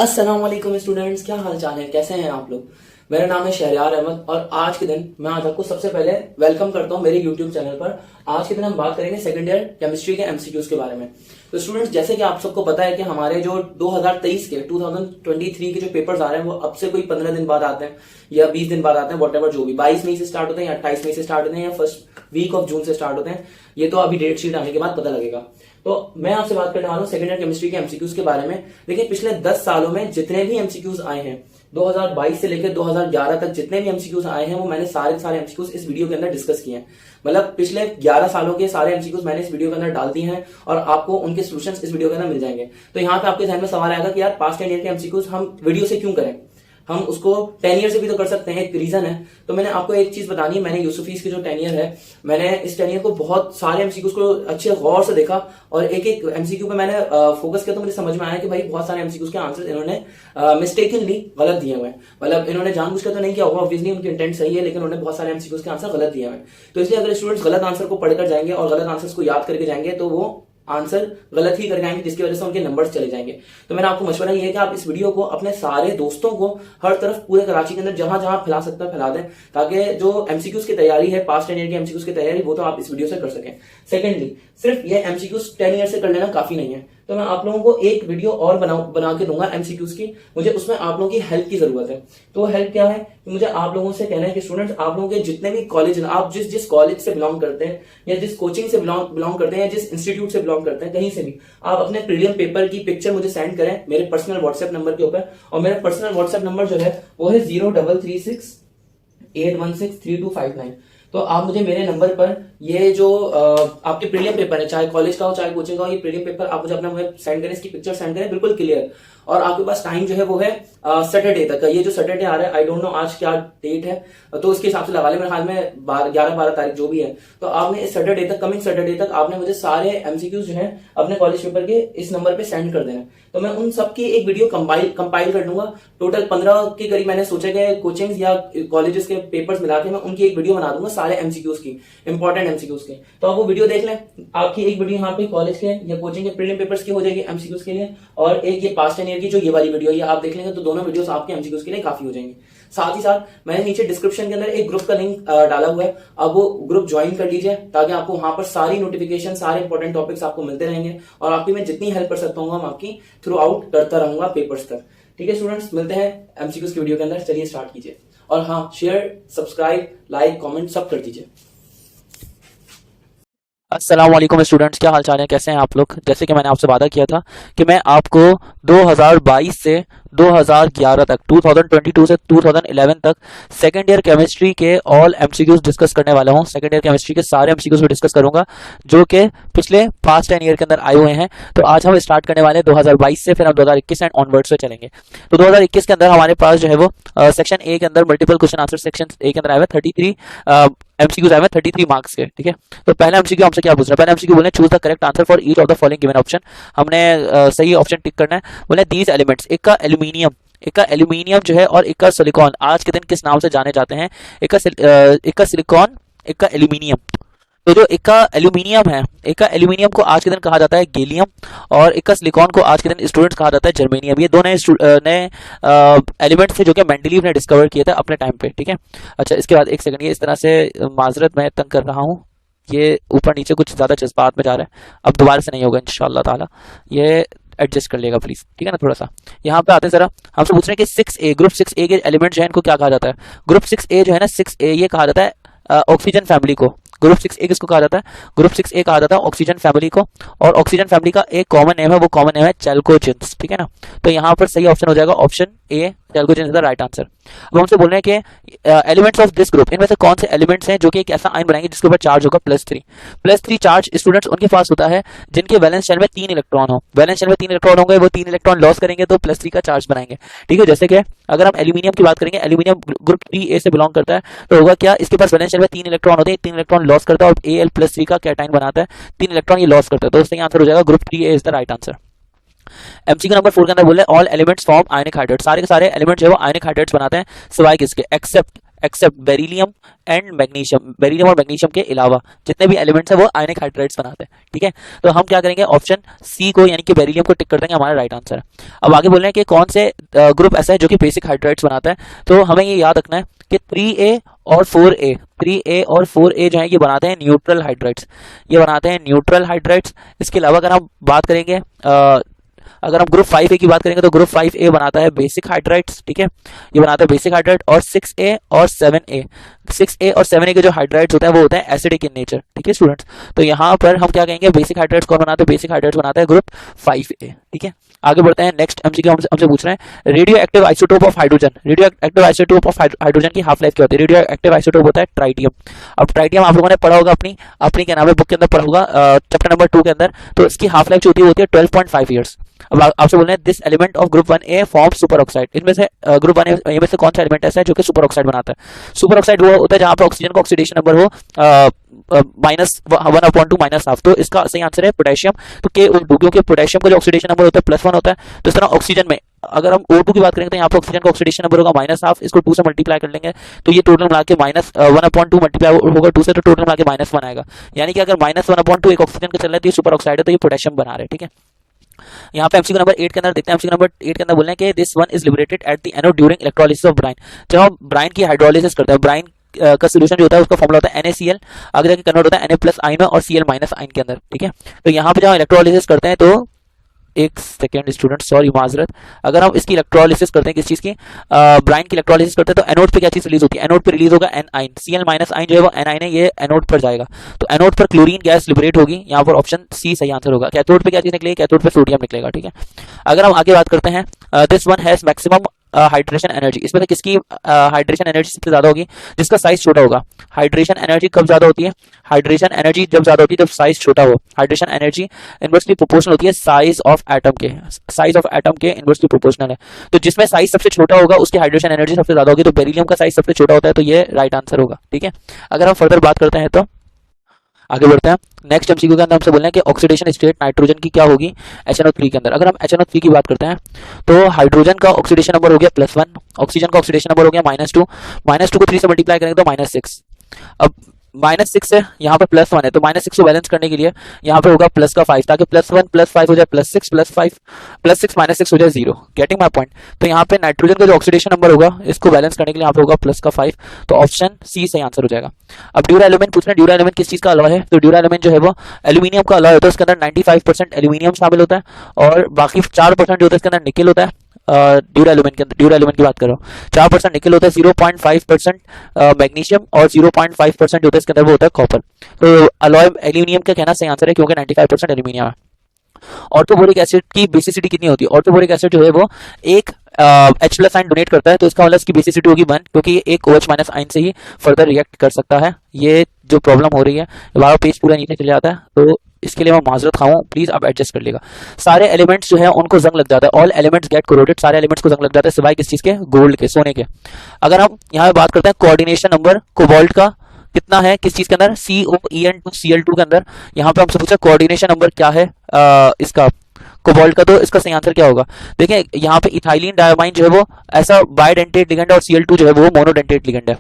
अस्सलाम वालेकुम स्टूडेंट्स, क्या हाल चाल है, कैसे हैं आप लोग। मेरा नाम है शहरयार अहमद और आज के दिन मैं आज आपको सबसे पहले वेलकम करता हूं मेरे यूट्यूब चैनल पर। आज के दिन हम बात करेंगे सेकंड ईयर केमिस्ट्री के एमसीक्यूज के बारे में। तो स्टूडेंट्स, जैसे कि आप सबको पता है कि हमारे जो 2023 के 2023 के जो पेपर्स आ रहे हैं वो अब से कोई 15 दिन बाद आते हैं या 20 दिन बाद आते हैं, वॉट एवर, जो भी 22 मई से स्टार्ट होते हैं या 28 मई से स्टार्ट होते हैं या फर्स्ट वीक ऑफ जून से स्टार्ट होते हैं। ये तो अभी डेट शीट आने के बाद पता लगेगा। तो मैं आपसे बात करने वाला हूँ सेकंड ईयर केमिस्ट्री के एमसीक्यूज के बारे में। देखिए, पिछले 10 सालों में जितने भी एमसीक्यूज आए हैं, 2022 से लेकर 2011 तक जितने भी एमसीक्यूज आए हैं वो मैंने सारे एमसीक्यूज इस वीडियो के अंदर डिस्कस किए हैं। मतलब पिछले 11 सालों के सारे एमसीक्यूज मैंने इस वीडियो के अंदर डाल दिए हैं और आपको उनके सॉल्यूशंस इस वीडियो के अंदर मिल जाएंगे। तो यहाँ पे आपके ध्यान में सवाल आएगा कि यार पास्ट 10 ईयर के एमसीक्यूज हम वीडियो से क्यों करें, हम उसको 10 ईयर से भी तो कर सकते हैं, एक रीजन है। तो मैंने आपको एक चीज बतानी है, मैंने यूसुफीज की जो 10 ईयर है, मैंने इस 10 ईयर को बहुत सारे एमसीक्यूज को अच्छे गौर से देखा और एक एक एमसीक्यू पे मैंने फोकस किया। तो मुझे समझ में आया कि भाई बहुत सारे एमसीक्यूज के आंसर इन्होंने मिस्टेकनली गलत दिए हुए हैं। मतलब इन्होंने जानबूझकर तो नहीं किया होगा, ऑब्वियसली उनकी इंटेंट सही है, लेकिन उन्होंने बहुत सारे एमसीक्यूज के आंसर गलत दिए हुए हैं। तो इसलिए अगर स्टूडेंट्स गलत आंसर को पढ़कर जाएंगे और गलत आंसर को याद करके जाएंगे तो वो आंसर गलत ही करके आएंगे, जिसकी वजह से उनके नंबर्स चले जाएंगे। तो मेरा आपको मशवरा ये है कि आप इस वीडियो को अपने सारे दोस्तों को हर तरफ पूरे कराची के अंदर जहां जहां फैला सकते हैं फैला दें, ताकि जो एमसीक्यूज की तैयारी है, पास्ट 10 ईयर के एमसीक्यूज की तैयारी, वो तो आप इस वीडियो से कर सकें। सेकेंडली, सिर्फ ये एमसीक्यूज 10 ईयर से कर लेना काफी नहीं है। तो मैं आप लोगों को एक वीडियो और बना के दूंगा एमसीक्यूज की। मुझे उसमें आप लोगों की हेल्प की जरूरत है। तो हेल्प क्या है कि मुझे आप लोगों से कहना है कि स्टूडेंट्स, आप लोगों के जितने भी कॉलेज, आप जिस कॉलेज से बिलोंग करते हैं या जिस कोचिंग से बिलोंग करते हैं या जिस इंस्टीट्यूट से बिलोंग करते हैं, कहीं से भी आप अपने प्रीलियम पेपर की पिक्चर मुझे सेंड करें मेरे पर्सनल व्हाट्सएप नंबर के ऊपर। और मेरा पर्सनल व्हाट्सएप नंबर जो है वो है 0336816325 तो आप मुझे मेरे नंबर पर ये जो आपके प्रीलियम पेपर है, चाहे कॉलेज का हो चाहे कोचिंग का हो, ये प्रीलियम पेपर आप मुझे अपना सेंड करें, इसकी पिक्चर सेंड करें बिल्कुल क्लियर। और आपके पास टाइम जो है वो है सैटरडे तक का। ये जो सैटरडे आ रहा है, आई डोंट नो आज क्या डेट है, तो उसके हिसाब से लगा ले, मेरे ख्याल में 11-12 तारीख जो भी है। तो आपने इस सैटरडे तक, कमिंग सैटरडे तक आपने मुझे सारे एमसीक्यूज जो है अपने कॉलेज पेपर के इस नंबर पे सेंड कर देना। तो मैं उन सबकी एक वीडियो कंपाइल कर दूंगा। टोटल 15 के करीब मैंने सोचे गए कोचिंग्स या कॉलेजेस के पेपर्स मिला के मैं उनकी एक वीडियो बना दूंगा सारे एमसीक्यूज की, इंपॉर्टेंट एमसीक्यूज के। तो आप वो वीडियो देख लें। आपकी एक वीडियो यहाँ पे कॉलेज के या कोचिंग के प्रीलिम पेपर्स की हो जाएगी एमसीक्यूज के लिए, और एक ये पास्ट 10 ईयर की जो ये वाली वीडियो ये आप देख लेंगे तो दोनों वीडियोस आपके एमसीक्यूज के लिए काफी हो जाएंगी। साथ ही साथ मैंने नीचे डिस्क्रिप्शन के अंदर एक ग्रुप का लिंक डाला हुआ है, अब वो ग्रुप ज्वाइन कर लीजिए ताकि आपको वहां पर सारी नोटिफिकेशन, सारे इंपॉर्टेंट टॉपिक्स आपको मिलते रहेंगे और आपकी मैं जितनी हेल्प कर सकता हूँ मैं आपकी थ्रू आउट करता रहूंगा पेपर्स तक। ठीक है स्टूडेंट्स, मिलते हैं एमसीक्यूज की वीडियो के अंदर। चलिए स्टार्ट कीजिए और हाँ, शेयर, सब्सक्राइब, लाइक, कॉमेंट सब कर दीजिए। अस्सलाम वालेकुम स्टूडेंट्स, क्या हाल चाल है, कैसे हैं आप लोग। जैसे कि मैंने आपसे वादा किया था कि मैं आपको 2022 से 2011 तक, 2022 से 2011 तक सेकेंड ईयर केमिस्ट्री के ऑल एमसीक्यूज डिस्कस करने वाला हूं। सेकेंड ईयर केमिस्ट्री के सारे एमसीक्यूज को डिस्कस करूंगा जो कि पिछले पास्ट 10 ईयर के अंदर आए हुए हैं। तो आज हम स्टार्ट करने वाले हैं 2022 से, फिर हम 2021 एंड ऑनवर्ड से चलेंगे। तो 2021 के अंदर हमारे पास जो है वो सेक्शन ए के अंदर multiple question answer section A के अंदर आए हुए 33 एमसीक्यूज आए हुए 33 मार्क्स के। ठीक है, तो पहला एमसीक्यू हमसे क्या पूछ रहा है। पहला एमसीक्यू बोले choose the correct answer for each of the following given option. हमने सही ऑप्शन टिक करना है। बोले दीज एलिमेंट्स, एक का एल्यूमिनियम जो है और एक का सिलिकॉन आज के दिन किस नाम से जाने जाते हैं। एक का सिलिकॉन, एक का एल्यूमिनियम। तो जो एक का एल्यूमिनियम है, एक का एल्यूमिनियम को आज के दिन कहा जाता है गैलियम और एक का सिलिकॉन को आज के दिन स्टूडेंट्स कहा जाता है जर्मेनियम। ये दो नए एलिमेंट्स थे जो कि मेंडलीव ने डिस्कवर किए थे अपने टाइम पे। ठीक है, अच्छा इसके बाद एक सेकंड, ये इस तरह से माजरत मैं तंग कर रहा हूँ, ये ऊपर नीचे कुछ ज्यादा जज्बात में जा रहा है, अब दोबारा से नहीं होगा इंशाल्लाह ताला, ये एडजस्ट कर लेगा प्लीज। ठीक है ना, थोड़ा सा यहाँ पे आते हैं जरा। हमसे पूछ रहे हैं कि 6A, ग्रुप 6A के एलिमेंट जो है इनको क्या कहा जाता है। ग्रुप 6A जो है ना, 6A ये कहा जाता है ऑक्सीजन फैमिली को। ग्रुप 6A किसको कहा जाता है, ग्रुप 6A कहा जाता है ऑक्सीजन फैमिली को। और ऑक्सीजन फैमिली का एक कॉमन नेम है, वो कॉमन नेम है चैल्कोजेंस। ठीक है ना, तो यहाँ पर सही ऑप्शन हो जाएगा option A, चैल्कोजेंस is the right answer. अब हमसे बोल रहे हैं कि एलिमेंट्स ऑफ दिस ग्रुप, इनमें से कौन से एलिमेंट्स हैं जो कि एक ऐसा आयन बनाएंगे जिसके ऊपर चार्ज होगा +3 चार्ज स्टूडेंट्स उनके पास होता है जिनके वैलेंस शेल में 3 इलेक्ट्रॉन हो। वैलेंस शेल में 3 इलेक्ट्रॉन होंगे, वो 3 इलेक्ट्रॉन लॉस करेंगे तो +3 का चार्ज बनाएंगे। ठीक है, जैसे कि अगर हम एल्यूमिनियम की बात करेंगे, एल्यूमिनियम ग्रुप 3A से बिलोंग करता है, तो होगा क्या, इसके पास वैलेंस शेल में 3 इलेक्ट्रॉन होते हैं, 3 इलेक्ट्रॉन लॉस करता है और Al+3 का कैटाइन बनाता है, 3 इलेक्ट्रॉन ये लॉस करता है। तो इसका आंसर हो जाएगा group 3A is the right answer. MCQ number 4 के अंदर बोले ऑल एलिमेंट्स फॉर्म आयनिक हाइड्रेट, सारे के सारे एलिमेंट जो है वो आयनिक हाइड्रेट्स बनाते हैं सिवाय किसके, except beryllium and magnesium, beryllium और मैग्नीशियम के अलावा जितने भी एलिमेंट्स है वो आयनिक हाइड्राइड्स बनाते हैं। ठीक है, तो हम क्या करेंगे, ऑप्शन सी को यानी कि बेरिलियम को टिक कर देंगे, हमारा राइट आंसर है। अब आगे बोल रहे हैं कि कौन से ग्रुप ऐसा है जो कि बेसिक हाइड्राइड्स बनाता है। तो हमें ये याद रखना है कि 3A और 4A, 3A और 4A जो है ये बनाते हैं न्यूट्रल हाइड्राइड्स, ये बनाते हैं न्यूट्रल हाइड्राइड्स। इसके अलावा अगर हम बात करेंगे अगर हम ग्रुप 5A की बात करेंगे तो ग्रुप 5A बनाता है बेसिक हाइड्राइड्स। ठीक है, ये बनाता है बेसिक हाइड्राइड। और 6A और 7A, 6A और 7A के जो हाइड्राइड्स होते हैं वो होते हैं एसिडिक इन नेचर। ठीक है स्टूडेंट्स, तो यहाँ पर हम क्या कहेंगे, बेसिक हाइड्राइड्स कौन बनाते हैं, बेसिक हाइड्राइड्स बनाता है ग्रुप 5A। ठीक है, आगे बढ़ते हैं। नेक्स्ट एमसीक्यू हमसे पूछ रहे हैं, radio active isotope of hydrogen, radio active isotope of hydrogen की हाफ लाइफ क्या होती है। रेडियो एक्टिव आइसोटोप होता है ट्राइटियम। अब ट्राइटियम आप लोगों ने पढ़ा होगा अपनी क्या नाम है बुक के अंदर पढ़ा होगा, चैप्टर नंबर 2 के अंदर। तो इसकी हाफ लाइफ जो होती है 12.5 ईयर्स। अब आपसे बोल रहे हैं this element of group 1A form super oxide, इनमें से ग्रुप 1A में से कौन सा एलिमेंट ऐसा है जो कि सुपर ऑक्साइड बनाता है। सुपर ऑक्साइड वो होता है जहां पर ऑक्सीजन का ऑक्सीडेशन नंबर हो -1/2 -1/2। तो इसका सही आंसर है पोटेशियम। तो KO2, क्योंकि पोटेशियम का जो ऑक्सीडेशन नंबर होता है +1 होता है। तो इस तरह ऑक्सीजन में अगर हम O2 की बात करेंगे तो यहाँ पर ऑक्सीजन का ऑक्सीडेशन नंबर होगा -1/2, इसको 2 से मल्टीप्लाई कर लेंगे तो ये टोटल मिला के -1/2 मल्टीप्लाई होगा 2 से, तो टोटल मिला के -1 आएगा। यानी कि अगर -1/2 एक ऑक्सीजन का चल रहा है तो ये सुपर ऑक्साइड है, तो ये पोटेशियम बना रहे हैं। ठीक है, यहाँ पे एमसीक्यू नंबर 8 के अंदर देखते हैं। एमसीक्यू नंबर 8 के अंदर बोल रहे हैं कि this one is liberated at the anode during electrolysis of Bryan. जब हम ब्राइन की हाइड्रोलिसिस करते हैं, ब्राइन का सोल्यूशन जो होता है उसका फॉर्मूला होता है NaCl, आगे जाके कन्वर्ट होता है Na+ आयन और Cl- आयन के अंदर। ठीक है, तो यहाँ पे जब इलेक्ट्रोलिसिस करते हैं तो एक सेकेंड स्टूडेंट, सॉरी माजरत, अगर हम इसकी इलेक्ट्रोलिसिस करते हैं, किस चीज की, ब्राइन की इलेक्ट्रोलिसिस करते हैं तो एनोड पे क्या चीज रिलीज होती है, एनोड पे रिलीज होगा एन आइन, Cl- आइन जो है वो एन आइन है, ये एनोड पर जाएगा। तो एनोड पर क्लोरीन गैस लिबरेट होगी, यहाँ पर ऑप्शन सी सही आंसर होगा। कैथोड पे क्या चीज निकलेगी, कैथोड पे सोडियम निकलेगा। ठीक है, अगर हम आगे बात करते हैं, this one has maximum hydration energy, इसमें से किसकी हाइड्रेशन एनर्जी सबसे ज्यादा होगी, जिसका साइज छोटा होगा। हाइड्रेशन एनर्जी कब ज्यादा होती है, हाइड्रेशन एनर्जी जब ज्यादा होती है जब साइज छोटा हो। हाइड्रेशन एनर्जी इनवर्सली प्रोपोर्शनल होती है साइज ऑफ एटम के, साइज ऑफ एटम के इनवर्सली प्रोपोर्शनल है। तो जिसमें साइज सबसे छोटा होगा उसकी हाइड्रेशन एनर्जी सबसे ज्यादा होगी। तो बेरिलियम का साइज सबसे छोटा होता है, तो ये राइट आंसर होगा। ठीक है, अगर हम फर्दर बात करते हैं तो आगे बढ़ते हैं। नेक्स्ट एमसीक्यू के अंदर हमसे बोल रहे हैं कि ऑक्सीडेशन स्टेट नाइट्रोजन की क्या होगी HNO3 के अंदर। अगर हम HNO3 की बात करते हैं तो हाइड्रोजन का ऑक्सीडेशन नंबर हो गया +1, ऑक्सीजन का ऑक्सीडेशन नंबर हो गया -2, -2 को 3 से मल्टीप्लाई करेंगे तो -6। अब -6 से यहाँ पर +1 है तो -6 को बैलेंस करने के लिए यहाँ पे होगा प्लस का 5, ताकि +1 +5 हो जाए +6 +5 +6 -6 हो जाए 0। Getting my point. तो यहाँ पे नाइट्रोजन का जो ऑक्सीडेशन नंबर होगा इसको बैलेंस करने के लिए यहाँ पे होगा प्लस का 5, तो ऑप्शन सी सही आंसर हो जाएगा। अब ड्यूरा एलिमेंट पूछ रहे हैं, ड्यूरा एलिमेंट किस चीज का अलॉय है, तो ड्यूरा एलिमेंट जो है वो एल्यूमिनियम का अलॉय होता है, उसके अंदर 95% एल्यूमिनियम शामिल होता है और बाकी 4% जो होता है इसके अंदर निकेल होता है। ड्यूरा एलिमेंट के अंदर, ड्यूरा एलिमेंट की बात कर रहा हूँ, 4% निकेल होता है, 0.5% मैग्नीशियम और 0.5% जो होता है इसके अंदर वो होता है कॉपर। तो अलॉय एल्यूमिनियम का कहना सही आंसर है क्योंकि 95% एल्यूमिनियम है। ऑर्थोबोरिक एसिड की बेसिसिटी कितनी होती है, ऑर्थोबोरिक एसिड जो है वो एक H+ आयन डोनेट करता है, तो इसका मतलब इसकी बेसिसिटी होगी 1, क्योंकि ये एक OH- आयन से ही फर्दर रिएक्ट कर सकता है। ये जो प्रॉब्लम हो रही है, बार पेज पूरा नीचे चले जाता है, तो इसके लिए मैं माजरत खाऊं, प्लीज आप एडजस्ट कर लेगा। सारे एलिमेंट्स जो है उनको जंग लग जाता है, ऑल एलिमेंट्स गेट कोरोडेड, सारे एलिमेंट्स को जंग लग जाता है सिवाय किस चीज के, गोल्ड के, सोने के। अगर हम यहाँ पे बात करते हैं कोऑर्डिनेशन नंबर कोबाल्ट का कितना है किस चीज के अंदर, COEN2Cl2 के अंदर। यहाँ पे हमसे पूछा कोऑर्डिनेशन नंबर क्या है इसका कोबाल्ट का, तो इसका सही आंसर क्या होगा। देखिए यहाँ पे इथाइलिन डायमाइन जो है वो ऐसा बाइडेंटेट लिगेंड है और Cl2 जो है वो मोनोडेंटेट लिगेंड है।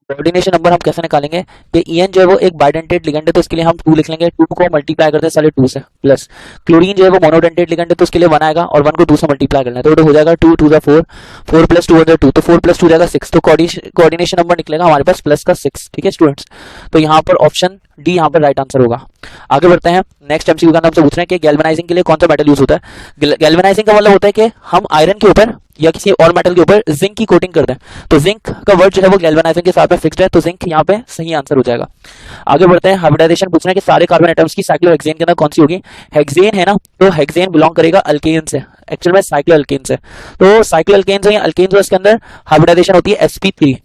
कोऑर्डिनेशन नंबर हम कैसे निकालेंगे कि EN जो है वो एक बाइडेंटेट लिगेंड है, तो इसके लिए हम 2 लिख लेंगे, 2 को मल्टीप्लाई करते हैं साले 2 से, प्लस क्लोरीन जो है वो मोनोडेंटेट लिगेंड है तो उसके लिए 1 आएगा और 1 को 2 से मल्टीप्लाई करना है, तो हो जाएगा 2 2 4, 4 + 2 2, तो 4 + 2 जाएगा 6, तो कोऑर्डिनेशन नंबर निकलेगा हमारे पास प्लस का 6। ठीक है स्टूडेंट्स, तो यहाँ पर ऑप्शन डी यहाँ पर राइट आंसर होगा। आगे बढ़ते हैं। नेक्स्ट एमसीक्यू का हमसे पूछ रहे हैं कि गैल्वेनाइजिंग के लिए कौन सा मेटल यूज होता है। गैल्वेनाइजिंग का मतलब होता है कि हम आयरन के ऊपर या किसी और मेटल के ऊपर जिंक की कोटिंग करते हैं, तो जिंक का वर्ड जो है वो गैल्वेनाइजिंग के साथ में फिक्स्ड है, तो जिंक यहाँ पे सही आंसर हो जाएगा। आगे बढ़ते हैं। हाइब्रिडाइजेशन पूछ रहे हैं कि सारे कार्बन एटम्स की साइक्लोहेक्सेन के अंदर कौन सी होगी, हेक्सेन है ना, तो हेक्सेन बिलोंग करेगा अल्केन से, एक्चुअल में साइक्लोअल्केन से। तो साइक्लोअल्केन या अल्केन जो इसके अंदर हाइब्रिडाइजेशन होती है sp3।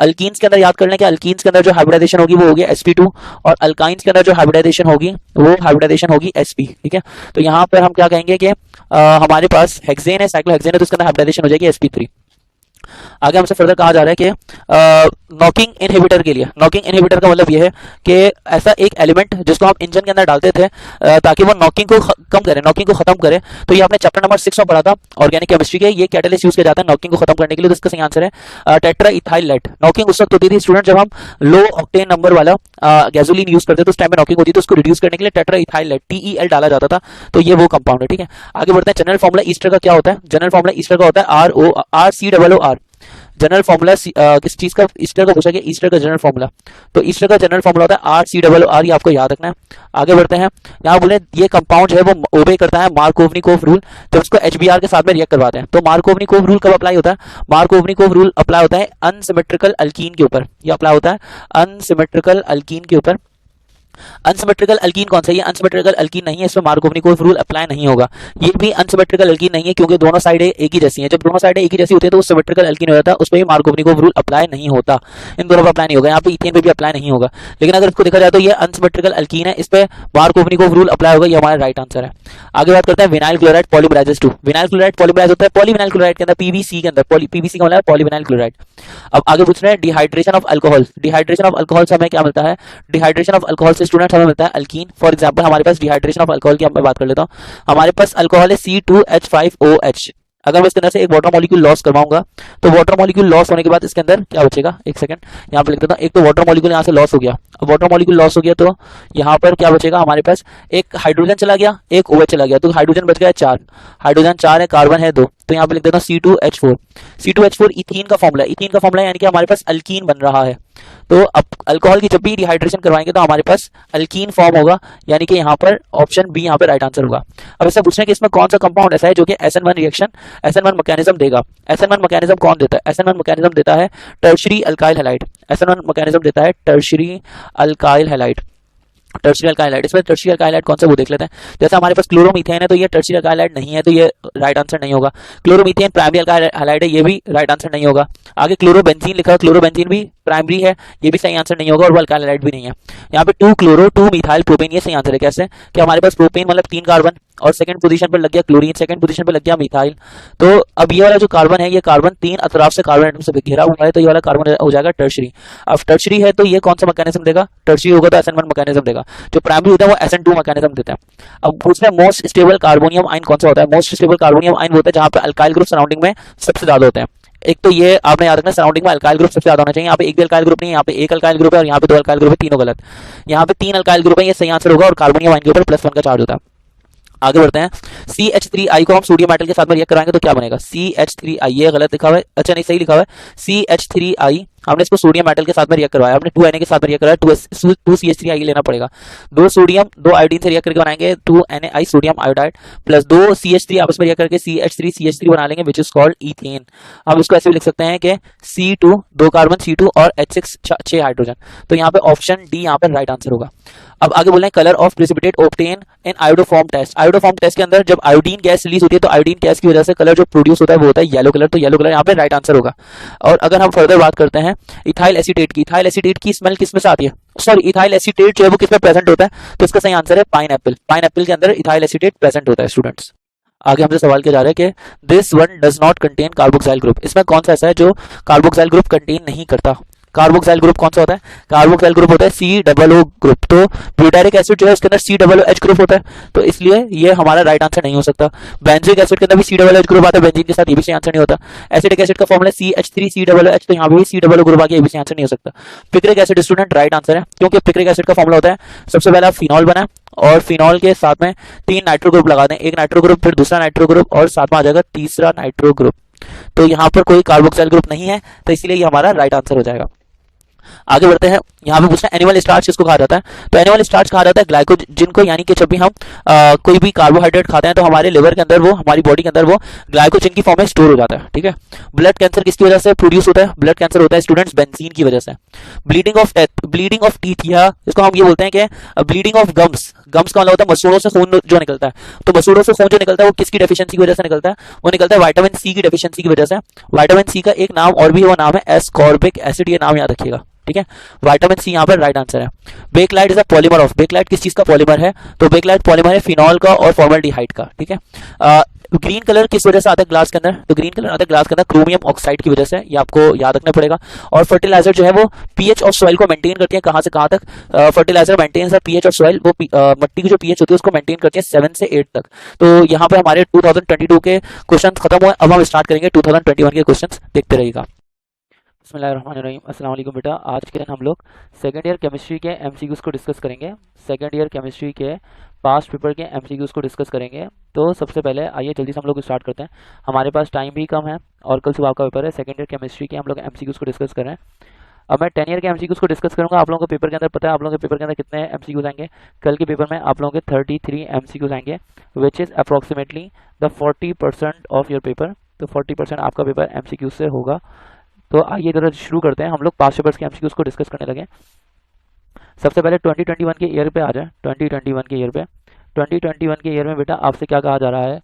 अल्कीन्स के अंदर याद कर लें कि अल्कीन्स के अंदर जो हाइब्रिडाइजेशन होगी वो होगी sp2 और अल्काइंस के अंदर जो हाइब्रिडाइजेशन होगी वो हाइब्रिडाइजेशन होगी sp। ठीक है, तो यहाँ पर हम क्या कहेंगे कि हमारे पास हेक्सेन है, साइक्लोहेक्सेन है, तो इसके अंदर हाइब्रिडाइजेशन हो जाएगी sp3। आगे हमसे फर्दर कहा जा रहा है कि नॉकिंग इनहिबिटर के लिए, नॉकिंग इनहिबिटर का मतलब ये है कि ऐसा एक एलिमेंट जिसको हम इंजन के अंदर डालते थे ताकि वो नॉकिंग को कम करे, नॉकिंग को खत्म करे। तो ये आपने चैप्टर नंबर 6 में पढ़ा था ऑर्गेनिक केमिस्ट्री के, ये कैटलिस्ट यूज किया जाता है नॉकिंग को खत्म करने के लिए। तो इसका सही आंसर है टेट्रा इथाइल लेड। नॉकिंग उस वक्त होती थी स्टूडेंट जब हम लो ऑक्टेन नंबर वाला गैसोलीन यूज करते थे, तो उस टाइम में नॉकिंग होती थी, तो उसको रिड्यूस करने के लिए टेट्रा इथाइल लेड TEL डाला जाता था। तो ये वो कंपाउंड है, ठीक है। आगे बढ़ते हैं। जनरल फॉर्मूला ईस्टर का क्या होता है? जनरल फॉर्मूला ईस्टर का होता है ROR। जनरल फॉर्मूला किस चीज का? ईस्टर का पूछा गया, ईस्टर का जनरल फॉर्मूला। तो ईस्टर का जनरल फॉर्मूला होता है RCOR, ये आपको याद रखना है। आगे बढ़ते हैं। यहाँ बोले ये कंपाउंड जो है वो ओबे करता है मार्कोवनिकोव रूल, जब उसको HBr के साथ में रिएक्ट करवाते हैं। तो मार्कोवनिकोव रूल कब अप्लाई होता है? मार्कोवनिकोव रूल अप्लाई होता है अनसिमेट्रिकल अल्कीन के ऊपर। ये अप्लाई होता है अनसिमेट्रिकल अल्कीन के ऊपर। अनसिमेट्रिकल अल्कीन कौन सा है? ये अनसिमेट्रिकल अल्कीन नहीं है, इसमें मार्कोवनिकोव रूल अप्लाई नहीं होगा। ये भी अनसिमेट्रिकल अल्कीन नहीं है क्योंकि दोनों साइडें एक ही जैसी हैं। जब दोनों साइडें एक ही जैसी होती है तो सिमेट्रिकल अल्कीन हो जाता है, उस पर भी मार्कोवनिकोव रूल अप्लाई नहीं होता। इन दोनों पर अप्लाई नहीं होगा। यहाँ पे इथेन पे भी अप्लाई नहीं होगा। लेकिन अगर इसको देखा जाए तो ये अनसिमेट्रिकल अल्कीन है, इस पे मार्कोवनिकोव रूल अप्लाई होगा। ये हमारा राइट आंसर है। आगे बात करते हैं vinyl chloride polymerase 2। Vinyl chloride polymerise होता है पॉलीविनाइल क्लोराइड के अंदर, PVC के अंदर। PVC का मतलब है पॉलीविनाइल क्लोराइड। अब आगे पूछ रहे हैं dehydration of alcohol. Dehydration of alcohol से हमें क्या मिलता है? डिहाइड्रेशन ऑफ अल्कोहल से स्टूडेंट हमें मिलता है अल्कीन। फॉर एग्जांपल हमारे पास डिहाइड्रेशन ऑफ अल्कोहल की मैं बात कर लेता हूँ। हमारे पास अल्कोहल है C2H5OH। अगर मैं इसके अंदर से एक वाटर मॉलिक्यूल लॉस करवाऊंगा तो वाटर मॉलिक्यूल लॉस होने के बाद इसके अंदर क्या बचेगा? एक सेकंड यहाँ पे लिख देता हूँ। एक तो वाटर मॉलिक्यूल यहाँ से लॉस हो गया। अब वाटर मॉलिक्यूल लॉस हो गया तो यहाँ पर क्या बचेगा? हमारे पास एक हाइड्रोजन चला गया, एक OH चला गया, तो हाइड्रोजन बच गया 4, हाइड्रोजन 4 है, कार्बन है 2। तो यहाँ पे लिख देता हूँ C2H4। C2H4 इथीन का फॉर्मूला, इथीन का फॉर्मूला यानी कि हमारे पास अल्कीन बन रहा है। तो अब अल्कोहल की जब भी डिहाइड्रेशन करवाएंगे तो हमारे पास अल्कीन फॉर्म होगा, यानी कि यहाँ पर ऑप्शन बी यहाँ पर राइट आंसर होगा। अब ऐसा पूछना है कि इसमें कौन सा कंपाउंड ऐसा है जो कि SN1 रिएक्शन, SN1 मैकेनिज्म देगा। SN1 मैकेनिज्म कौन देता है? SN1 मैकेनिज्म देता है tertiary alkyl halide. SN1 mechanism देता है tertiary alkyl halide. Tertiary alkyl halide, इसमें टर्शरी अल्काइल हैलाइड कौन सा वो देख लेते हैं। जैसे हमारे पास क्लोरोमीथेन है तो ये टर्शरी अल्काइल हैलाइड नहीं है, तो ये राइट आंसर नहीं होगा। क्लोरोमीथेन प्राइमरी अल्काइल हैलाइड है, ये भी राइट आंसर नहीं होगा। आगे क्लोरोबेंजीन लिखा है, क्लोरोबेंजीन भी प्राइमरी है, ये भी सही आंसर नहीं होगा, और वो अल्काइल हैलाइड भी नहीं है। यहाँ पे 2 क्लोरो 2 मिथाइल प्रोपेन, ये सही आंसर है। कैसे? कि हमारे पास प्रोपेन मतलब 3 कार्बन और सेकंड पोजीशन पर लग गया क्लोरीन, सेकंड पोजीशन पर लग गया मिथाइल। तो अब ये वाला जो कार्बन है, ये कार्बन 3 अतराफ से कार्बन एटम से घिरा हुआ है, तो ये वाला कार्बन हो जाएगा टर्शरी। अब टर्शरी है तो ये कौन सा मैकेनिज्म देगा? टर्शरी होगा तो SN1 मैकेनिज्म देगा। जो प्राइमरी होता है वो SN2 मैकेनिज्म देता है। अब पूछ रहे हैं मोस्ट स्टेबल कार्बोनियम आयन कौन सा होता है? मोस्ट स्टेबल कार्बोनियम आयन होता है जहां पे अल्काइल ग्रुप सराउंडिंग में सबसे ज्यादा होते हैं। एक तो ये आपने याद रखना, सराउंडिंग में अल्काइल ग्रुप सबसे ज्यादा होना चाहिए। यहाँ पे एक भी अल्काइल ग्रुप नहीं है, यहाँ पे एक अल्काइल ग्रुप है और यहाँ पे 2 अल्काइल ग्रुप है, तीनों गलत। यहाँ पे 3 अल्काइल ग्रुप है, ये सही आंसर होगा, और कार्बोनियम आयन के ऊपर +1 का चार्ज होता है। आगे बढ़ते हैं। CH3I को हम सोडियम मेटल के साथ में रिएक्ट कराएंगे तो क्या बनेगा? CH3I, ये गलत लिखा हुआ है, अच्छा नहीं सही लिखा हुआ है। CH3I हमने इसको सोडियम मेटल के साथ में रिएक्ट करवाया, हमने 2Na के साथ में रिएक्ट करवाया, 2CH3I लेना पड़ेगा। 2 सोडियम 2 आयोडीन से रिएक्ट करके बनाएंगे 2NaI sodium iodide plus 2 CH3 आपस में रिएक्ट करके CH3 बना लेंगे, विच इज कॉल्ड ईथेन। हम इसको ऐसे भी लिख सकते हैं कि C2 2 कार्बन C2 और H6 6 हाइड्रोजन। तो यहाँ पे ऑप्शन डी यहाँ पे राइट आंसर होगा। अब आगे बोल रहे हैं colour of precipitate obtain in iodoform test. Iodoform test के अंदर जब आयोडीन गैस रिलीज होती है तो आयोडीन गैस की वजह से कलर जो प्रोड्यूस होता है वो होता है येलो कलर, तो येलो कलर यहाँ पे राइट आंसर होगा। और अगर हम फर्दर बात करते हैं इथाइल एसीटेट की, इथाइल एसीटेट की स्मेल किस में से आती है? सॉरी, इथाइल एसीटेट जो है वो किस में प्रेजेंट होता है? तो इसका सही आंसर है पाइनएप्पल। पाइनएप्पल के अंदर इथाइल एसीटेट प्रेजेंट होता है स्टूडेंट्स। आगे हमसे सवाल किया जा रहा है कि this one does not contain carboxyl group. इसमें कौन सा ऐसा है जो कार्बोक्सिल ग्रुप कंटेन नहीं करता? कार्बोक्सिल ग्रुप कौन सा होता है? कार्बोक्सिल ग्रुप होता है COO ग्रुप। तो ब्यूटारिक एसिड जो है उसके अंदर COOH ग्रुप होता है, तो इसलिए ये हमारा राइट आंसर नहीं हो सकता। बेंजोइक एसिड के अंदर भी COOH ग्रुप आता है बेंजीन के साथ, ये भी सही आंसर नहीं होता। एसिडिक एसिड का फॉर्मूला CH3COOH, तो यहाँ पे भी COO ग्रुप आ गया, ये भी सही आंसर नहीं हो सकता। Picric acid student right answer है, क्योंकि पिक्रिक एसिड का फॉर्मूला होता है सबसे पहला फिनॉल बना और फिनॉल के साथ में 3 नाइट्रो ग्रुप लगा दें, एक नाइट्रो ग्रुप फिर दूसरा नाइट्रो ग्रुप और साथ में आ जाएगा तीसरा नाइट्रो ग्रुप। तो यहाँ पर कोई कार्बोक्सिल ग्रुप नहीं है, तो इसलिए ये हमारा राइट आंसर हो जाएगा। आगे बढ़ते हैं। यहाँ पे पूछना है एनिमल स्टार्च किसको कहा जाता है? तो एनिमल स्टार्च कहा जाता है ग्लाइकोजन को, यानी कि जब भी हम कोई भी कार्बोहाइड्रेट खाते हैं तो हमारे लिवर के अंदर वो, हमारी बॉडी के अंदर वो ग्लाइकोजन की फॉर्म में स्टोर हो जाता है, ठीक है। ब्लड कैंसर किसकी वजह से प्रोड्यूस होता है? ब्लड कैंसर होता है स्टूडेंट्स बेंजीन की वजह से। ब्लीडिंग ऑफ टीथ, या इसको हम ये बोलते हैं कि ब्लीडिंग ऑफ गम्स। गम्स का मतलब होता है मसूड़ों से खून जो निकलता है, तो मसूड़ों से खून जो निकलता है वो किसकी डेफिशिएंसी की वजह से निकलता है? वो निकलता है विटामिन सी की डेफिशिएंसी की वजह से। विटामिन सी का एक नाम और भी, वो नाम है एस्कॉर्बिक एसिड, ये नाम याद रखिएगा। ठीक है, विटामिन सी यहाँ पर राइट आंसर है। Bakelite is a polymer of, bakelite किस चीज का पॉलीमर है? तो बेकलाइट पॉलीमर है फिनॉल का और फॉर्मल्डिहाइड का, ठीक है। ग्रीन कलर किस वजह से आता है ग्लास के अंदर? तो ग्रीन कलर आता है ग्लास के अंदर क्रोमियम ऑक्साइड की वजह से, ये आपको याद रखना पड़ेगा। और फर्टिलाइजर जो है वो पीएच ऑफ सॉइल को मेंटेन करती है, कहां से कहां तक? Fertiliser maintains the pH of soil, वो मट्टी की जो पीएच होती है उसको मेंटेन करती है 7 से 8 तक। तो यहाँ पे हमारे 2022 के क्वेश्चन खत्म हुए, अब हम स्टार्ट करेंगे 2021 के क्वेश्चन, देखते रहिएगा। बिस्मिल्लाहिर्रहमानिर्रहीम, अस्सलाम वालेकुम बेटा। आज के दिन हम लोग सेकेंड ईयर केमिस्ट्री के एमसीक्यूज को डिस्कस करेंगे। सेकेंड ईयर केमिस्ट्री के पास्ट पेपर के एमसीक्यूज को डिस्कस करेंगे। तो सबसे पहले आइए जल्दी से हम लोग स्टार्ट करते हैं, हमारे पास टाइम भी कम है और कल सुबह आपका पेपर है। सेकेंड ईयर केमिस्ट्री के हम लोग एमसीक्यूज को डिस्कस कर रहे हैं। अब मैं 10 ईयर के एमसीक्यूज को डिस्कस करूंगा। आप लोगों को पेपर के अंदर पता है आप लोगों के पेपर के अंदर कितने एमसीक्यूज आएंगे? कल के पेपर में आप लोगों के 33 एमसीक्यूज आएंगे, which is approximately the 40% of your paper. तो 40% आपका पेपर एमसीक्यूज से होगा। तो आइए इधर शुरू करते हैं, हम लोग पास्ट पेपर्स के एमसीक्यूज को डिस्कस करने लगे। सबसे पहले 2021 के ईयर पे आ जाए। 2021 के ईयर पे 2021 के ईयर में बेटा आपसे क्या कहा जा रहा है?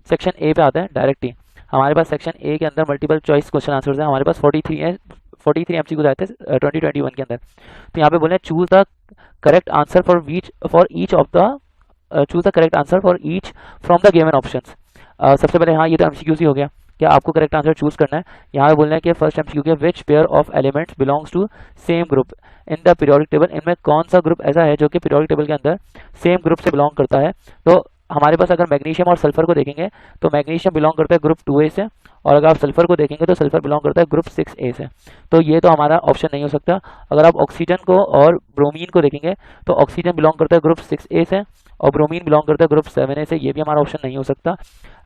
सेक्शन ए पे आता है डायरेक्ट ही। हमारे पास सेक्शन ए के अंदर मल्टीपल चॉइस क्वेश्चन आंसर्स है, हमारे पास 43 है। 43 एमसीक्यूज आए थे 2021 के अंदर। तो यहाँ पे बोले choose the correct answer for each of the choose the correct answer for each from the given options. सबसे पहले हाँ, ये तो एमसीक्यूज ही हो गया, क्या आपको करेक्ट आंसर चूज करना है। यहाँ पे बोलना है कि फर्स्ट एमसीक्यू के which pair of elements belongs to same group in the periodic table. इनमें कौन सा ग्रुप ऐसा है जो कि पीरियोडिक टेबल के अंदर सेम ग्रुप से बिलोंग करता है? तो हमारे पास अगर मैग्नीशियम और सल्फर को देखेंगे तो मैग्नीशियम बिलोंग करता है ग्रुप 2A से, और अगर आप सल्फर को देखेंगे तो सल्फर बिलोंग करता है ग्रुप 6A से। तो ये तो हमारा ऑप्शन नहीं हो सकता। अगर आप ऑक्सीजन को और ब्रोमीन को देखेंगे तो ऑक्सीजन बिलोंग करता है ग्रुप 6A से और ब्रोमीन बिलोंग करता है ग्रुप 7A से, ये भी हमारा ऑप्शन नहीं हो सकता।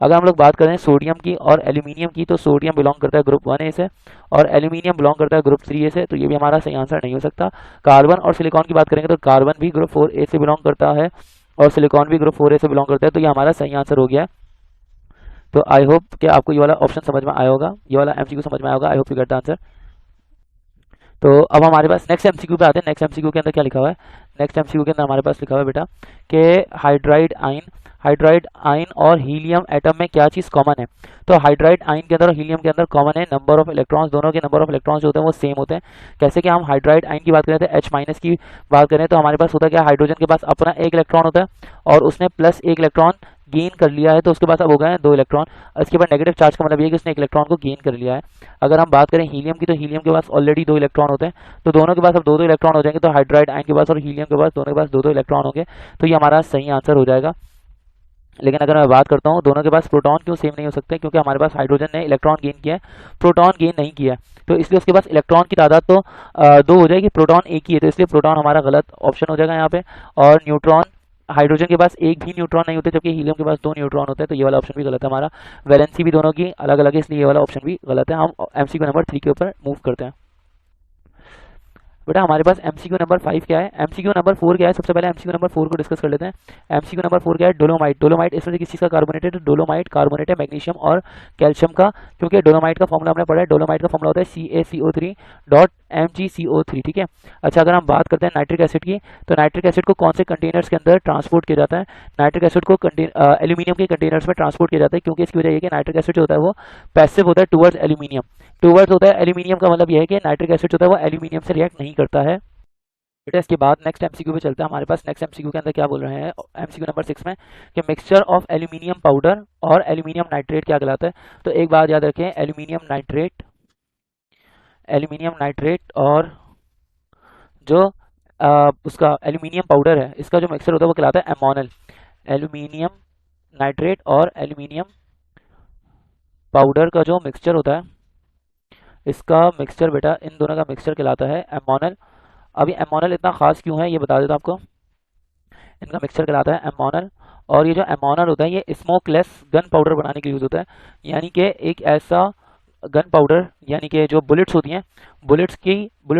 अगर हम लोग बात करें सोडियम की और एल्यूमिनियम की तो सोडियम बिलोंग करता है ग्रुप 1A से और एल्यूमिनियम बिलोंग करता है ग्रुप 3A से, तो ये भी हमारा सही आंसर नहीं हो सकता। कार्बन और सिलिकॉन की बात करेंगे तो कार्बन भी ग्रुप 4A से बिलोंग करता है और सिलिकॉन भी ग्रुप 4A से बिलोंग करता है, तो ये हमारा सही आंसर हो गया। तो आई होप कि आपको ये वाला ऑप्शन समझ में आया होगा, ये वाला एमसीक्यू समझ में आया होगा। I hope you get the answer. तो अब हमारे पास नेक्स्ट एमसीक्यू पे आते हैं। नेक्स्ट एमसीक्यू के अंदर क्या लिखा हुआ है? नेक्स्ट एमसीक्यू के अंदर हमारे पास लिखा हुआ है बेटा कि हाइड्राइड आयन और हीलियम एटम में क्या चीज़ कॉमन है? तो हाइड्राइड आयन के अंदर और हीलियम के अंदर कॉमन है नंबर ऑफ इलेक्ट्रॉन्स, दोनों के नंबर ऑफ इलेक्ट्रॉन्स जो होते हैं वो सेम होते हैं। कैसे कि हम हाइड्राइड आयन की बात करें तो H- की बात करें तो हमारे पास होता है क्या, हाइड्रोजन के पास अपना एक इलेक्ट्रॉन होता है और उसने प्लस एक इलेक्ट्रॉन गेन कर लिया है, तो उसके पास अब हो गए हैं 2 इलेक्ट्रॉन। इसके बाद नेगेटिव चार्ज का मतलब ये है कि उसने एक इलेक्ट्रॉन को गेन कर लिया है। अगर हम बात करें हीलियम की तो हीलियम के पास ऑलरेडी 2 इलेक्ट्रॉन होते हैं, तो दोनों के पास अब 2-2 इलेक्ट्रॉन हो जाएंगे। तो हाइड्राइड आयन के पास और हीलियम के पास दोनों के पास 2-2 इलेक्ट्रॉन होंगे, तो ये हमारा सही आंसर हो जाएगा। लेकिन अगर मैं बात करता हूँ दोनों के पास प्रोटॉन क्यों सेम नहीं हो सकते? क्योंकि हमारे पास हाइड्रोजन ने इलेक्ट्रॉन गेन किया है, प्रोटॉन गेन नहीं किया है, तो इसलिए उसके पास इलेक्ट्रॉन की तादाद तो 2 हो जाएगी, प्रोटॉन एक ही है, तो इसलिए प्रोटॉन हमारा गलत ऑप्शन हो जाएगा यहाँ पे। और न्यूट्रॉन, हाइड्रोजन के पास एक भी न्यूट्रॉन नहीं होते जबकि हीलियम के पास 2 न्यूट्रॉन होते हैं, तो ये वाला ऑप्शन भी गलत है हमारा। वैलेंसी भी दोनों की अलग अलग है, इसलिए ये वाला ऑप्शन भी गलत है। हम एमसीक्यू नंबर 3 के ऊपर मूव करते हैं। बेटा हमारे पास एमसीक्यू नंबर 5 क्या है? एमसीक्यू नंबर 4 क्या है? सबसे पहले एमसीक्यू नंबर 4 को डिस्कस कर लेते हैं। एमसीक्यू नंबर 4 क्या है? डोलोमाइट। डोलोमाइट इसमें से किस चीज़ का कार्बोनेट है? डोलोमाइट कार्बोनेट है मैग्नीशियम और कैल्शियम का, क्योंकि डोलोमाइट का फॉर्मूला हमने पढ़ा है, डोलोमाइट का फॉर्मूला होता है CaCO3.Mgco3, ठीक है। अच्छा, अगर हम बात करते हैं नाइट्रिक एसिड की, तो नाइट्रिक एसिड को कौन से कंटेनर्स के अंदर ट्रांसपोर्ट किया जाता है? नाइट्रिक एसिड को एल्यूमिनियम के कंटेनर्स में ट्रांसपोर्ट किया जाता है, क्योंकि इसकी वजह ये कि नाइट्रिक एसिड जो होता है वो पैसिव होता है टुवर्ड्स एल्यूमिनियम। टुवर्ड्स होता है एल्यूमिनियम का मतलब यह है कि नाइट्रिक एसिड होता है वो एल्यूमिनियम से रिएक्ट नहीं करता है। बेटा इसके बाद नेक्स्ट एमसीक्यू पे चलते हैं। हमारे पास नेक्स्ट एमसीक्यू के अंदर क्या बोल रहे हैं एमसीक्यू नंबर 6 में कि मिक्सचर ऑफ एल्यूमिनियम पाउडर और एल्यूमिनियम नाइट्रेट क्या कहलाता है? तो एक बात याद रखें, एल्यूमिनियम नाइट्रेट और जो उसका एल्यूमिनियम पाउडर है इसका जो मिक्सचर होता है वो कहलाता है एमोनल। एल्यूमिनियम नाइट्रेट और एल्यूमिनियम पाउडर का जो मिक्सचर होता है इसका मिक्सचर बेटा इन दोनों का मिक्सचर कहलाता है एमोनल। अभी एमोनल इतना खास क्यों है ये बता देता आपको। इनका मिक्सचर कहलाता है एमोनल, और ये जो एमोनल होता है ये स्मोकलेस गन पाउडर बनाने के लिए यूज़ होता है। यानी कि एक ऐसा गन पाउडर, यानी कि जो बुलेट्स होती हैं, बुलेट्स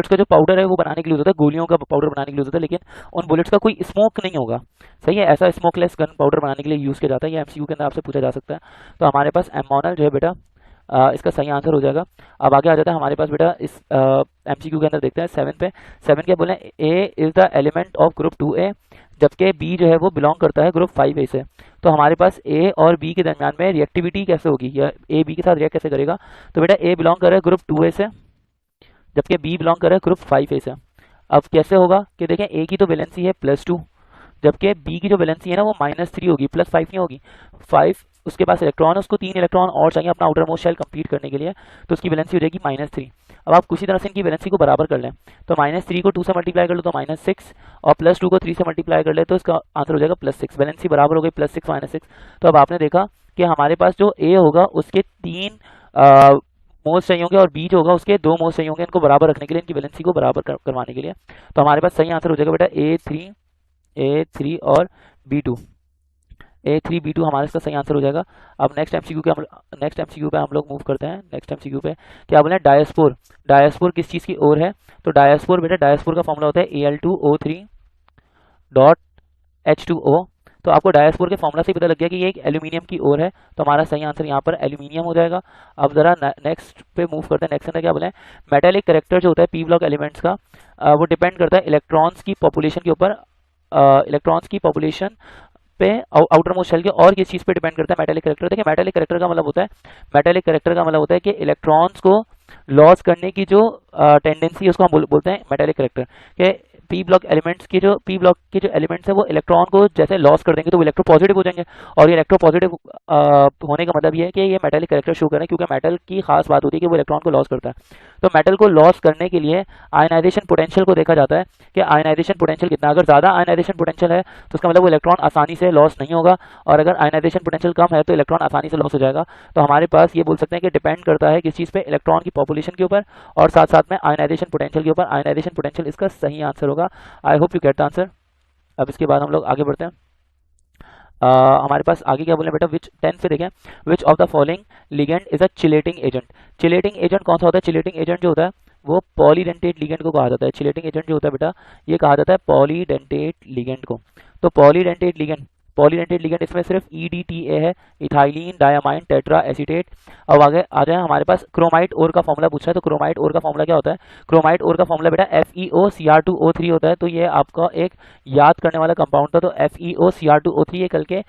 का जो पाउडर है वो बनाने के लिए यूज़ होता है, गोलियों का पाउडर बनाने के लिए यूज़ होता है, लेकिन उन बुलेट्स का कोई स्मोक नहीं होगा। सही है, ऐसा स्मोकलेस गन पाउडर बनाने के लिए यूज़ किया जाता है। ये एमसीक्यू के अंदर आपसे पूछा जा सकता है। तो हमारे पास एमोनल जो है बेटा इसका सही आंसर हो जाएगा। अब आगे आ जाता है हमारे पास बेटा इस एमसीक्यू के अंदर देखते हैं 7 पे। 7 क्या बोले, A is the element of group 2A, जबकि बी जो है वो बिलोंग करता है ग्रुप 5A से। तो हमारे पास ए और बी के दरमियान में रिएक्टिविटी कैसे होगी, या ए बी के साथ रिएक्ट कैसे करेगा? तो बेटा ए बिलोंग कर रहा है ग्रुप 2A से, जबकि बी बिलोंग कर रहा है ग्रुप 5A से। अब कैसे होगा कि देखें ए की तो वैलेंसी है +2, जबकि बी की जो वैलेंसी है ना वो -3 होगी, +5 नहीं होगी। 5 उसके पास इलेक्ट्रॉन है, उसको 3 इलेक्ट्रॉन और चाहिए अपना आउटर मोस्ट शेल कंप्लीट करने के लिए, तो उसकी वैलेंसी हो जाएगी -3। अब आप किसी तरह से इनकी वैलेंसी को बराबर कर लें, तो -3 को 2 से मल्टीप्लाई कर लो तो -6, और +2 को 3 से मल्टीप्लाई कर ले तो इसका आंसर हो जाएगा +6। वैलेंसी बराबर हो गई, +6 -6। तो अब आपने देखा कि हमारे पास जो ए होगा उसके 3 मोल्स चाहिए होंगे और बी जो होगा उसके 2 मोल्स चाहिए होंगे, इनको बराबर रखने के लिए, इनकी वैलेंसी को बराबर करवाने के लिए। तो हमारे पास सही आंसर हो जाएगा बेटा A3 और B2। A3 B2 हमारे इसका सही आंसर हो जाएगा। अब नेक्स्ट एमसीक्यू पे हम लोग मूव करते हैं। नेक्स्ट एमसीक्यू पे क्या बोले, डायस्पोर। डायस्पोर किस चीज़ की ओर है, तो डायस्पोर बेटा, डायस्पोर का फॉर्मूला होता है Al2O3.H2O। तो आपको डायस्पोर के फॉर्मूला से पता लग गया कि ये एक एल्यूमिनियम की ओर है, तो हमारा सही आंसर यहाँ पर एल्यूमिनियम हो जाएगा। अब जरा नेक्स्ट पे मूव करते हैं। नेक्स्ट अंदर क्या बोले, मेटेलिक करेक्टर जो होता है पी ब्लॉक एलिमेंट्स का, वो डिपेंड करता है इलेक्ट्रॉन्स की पॉपुलेशन के ऊपर। इलेक्ट्रॉन्स की पॉपुलेशन पे आउटर मोस्ट शेल के और किस चीज़ पे डिपेंड करता है मेटेलिक करेक्टर। देखिए मेटेलिक करेक्टर का मतलब होता है कि इलेक्ट्रॉन्स को लॉस करने की जो टेंडेंसी है उसको हम बोलते हैं मेटेलिक करेक्टर। के पी ब्लॉक के जो एलिमेंट्स है वो इलेक्ट्रॉन को जैसे लॉस कर देंगे तो वो इलेक्ट्रोपॉजिटिव हो जाएंगे, और ये इलेक्ट्रोपॉजिटिव होने का मतलब ये है कि ये मेटेलिक करेक्टर शो करें, क्योंकि मेटल की खास बात होती है कि वो इलेक्ट्रॉन को लॉस करता है। तो मेटल को लॉस करने के लिए आयनाइजेशन पोटेंशियल को देखा जाता है कि आयनाइजेशन पोटेंशियल कितना, अगर ज़्यादा आयनाइजेशन पोटेंशियल है तो उसका मतलब वो इलेक्ट्रॉन आसानी से लॉस नहीं होगा, और अगर आयनाइजेशन पोटेंशियल कम है तो इलेक्ट्रॉन आसानी से लॉस हो जाएगा। तो हमारे पास ये बोल सकते हैं कि डिपेंड करता है किस चीज़ पे, इलेक्ट्रॉन की पॉपुलेशन के ऊपर और साथ साथ में आयनाइजेशन पोटेंशियल के ऊपर। आयनाइजेशन पोटेंशियल इसका सही आंसर होगा। I hope you get the answer. अब इसके बाद हम लोग आगे बढ़ते हैं। हमारे पास आगे क्या बोले बेटा, विच 10 पे देखें, which of the following ligand is a chelating agent. Chelating agent कौन सा होता है, चिलेटिंग एजेंट जो होता है वो पॉलीडेंटेट लिगेंड को कहा जाता है। चिलेटिंग एजेंट जो होता है बेटा ये कहा जाता है पॉलीडेंटेट लिगेंड को। तो पॉलीडेंटेट लिगेंड इसमें सिर्फ EDTA है, इथाइलिन डायमाइन टेट्रा एसीटेट। अब आगे आ जाए, हमारे पास क्रोमाइट ओर का फॉर्मूला पूछा है, तो क्रोमाइट ओर का फॉर्मूला क्या होता है, क्रोमाइट ओर का फॉर्मूला बेटा FeOCr2O3 होता है। तो ये आपका एक याद करने वाला कंपाउंड था, तो FeOCr2O3 ये कल के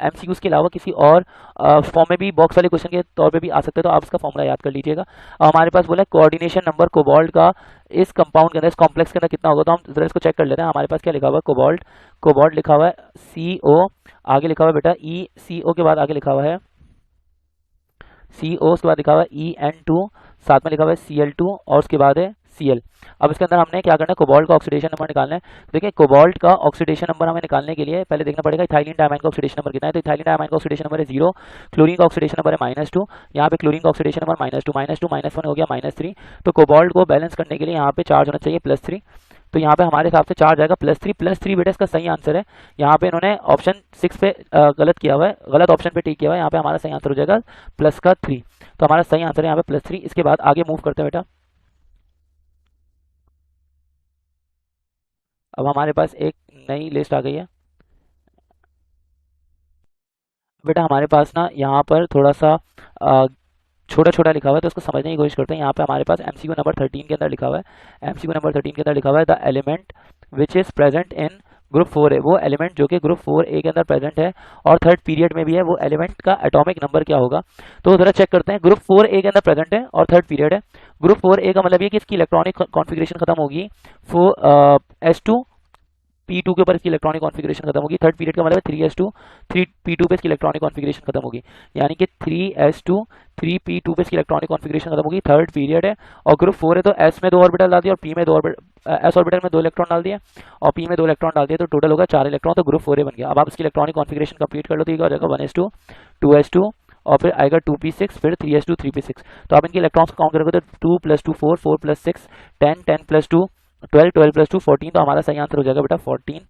MCQs के अलावा किसी और फॉर्म में भी बॉक्स वाले क्वेश्चन के तौर पे भी आ सकते हैं, तो आप इसका फॉर्मूला याद कर लीजिएगा। हमारे पास बोला कोऑर्डिनेशन नंबर कोबाल्ट का इस कंपाउंड के अंदर, इस कॉम्प्लेक्स के अंदर कितना होगा, तो हम जरा इसको चेक कर लेते हैं। हमारे पास क्या लिखा हुआ है, कोबाल्ट लिखा हुआ है CO, आगे लिखा हुआ है बेटा ECO के बाद आगे लिखा हुआ है CO, उसके बाद लिखा हुआ है EN2, साथ में लिखा हुआ है Cl2 और उसके बाद है Cl। अब इसके अंदर हमने क्या करना है, कोबाल्ट का ऑक्सीडेशन नंबर निकालना है। देखिए कोबाल्ट का ऑक्सीडेशन नंबर हमें निकालने के लिए पहले देखना पड़ेगा इथाइलिन डायमाइन का ऑक्सीडेशन नंबर कितना है। तो इथाइलिन डायमाइन का ऑक्सीडेशन नंबर है 0, क्लोरीन का ऑक्सीडेशन नंबर है -2, यहाँ पे क्लोरीन का ऑक्सीडेशन नंबर -2 -1 हो गया -3। तो कोबाल्ट को बैलेंस करने के लिए यहाँ पे चार्ज होना चाहिए +3, तो यहाँ पे हमारे हिसाब से चार्ज आएगा +3 बेटा इसका सही आंसर है। यहाँ पे इन्होंने ऑप्शन 6 पे गलत किया हुआ है, गलत ऑप्शन पे टिक किया हुआ है, यहाँ पे हमारा सही आंसर हो जाएगा +3। तो हमारा सही आंसर है यहाँ पे +3। इसके बाद आगे मूव करते हैं बेटा। अब हमारे पास एक नई लिस्ट आ गई है बेटा। हमारे पास ना यहाँ पर थोड़ा सा छोटा छोटा लिखा हुआ है, तो उसको समझने की कोशिश करते हैं। यहाँ पे हमारे पास MCQ नंबर 13 के अंदर लिखा हुआ है, MCQ नंबर 13 के अंदर लिखा हुआ है the element which is present in group 4A, वो एलिमेंट जो कि ग्रुप 4A के अंदर प्रेजेंट है और थर्ड पीरियड में भी है, वो एलिमेंट का एटॉमिक नंबर क्या होगा। तो जरा चेक करते हैं, ग्रुप 4A के अंदर प्रेजेंट है और थर्ड पीरियड है। ग्रुप 4A का मतलब ये कि इसकी इलेक्ट्रॉनिक कॉन्फ़िगरेशन खत्म होगी S2 P2 के ऊपर इसकी इलेक्ट्रॉनिक कॉन्फ़िगरेशन खत्म होगी। थर्ड पीरियड का मतलब 3s2 3p2 पे इसकी इलेक्ट्रॉनिक कॉन्फ़िगरेशन खत्म होगी, यानी कि 3s2 3p2 पे इसकी इलेक्ट्रॉनिक कॉन्फ़िगरेशन खत्म होगी। थर्ड पीरियड है और ग्रुप 4 है, तो s में 2 ऑर्बिटल डाल दिया और p में 2 s ऑर्बिटल में 2 इलेक्ट्रॉन डाल दिया और p में 2 इलेक्ट्रॉन डाल दिया, तो टोटल होगा 4 इलेक्ट्रॉन, तो ग्रुप 4A बन गया। अब आप इसकी इलेक्ट्रॉनिक कॉन्फ़िगरेशन कंप्लीट कर लो, तो ये हो जाएगा 1s2 2s2 और फिर आएगा 2p6, फिर 3s2 3p6। तो आप इनके इलेक्ट्रॉन्स को काउंट करोगे तो 2 + 2 4 4 + 6 10 10 + 2 12 12 + 2 14, तो हमारा सही आंसर हो जाएगा बेटा 14।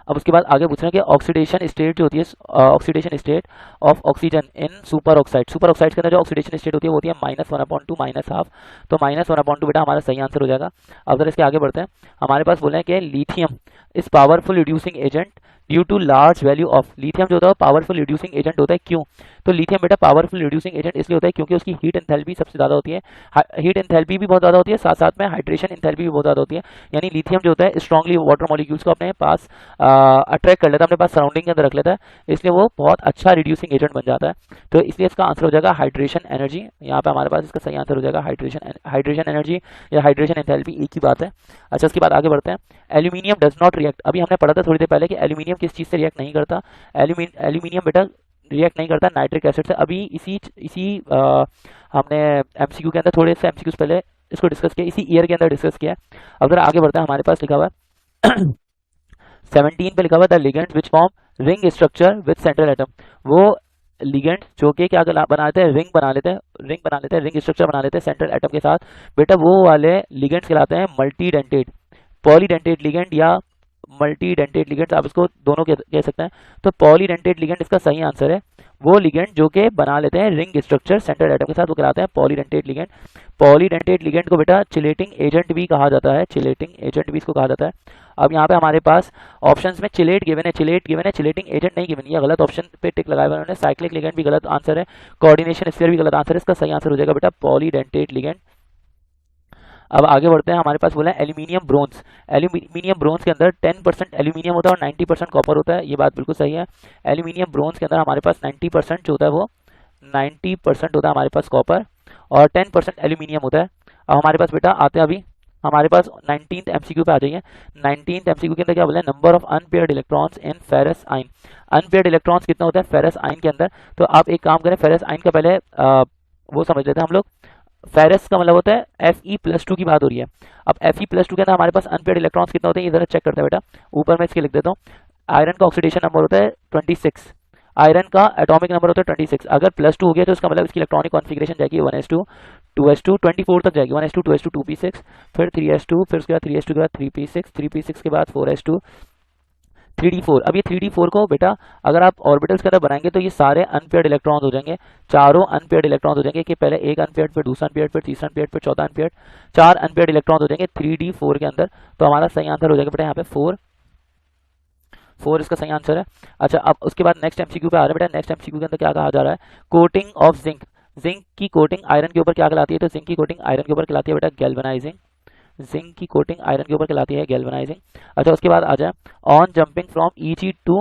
अब उसके बाद आगे पूछ रहे हैं कि ऑक्सीडेशन स्टेट जो होती है, oxidation state of oxygen in super oxide के अंदर जो ऑक्सीडेशन स्टेट होती है वो होती है -1/2 -1/2, तो -1/2 बेटा हमारा सही आंसर हो जाएगा। अब जरा इसके आगे बढ़ते हैं। हमारे पास बोले हैं कि lithium is powerful reducing agent due to large value of lithium जो होता है पावरफुल रिड्यूसिंग एजेंट होता है। क्यों? तो लिथियम बेटा पावरफुल रिड्यूसिंग एजेंट इसलिए होता है क्योंकि उसकी हीट एंथैल्पी सबसे ज़्यादा होती है, हीट एंथैल्पी भी बहुत ज़्यादा होती है, साथ साथ में हाइड्रेशन एंथैल्पी भी बहुत ज़्यादा होती है। यानी लिथियम जो होता है स्ट्रांगली वाटर मॉलिक्यूल्स को अपने पास अट्रैक्ट कर लेता है, अपने पास सराउंडिंग के अंदर रख लेता है, इसलिए वो बहुत अच्छा रिड्यूसिंग एजेंट बन जाता है। तो इसलिए इसका आंसर हो जाएगा हाइड्रेशन एनर्जी। यहाँ पे हमारे पास इसका सही आंसर हो जाएगा हाइड्रेशन एनर्जी या हाइड्रेशन एंथैल्पी, एक ही बात है। अच्छा, उसके बाद आगे बढ़ते हैं। एल्यूमिनियम डज नॉट रिएक्ट, अभी हमने पढ़ा था थोड़ी देर पहले कि एल्यूमिनियम किस चीज़ से रिएक्ट नहीं करता। एल्यूमिनियम बेटा रिएक्ट नहीं करता नाइट्रिक एसिड से। अभी इसी हमने एमसीक्यू के अंदर थोड़े से एमसीक्यूज पहले इसको डिस्कस किया, इसी ईयर के अंदर डिस्कस किया। अब जरा आगे बढ़ते हैं, हमारे पास लिखा हुआ है 17 पे लिखा हुआ the ligands which form ring structure with central atom. वो लिगेंड जो कि क्या बना लेते हैं, रिंग बना लेते हैं, रिंग स्ट्रक्चर बना लेते हैं सेंट्रल एटम के साथ। बेटा वो वाले लिगेंड्स कहलाते हैं मल्टीडेंटेट, पॉलीडेंटेट लिगेंड या मल्टीडेंटेट लिगेंड, आप इसको दोनों कह सकते हैं। तो पॉलीडेंटेट लिगेंड इसका सही आंसर है। वो लिगेंड जो कि बना लेते हैं रिंग स्ट्रक्चर सेंट्रल एटम के साथ, वो कहलाते हैं पॉलीडेंटेट लिगेंड। पॉलीडेंटेट लिगेंड को बेटा चिलेटिंग एजेंट भी कहा जाता है, चिलेटिंग एजेंट भी इसको कहा जाता है। अब यहाँ पे हमारे पास ऑप्शंस में चिलेट गिवन है, चिलेटिंग एजेंट नहीं गिवन, ये गलत ऑप्शन पे टिक लगाया हुआ है उन्होंने। साइक्लिक लिगेंड भी गलत आंसर है, कोऑर्डिनेशन स्फीयर भी गलत आंसर है, इसका सही आंसर हो जाएगा बेटा पॉलीडेंटेट लिगेंड। अब आगे बढ़ते हैं, हमारे पास बोला है एल्यूमिनियम ब्रोंज। एल्यूमिनियम ब्रोंज के अंदर 10% एल्यूमिनियम होता है और 90% कॉपर होता है, ये बात बिल्कुल सही है। एल्यूमिनियम ब्रोंज के अंदर हमारे पास 90% जो होता है वो 90% होता है हमारे पास कॉपर और 10% एल्यूमिनियम होता है। अब हमारे पास बेटा आते हैं अभी हमारे पास 19th एमसीक्यू पे आ जाइए। 19th एमसीक्यू के अंदर क्या बोला है, number of unpaired electrons in ferrous ion. Unpaired electrons कितना होता है फेरस आयन के अंदर? तो आप एक काम करें, फेरस आयन का पहले वो समझ लेते हैं हम लोग। फेरस का मतलब होता है Fe+2 की बात हो रही है। अब Fe+2 के अंदर हमारे पास अनपेयर्ड इलेक्ट्रॉन्स कितना होते हैं, इधर चेक करते हैं बेटा। ऊपर मैं इसके लिख देता हूँ। आयरन का ऑक्सीडेशन नंबर होता है 26, आयरन का एटॉमिक नंबर होता है 26। अगर +2 हो गया तो इसका मतलब इसकी इलेक्ट्रॉनिक कॉन्फिगरेशन जाएगी 1s2 2s2 24 तक जाएगी, 1s2 2s2 2p6, फिर 3s2, फिर उसके बाद 3s2 के बाद 3p6, 3p6 के बाद 4s2 3d4। अब ये 3d4 को बेटा अगर आप ऑर्बिटल्स की तरह बनाएंगे तो ये सारे अनपेयर्ड इलेक्ट्रॉन्स हो जाएंगे, चारों अनपेयर्ड इलेक्ट्रॉन्स हो जाएंगे कि पहले एक अनपेयर्ड, फिर दूसरा अनपेयर्ड, फिर तीसरा अनपेयर्ड, फिर चौथा अनपेयर्ड, 4 अनपेयर्ड इलेक्ट्रॉन्स हो जाएंगे 3d4 के अंदर। तो हमारा सही आंसर हो जाएगा बेटा यहाँ पे 4 इसका सही आंसर है। अच्छा, अब उसके बाद नेक्स्ट एमसीक्यू पे आ रहा है बेटा। नेक्स्ट एमसीक्यू के अंदर क्या कहा जा रहा है, कोटिंग ऑफ जिंक। जिंक की कोटिंग आयरन के ऊपर क्या कहलाती है? तो जिंक की कोटिंग आयरन के ऊपर कहलाती है बेटा गैल्वेनाइजिंग। जिंक की कोटिंग आयरन के ऊपर कहलाती है गैल्वेनाइजिंग। अच्छा, उसके बाद आ जाए on jumping from Eg to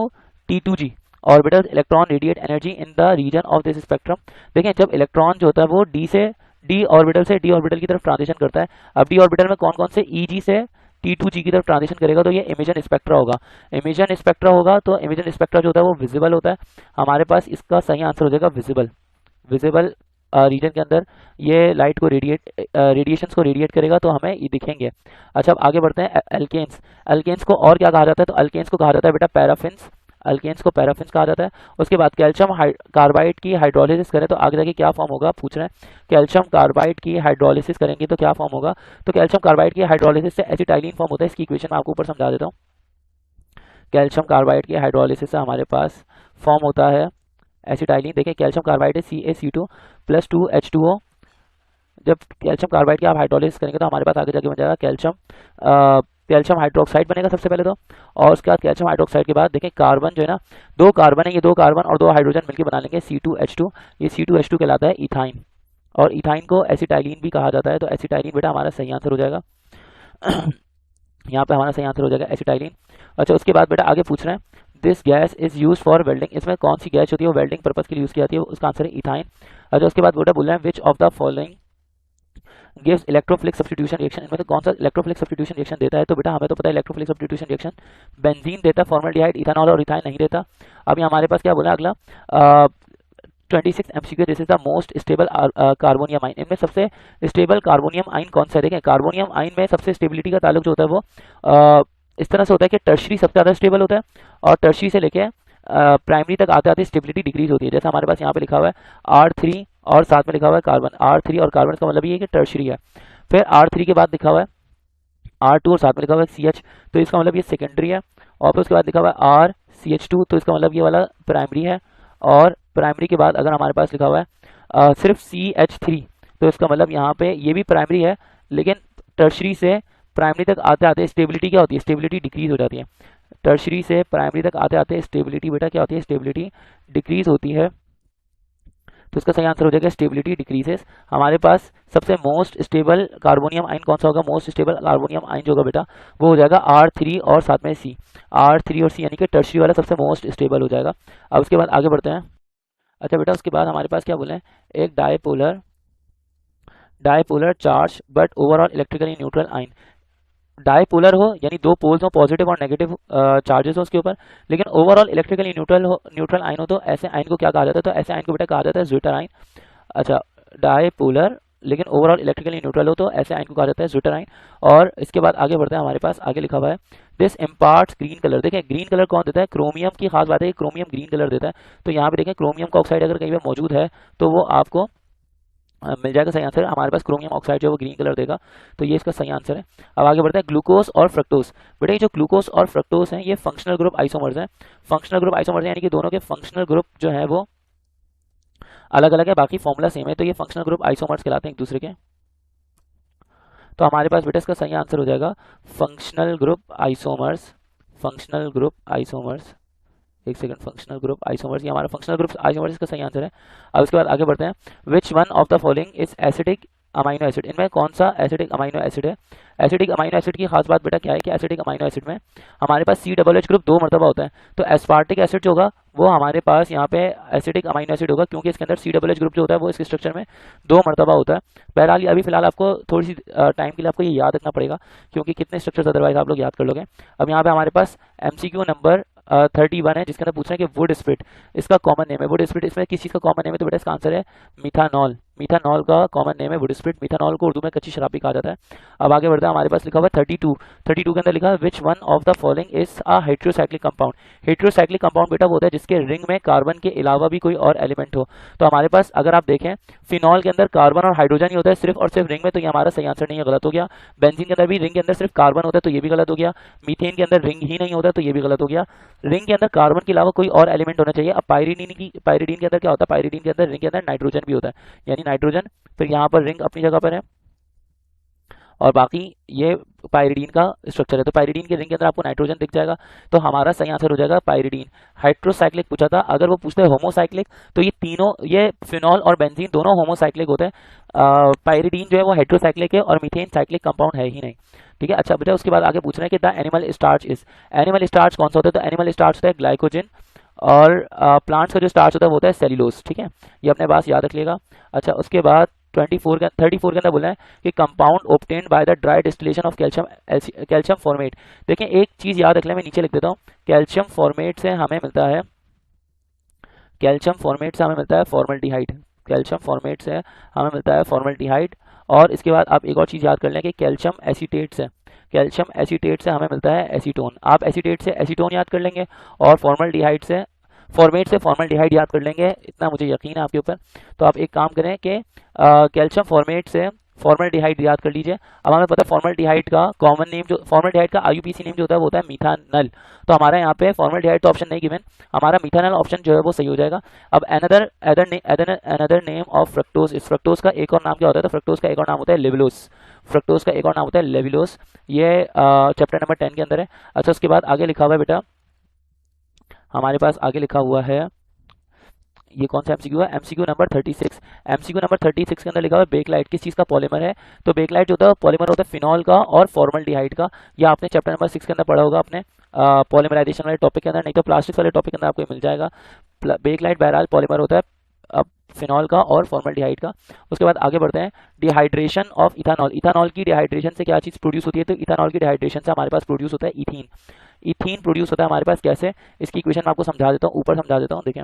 T2G orbital electron radiate energy in the region of this spectrum. देखें, जब इलेक्ट्रॉन जो होता है वो डी ऑर्बिटल से डी ऑर्बिटल की तरफ ट्रांजिशन करता है। अब डी ऑर्बिटल में कौन कौन से Eg से T2G की तरफ ट्रांजिशन करेगा तो ये इमेजन स्पेक्ट्रा होगा। इमेजन स्पेक्ट्रा होगा तो इमेजन स्पेक्ट्रा जो होता है वो विजिबल होता है। हमारे पास इसका सही आंसर हो जाएगा विजिबल रीजन के अंदर ये लाइट को रेडिएशंस को रेडिएट करेगा तो हमें ये दिखेंगे। अच्छा, अब आगे बढ़ते हैं। अल्केन्स को और क्या कहा जाता है? तो अल्केन्स को कहा जाता है बेटा पैराफिन्स। अल्केन्स को पैराफिन्स कहा जाता है। उसके बाद कैल्शियम कार्बाइड की हाइड्रोलिसिस करें तो आगे जाके क्या फॉर्म होगा पूछ रहे हैं। कैल्शियम कार्बाइड की हाइड्रोलिसिस करेंगे तो क्या फॉर्म होगा? तो कैल्शियम कार्बाइड की हाइड्रोलिसिस से एसिटाइलिन फॉर्म होता है। इसकी इक्वेशन मैं आपको ऊपर समझा देता हूँ। कैल्शियम कार्बाइड की हाइड्रोलिसिस से हमारे पास फॉर्म होता है एसिटाइलिन। देखिए, कैल्शियम कार्बाइड है CaC2 + 2H2O। जब कैल्शियम कार्बाइड की आप हाइड्रोलिसिस करेंगे तो हमारे पास आगे जाके बन जाएगा कैल्शियम हाइड्रोक्साइड बनेगा सबसे पहले तो। और उसके बाद कैल्शियम हाइड्रोक्साइड के बाद देखें कार्बन जो है ना, 2 कार्बन है, ये 2 कार्बन और 2 हाइड्रोजन मिलकर बना लेंगे C2H2। ये C2H2 कहलाता है इथाइन, और इथाइन को एसिटाइलिन भी कहा जाता है। तो एसिटाइलिन बेटा हमारा सही आंसर हो जाएगा यहाँ पे हमारा सही आंसर हो जाएगा एसिटाइलिन। अच्छा, उसके बाद बेटा आगे पूछ रहे हैं this gas is use for welding. इसमें कौन सी गैस होती है वो वेल्डिंग पर्पज के लिए यूज की जाती है? उसका आंसर है इथाइन। अच्छा, उसके बाद बेटा बोल रहे हैं which of the following gives electrophilic substitution reaction. इनमें से कौन सा इलेक्ट्रोफिलिक सब्स्टिट्यूशन रिएक्शन देता है? तो बेटा हमें तो पता है इलेक्ट्रोफिलिक सब्स्टिट्यूशन रिएक्शन बेंजीन देता है, फॉर्मल्डिहाइड, इथानॉल और इथाइन नहीं देता। अभी हमारे पास क्या बोला अगला 26 MCQ, this is the most stable carbonium आइन। इनमें सबसे स्टेबल कार्बोनियम आइन कौन सा है? देखें, कार्बोनियम आइन में सबसे स्टेबिलिटी का ताल्लुक जो होता है वो इस तरह से होता है कि टर्शरी सबसे ज़्यादा स्टेबल होता है और टर्शरी से लेके प्राइमरी तक आते आते स्टेबिलिटी डिक्रीज होती है। जैसे हमारे पास यहाँ पे लिखा हुआ है R3 और साथ में लिखा हुआ है कार्बन। R3 और कार्बन का मतलब ये है कि टर्शरी है। फिर R3 के बाद लिखा हुआ है R2 और साथ में लिखा हुआ है CH, तो इसका मतलब ये सेकेंडरी है। और फिर उसके बाद लिखा हुआ है RCH2, तो इसका मतलब ये वाला प्राइमरी है। और प्राइमरी के बाद अगर हमारे पास लिखा हुआ है सिर्फ CH3, तो इसका मतलब यहाँ पे ये भी प्राइमरी है, लेकिन टर्शरी से प्राइमरी तक आते आते स्टेबिलिटी क्या होती है? स्टेबिलिटी डिक्रीज हो जाती है। टर्शरी से प्राइमरी तक आते आते स्टेबिलिटी बेटा क्या होती है, स्टेबिलिटी डिक्रीज होती है। तो इसका सही आंसर हो जाएगा स्टेबिलिटी डिक्रीजेस। हमारे पास सबसे मोस्ट स्टेबल कार्बोनियम आइन कौन सा होगा, मोस्ट स्टेबल कार्बोनियम आइन जो होगा बेटा वो हो जाएगा R3 और साथ में C, R3 और C यानी कि टर्शरी वाला सबसे मोस्ट स्टेबल हो जाएगा। अब उसके बाद आगे बढ़ते हैं। अच्छा बेटा उसके बाद हमारे पास क्या बोले हैं, एक dipolar charge but overall electrically neutral आइन। डायपोलर हो यानी दो पोल्स हो, पॉजिटिव और नेगेटिव चार्जेस हो उसके ऊपर, लेकिन ओवरऑल इलेक्ट्रिकली न्यूट्रल आइन हो, तो ऐसे आइन को क्या कहा जाता है, तो ऐसे आइन को बेटा कहा जाता है ज्विटर आइन। अच्छा डायपोलर लेकिन ओवरऑल इलेक्ट्रिकली न्यूट्रल हो तो ऐसे आइन को कहा जाता है ज्विटर आइन। और इसके बाद आगे बढ़ते हैं, हमारे पास आगे लिखा हुआ है दिस इम्पार्ट्स ग्रीन कलर। देखें ग्रीन कलर कौन देता है, क्रोमियम की खास बात है कि क्रोमियम ग्रीन कलर देता है। तो यहाँ पे देखें क्रोमियम का ऑक्साइड अगर कहीं पर मौजूद है तो वो आपको मिल जाएगा। सही आंसर है हमारे पास क्रोमियम ऑक्साइड जो है वो ग्रीन कलर देगा, तो ये इसका सही आंसर है। अब आगे बढ़ते हैं ग्लूकोज और फ्रक्टोज। बेटा ये जो ग्लूकोज और फ्रक्टोज हैं ये फंक्शनल ग्रुप आइसोमर्स हैं। फंक्शनल ग्रुप आइसोमर्स यानी कि दोनों के फंक्शनल ग्रुप जो है वो अलग अलग है, बाकी फॉर्मूला सेम है, तो ये फंक्शनल ग्रुप आइसोमर्स कहलाते हैं एक दूसरे के। तो हमारे पास बेटा इसका सही आंसर हो जाएगा functional group isomers. Functional group isomers, एक सेकंड, फंक्शनल ग्रुप आइसोमर्स, ये हमारा फंक्शनल ग्रुप आइसोमर्स इसका सही आंसर है। अब इसके बाद आगे बढ़ते हैं, which one of the following is acidic amino acid. इनमें कौन सा एसिडिक अमाइनो एसिड है। एसिडिक अमाइनो एसिड की खास बात बेटा क्या है कि एसिडिक अमाइनो एसिड में हमारे पास COH ग्रुप 2 मरतबा होता है। तो एस्पार्टिक एसिड जो होगा वो हमारे पास यहाँ पे एसिडिक अमाइनो एसिड होगा, क्योंकि इसके अंदर COH ग्रुप जो होता है वो इसके स्ट्रक्चर में 2 मरतबा होता है। बहरहाल अभी फिलहाल आपको थोड़ी सी टाइम के लिए आपको ये याद रखना पड़ेगा, क्योंकि कितने स्ट्रक्चर्स अदरवाइज आप लोग याद कर लोगे। अब यहाँ पे हमारे पास MCQ नंबर 31 है, जिसके अंदर पूछ रहे हैं कि वुड स्प्रिट इसका कॉमन नेम है। वुड स्प्रिट इसमें किस चीज़ का कॉमन नेम है, तो बेटा इसका आंसर है मिथानॉल। मिथानॉल का कॉमन नेम है वुड स्प्रिट। मिथानॉल को उर्दू में कच्ची शराब भी कहा जाता है। अब आगे बढ़ता है, हमारे पास लिखा हुआ है 32 के अंदर लिखा है which one of the following is a heterocyclic compound. Heterocyclic compound बेटा वो होता है जिसके रिंग में कार्बन के अलावा भी कोई और एलिमेंट हो। तो हमारे पास अगर आप देखें फिनॉल के अंदर कार्बन और हाइड्रोजन ही होता है सिर्फ और सिर्फ रिंग में, तो ये हमारा सही आंसर नहीं है, गलत हो गया। बेंजीन के अंदर भी रिंग के अंदर सिर्फ कार्बन होता है, तो ये भी गलत हो गया। मीथेन के अंदर रिंग ही नहीं होता, तो ये भी गलत हो गया। रिंग के अंदर कार्बन के अलावा कोई और एलिमेंट होना चाहिए। अब पायरीडीन के अंदर क्या होता है, पायरीडीन के अंदर रिंग के अंदर नाइट्रोजन भी होता है, यानी नाइट्रोजन, फिर यहाँ पर रिंग अपनी जगह पर है और बाकी ये पायरीडीन का स्ट्रक्चर है। तो पायरीडीन के रिंग के अंदर आपको नाइट्रोजन दिख जाएगा, तो हमारा सही आंसर हो जाएगा पायरीडीन। हाइड्रोसाइक्लिक पूछा था, अगर वो पूछते हैं होमोसाइक्लिक तो ये तीनों, ये फिनॉल और बेंजीन दोनों होमोसाइक्लिक होते हैं। पायरीडीन जो है वो हाइड्रोसाइक्लिक है और मीथेन साइक्लिक कंपाउंड है ही नहीं, ठीक है। अच्छा बेटा उसके बाद आगे पूछ रहे हैं कि the animal starch is. Animal starch कौन सा होता है, तो एनिमल स्टार्च होता है ग्लाइकोजन, और प्लांट्स का जो स्टार्च होता है वो होता है सेल्यूलोज, ठीक है, ये अपने पास याद रख लेगा। अच्छा उसके बाद 34 के अंदर बोला है कि compound obtained by the dry distillation of calcium formate. देखें एक चीज याद रख लें, मैं नीचे लिख देता हूँ, कैल्शियम फॉर्मेट से हमें मिलता है, कैल्शियम फॉर्मेट से हमें मिलता है फॉर्मल्डिहाइड। कैल्शियम फॉर्मेट से हमें मिलता है फॉर्मल्डिहाइड। और इसके बाद आप एक और चीज़ याद कर लें कि कैल्शियम एसीटेट से, कैल्शियम एसीटेट से हमें मिलता है एसीटोन। आप एसीटेट से एसीटोन याद कर लेंगे और फॉर्मल्डिहाइड से, फॉर्मेट से फॉर्मल्डिहाइड याद कर लेंगे, इतना मुझे यकीन है आपके ऊपर। तो आप एक काम करें कि कैल्शियम फॉर्मेट से फॉर्मल्डिहाइड याद कर लीजिए। अब हमें पता है फॉर्मल्डिहाइड का कॉमन नेम, जो फॉर्मल्डिहाइड का IUPAC नेम जो होता है वो होता है मिथानल। तो हमारे यहाँ पे फॉर्मल्डिहाइड तो ऑप्शन नहीं गिवन, हमारा मिथानल ऑप्शन जो है वो सही हो जाएगा। अब अनदर नेम ऑफ फ्रक्टोज इस, फ्रक्टोज का एक और नाम क्या होता है, तो फ्रक्टोज का एक और नाम होता है लेविलोस। फ्रक्टोज का एक और नाम होता है लेविलोस, ये चैप्टर नंबर 10 के अंदर है। अच्छा उसके बाद आगे लिखा हुआ है बेटा, हमारे पास आगे लिखा हुआ है, ये कौन सा MCQ है, MCQ नंबर 36। MCQ नंबर 36 के अंदर लिखा हुआ है बेकलाइट किस चीज़ का पॉलीमर है, तो बेकलाइट जो होता है पॉलीमर होता है फिनॉल का और फॉर्मल्डिहाइड का। या आपने चैप्टर नंबर 6 के अंदर पढ़ा होगा अपने पॉलीमराइजेशन वाले टॉपिक के अंदर, नहीं तो प्लास्टिक्स वाले टॉपिक के अंदर आपको मिल जाएगा। बेकलाइट बहरहाल पॉलीमर होता है फिनॉल का और फॉर्मल्डिहाइड का। उसके बाद आगे बढ़ते हैं, डिहाइड्रेशन ऑफ इथानॉल। इथानॉल की डिहाइड्रेशन से क्या चीज़ प्रोड्यूस होती है, तो इथानॉल की डिहाइड्रेशन से हमारे पास प्रोड्यूस होता है इथीन। इथीन प्रोड्यूस होता है हमारे पास कैसे, इसकी इक्वेशन मैं आपको समझा देता हूँ, ऊपर समझा देता हूँ। देखें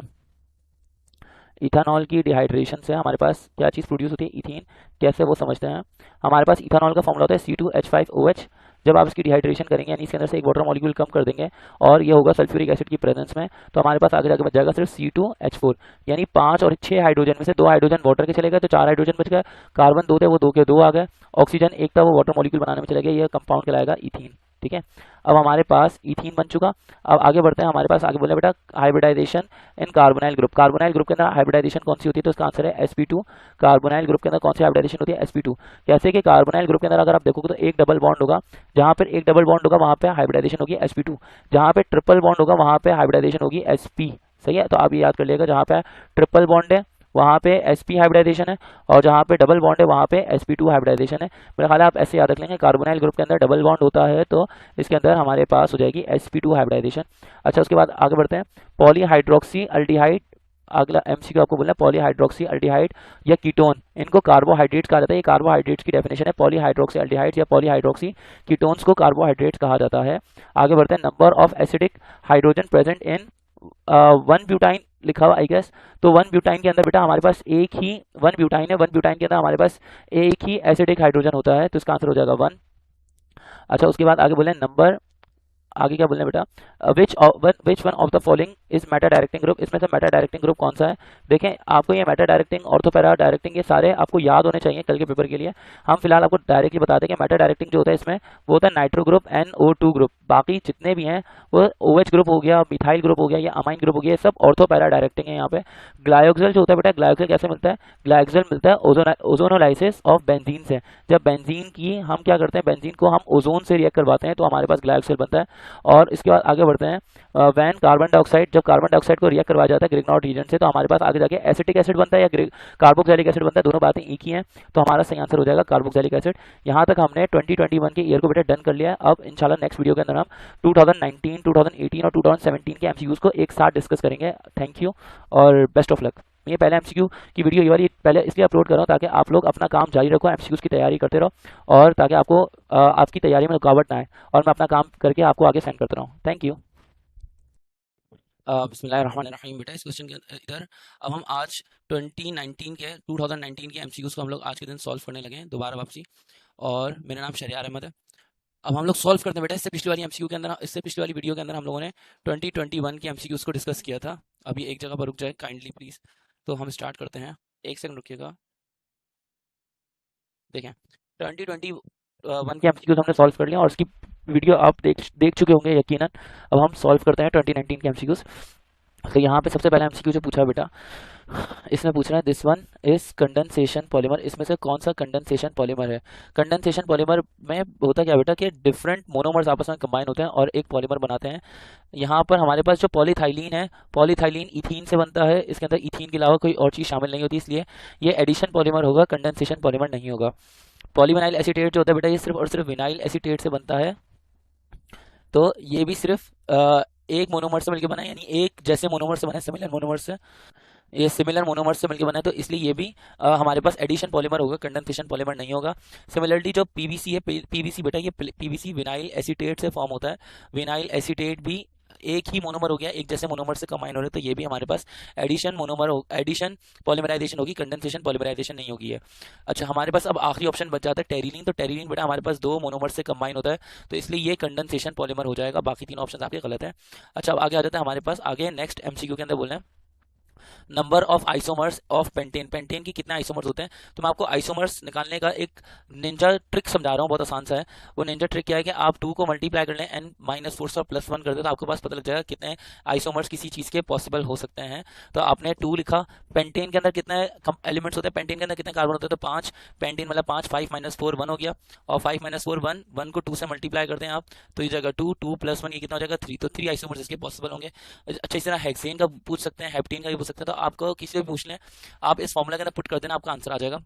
इथानॉल की डिहाइड्रेशन से हमारे पास क्या चीज़ प्रोड्यूस होती है, इथीन। कैसे वो समझते हैं, हमारे पास इथानॉल का फॉर्मूला होता है C2H5OH। जब आप इसकी डिहाइड्रेशन करेंगे यानी इसके अंदर से एक वाटर मॉलिक्यूल कम कर देंगे और ये होगा सल्फ्यूरिक एसिड की प्रेजेंस में, तो हमारे पास आगे जाके बच जाएगा सिर्फ C2H4, यानी 5 और 6 हाइड्रोजन में से 2 हाइड्रोजन वाटर के चले गए तो 4 हाइड्रोजन बच गए। कार्बन 2 थे वो 2 के 2 आ गए, ऑक्सीजन 1 था वो वाटर मॉलिक्यूल बनाने में चले गए, ये कंपाउंड कहलाएगा इथीन, ठीक है। अब हमारे पास इथीन बन चुका। अब आगे बढ़ते हैं, हमारे पास आगे बोले बेटा हाइब्रिडाइजेशन इन कार्बोनाइल ग्रुप। कार्बोनाइल ग्रुप के अंदर हाइब्रिडाइजेशन कौन सी होती है, तो इसका आंसर है sp2। कार्बोनाइल ग्रुप के अंदर कौन सी हाइब्रिडाइजेशन होती है, sp2। कैसे कि कार्बोनाइल ग्रुप के अंदर अगर आप देखोगे तो एक डबल बॉन्ड होगा, जहां पर एक डबल बॉन्ड होगा वहां पे हाइब्रिडाइजेशन होगी sp2, जहां पे ट्रिपल बॉन्ड होगा वहां पे हाइब्रिडाइजेशन होगी sp। सही है, तो आप ये याद कर लिएगा, जहां पे ट्रिपल बॉन्ड है वहाँ पे sp हाइब्रिडाइजेशन है, और जहाँ पे डबल बॉन्ड है वहाँ पे sp2 हाइब्रिडाइजेशन है। मेरा ख्याल है आप ऐसे याद रख लेंगे, कार्बोनाइल ग्रुप के अंदर डबल बॉन्ड होता है तो इसके अंदर हमारे पास हो जाएगी sp2 हाइब्रिडाइजेशन। अच्छा, उसके बाद आगे बढ़ते हैं, पॉलीहाइड्रोक्सी अल्डिहाइड। अगला एमसीक्यू आपको बोलना है, पॉलीहाइड्रोक्सी अल्डिहाइड या कीटोन, इनको कार्बोहाइड्रेट्स कहा जाता है। ये कार्बोहाइड्रेट्स की डेफिनेशन है, पॉलीहाइड्रोक्सी अल्डिहाइड या पॉलीहाइड्रोक्सी कीटोन्स को कार्बोहाइड्रेट्स कहा जाता है। आगे बढ़ते हैं, number of acidic hydrogen present in one butyne लिखा हुआ आई गेस, तो वन ब्यूटाइन के अंदर बेटा हमारे पास एक ही वन ब्यूटाइन है, वन ब्यूटाइन के अंदर हमारे पास एक ही एसिडिक हाइड्रोजन होता है, तो इसका आंसर हो जाएगा 1। अच्छा, उसके बाद आगे बोले नंबर, आगे क्या बोलना है बेटा, which one of the following is Meta directing group. इसमें से मेटा डायरेक्टिंग ग्रुप कौन सा है। देखें, आपको ये मेटा डायरेक्टिंग, ऑर्थोपैरा डायरेक्टिंग, ये सारे आपको याद होने चाहिए कल के पेपर के लिए। हम फिलहाल आपको डायरेक्टली बताते हैं कि मेटा डायरेक्टिंग जो होता है इसमें वो होता है नाइट्रो ग्रुप, NO2 ग्रुप। बाकी जितने भी हैं वो OH ग्रुप हो गया, मिथाइल ग्रुप हो गया या अमाइन ग्रुप हो गया, सब ऑर्थोपैरा डायरेक्टिंग है। यहाँ पे ग्लाइकोजल जो होता है बेटा, ग्लाइकोजल कैसे मिलता है, ग्लाइकोजल मिलता है ओजोनोलाइसिस ऑफ बेंजीन से। जब बेंजीन की हम क्या करते हैं, बेंजीन को हम ओजोन से रिएक्ट करवाते हैं तो हमारे पास ग्लाइकोजल बनता है। और इसके बाद आगे बढ़ते हैं, वैन कार्बन डाइऑक्साइड, जब कार्बन डाइऑक्साइड को रिएक्ट करवाया जाता है ग्रिग्नॉट रीजन से, तो हमारे पास आगे जाके एसिटिक एसिड बनता है या कार्बोक्सिलिक एसिड बनता है, दोनों बातें एक ही हैं, तो हमारा सही आंसर हो जाएगा कार्बोक्सिलिक एसिड। यहाँ तक हमने 2021 के ईयर को बेटा डन कर लिया है। अब इंशाल्लाह नेक्स्ट वीडियो के अंदर हम 2019, 2018 और 2017 के एमसीक्यूज को एक साथ डिस्कस करेंगे। थैंक यू और बेस्ट ऑफ लक। ये पहले एमसीक्यू की वीडियो, ये वाली पहले इसलिए अपलोड कर रहा हूँ ताकि आप लोग अपना काम जारी रखो, एमसीक्यूज की तैयारी करते रहो, और ताकि आपको आपकी तैयारी में रुकावट ना आए, और मैं अपना काम करके आपको आगे सेंड करता रहूँ। Thank you. बिस्मिल्लाहिर्रहमानिर्रहीम। बेटा इस क्वेश्चन के इधर अब हम आज 2019 के एमसीक्यूज को हम लोग आज के दिन सॉल्व करने लगे हैं, दोबारा वापसी। और मेरा नाम शहरियार अहमद है। अब हम लोग सॉल्व करते हैं बेटा। इससे पिछली वाली एमसीक्यू के अंदर, इससे पिछली वाली वीडियो के अंदर हम लोगों ने 2021 के एमसीक्यूज को डिस्कस किया था। अभी एक जगह पर रुक जाए काइंडली प्लीज। तो हम स्टार्ट करते हैं, एक सेकंड रुकिएगा। देखें, 2021 के एमसीक्यूज हमने सॉल्व कर लिया और उसकी वीडियो आप देख चुके होंगे यकीनन। अब हम सॉल्व करते हैं 2019 के एमसीक्यूज। तो यहाँ पे सबसे पहला एमसीक्यू जो पूछा बेटा, इसमें पूछ रहा है this one is condensation polymer. इसमें से कौन सा कंडेंसेशन पॉलीमर है। कंडेंसेशन पॉलीमर में होता क्या बेटा कि डिफरेंट मोनोमर्स आपस में कंबाइन होते हैं और एक पॉलीमर बनाते हैं। यहाँ पर हमारे पास जो पॉलीथाइलीन है, पॉलीथाइलीन इथीन से बनता है। इसके अंदर इथीन के अलावा कोई और चीज़ शामिल नहीं होती, इसलिए ये एडिशन पॉलीमर होगा, कंडेंसेशन पॉलीमर नहीं होगा। पॉलीविनाइल एसीटेट जो होता है बेटा, ये सिर्फ और सिर्फ विनाइल एसीटेट से बनता है, तो ये भी सिर्फ एक मोनोमर से मिलकर बना है, यानी एक जैसे मोनोमर से बना है, सिमिलर मोनोमर से, ये सिमिलर मोनोमर से मिलकर बना है, तो इसलिए ये भी हमारे पास एडिशन पॉलीमर होगा, कंडेंसेशन पॉलीमर नहीं होगा। सिमिलरली जो पीवीसी है, पीवीसी बेटा ये पीवीसी विनाइल एसीटेट से फॉर्म होता है। विनाइल एसीटेट भी एक ही मोनोमर हो गया, एक जैसे मोनोमर से कंबाइन हो रहे, तो ये भी हमारे पास एडिशन मोनोमर एडिशन पॉलीमराइजेशन होगी, कंडेंसेशन पॉलीमराइजेशन नहीं होगी है। अच्छा, हमारे पास अब आखिरी ऑप्शन बच जाता है टेरिलीन। तो टेरिलीन बेटा हमारे पास दो मोनोमर से कंबाइन होता है, तो इसलिए ये कंडेंसेशन पॉलीमर हो जाएगा। बाकी तीन ऑप्शन आपके गलत है। अच्छा, अब आगे आ जाता है हमारे पास, आगे नेक्स्ट एमसीक्यू के अंदर बोल रहे हैं number of isomers of pentane. Pentane के कितने आइसोमर्स होते हैं, तो मैं आपको आइसोमर्स निकालने का एक निंजा ट्रिक समझा रहा हूँ, बहुत आसान सा है। वो निंजा ट्रिक क्या है कि आप 2 को मल्टीप्लाई कर लें n-4 और +1 कर दे, तो आपके पास पता लग जाएगा कितने आइसोमर्स किसी चीज़ के पॉसिबल हो सकते हैं। तो आपने 2 लिखा। पेंटेन के अंदर कितने एलिमेंट्स होते हैं, पेंटेन के अंदर कितने कार्बन होते हैं, तो 5। पेंटेन मतलब 5, 5 - 4 1 हो गया, और 5 - 4 1, 1 को 2 से मल्टीप्लाई करते हैं आप, तो ये जगह 2, 2 + 1 ये कितना हो जाएगा 3, तो 3 आइसोमर्स इसके पॉसिबल होंगे। अच्छा, इस तरह हेक्सेन का पूछ सकते हैं, हेप्टेन का भी पूछ सकते हैं, तो आपको किसी भी पूछ लें, आप इस फॉर्मूला के अंदर पुट कर देना, आपका आंसर आ जाएगा।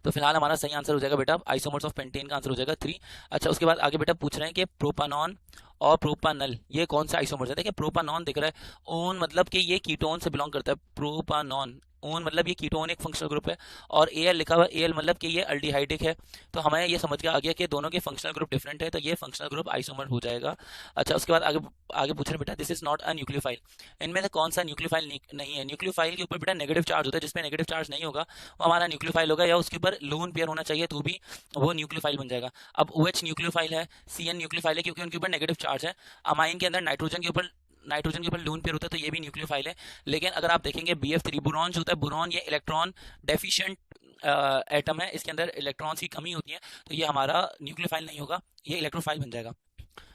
तो फिलहाल हमारा सही आंसर हो जाएगा बेटा, आइसोमर्स ऑफ पेंटेन का आंसर हो जाएगा 3। अच्छा, उसके बाद आगे बेटा पूछ रहे हैं कि प्रोपानॉन और प्रोपानल ये कौन सा आइसोमर्स है। देखिए, प्रोपानॉन दिख रहा है, ओन मतलब कि ये कीटोन से बिलोंग करता है। प्रोपानॉन, ओन मतलब ये कीटोन एक फंक्शनल ग्रुप है, और एल लिखा हुआ, एल मतलब कि ये अल्डिहाइडिक है। तो हमें ये समझ के आ गया कि दोनों के फंक्शनल ग्रुप डिफरेंट है, तो ये फंक्शनल ग्रुप आइसोमर हो जाएगा। अच्छा, उसके बाद आगे आगे पूछ रहे हैं बेटा this is not a nucleophile. इनमें से कौन सा न्यूक्लियोफाइल नहीं है। न्यूक्लियोफाइल के ऊपर बेटा नेगेटिव चार्ज होता है, जिसमें नेगेटिव चार्ज नहीं होगा वो हमारा न्यूक्लियोफाइल होगा, या उसके ऊपर लोन पेयर होना चाहिए तो भी वो न्यूक्लियोफाइल बन जाएगा। अब OH न्यूक्लियोफाइल है, CN न्यूक्लियोफाइल है, क्योंकि उनके ऊपर नेगेटिव चार्ज है। अमाइन के अंदर नाइट्रोजन के ऊपर लोन पेयर होता है, तो ये भी न्यूक्लियोफाइल है। लेकिन अगर आप देखेंगे BF3 बोरॉन जो होता है, बोरॉन ये इलेक्ट्रॉन डेफिशिएंट एटम है, इसके अंदर इलेक्ट्रॉन्स की कमी होती है, तो ये हमारा न्यूक्लियोफाइल नहीं होगा, ये इलेक्ट्रोफाइल बन जाएगा।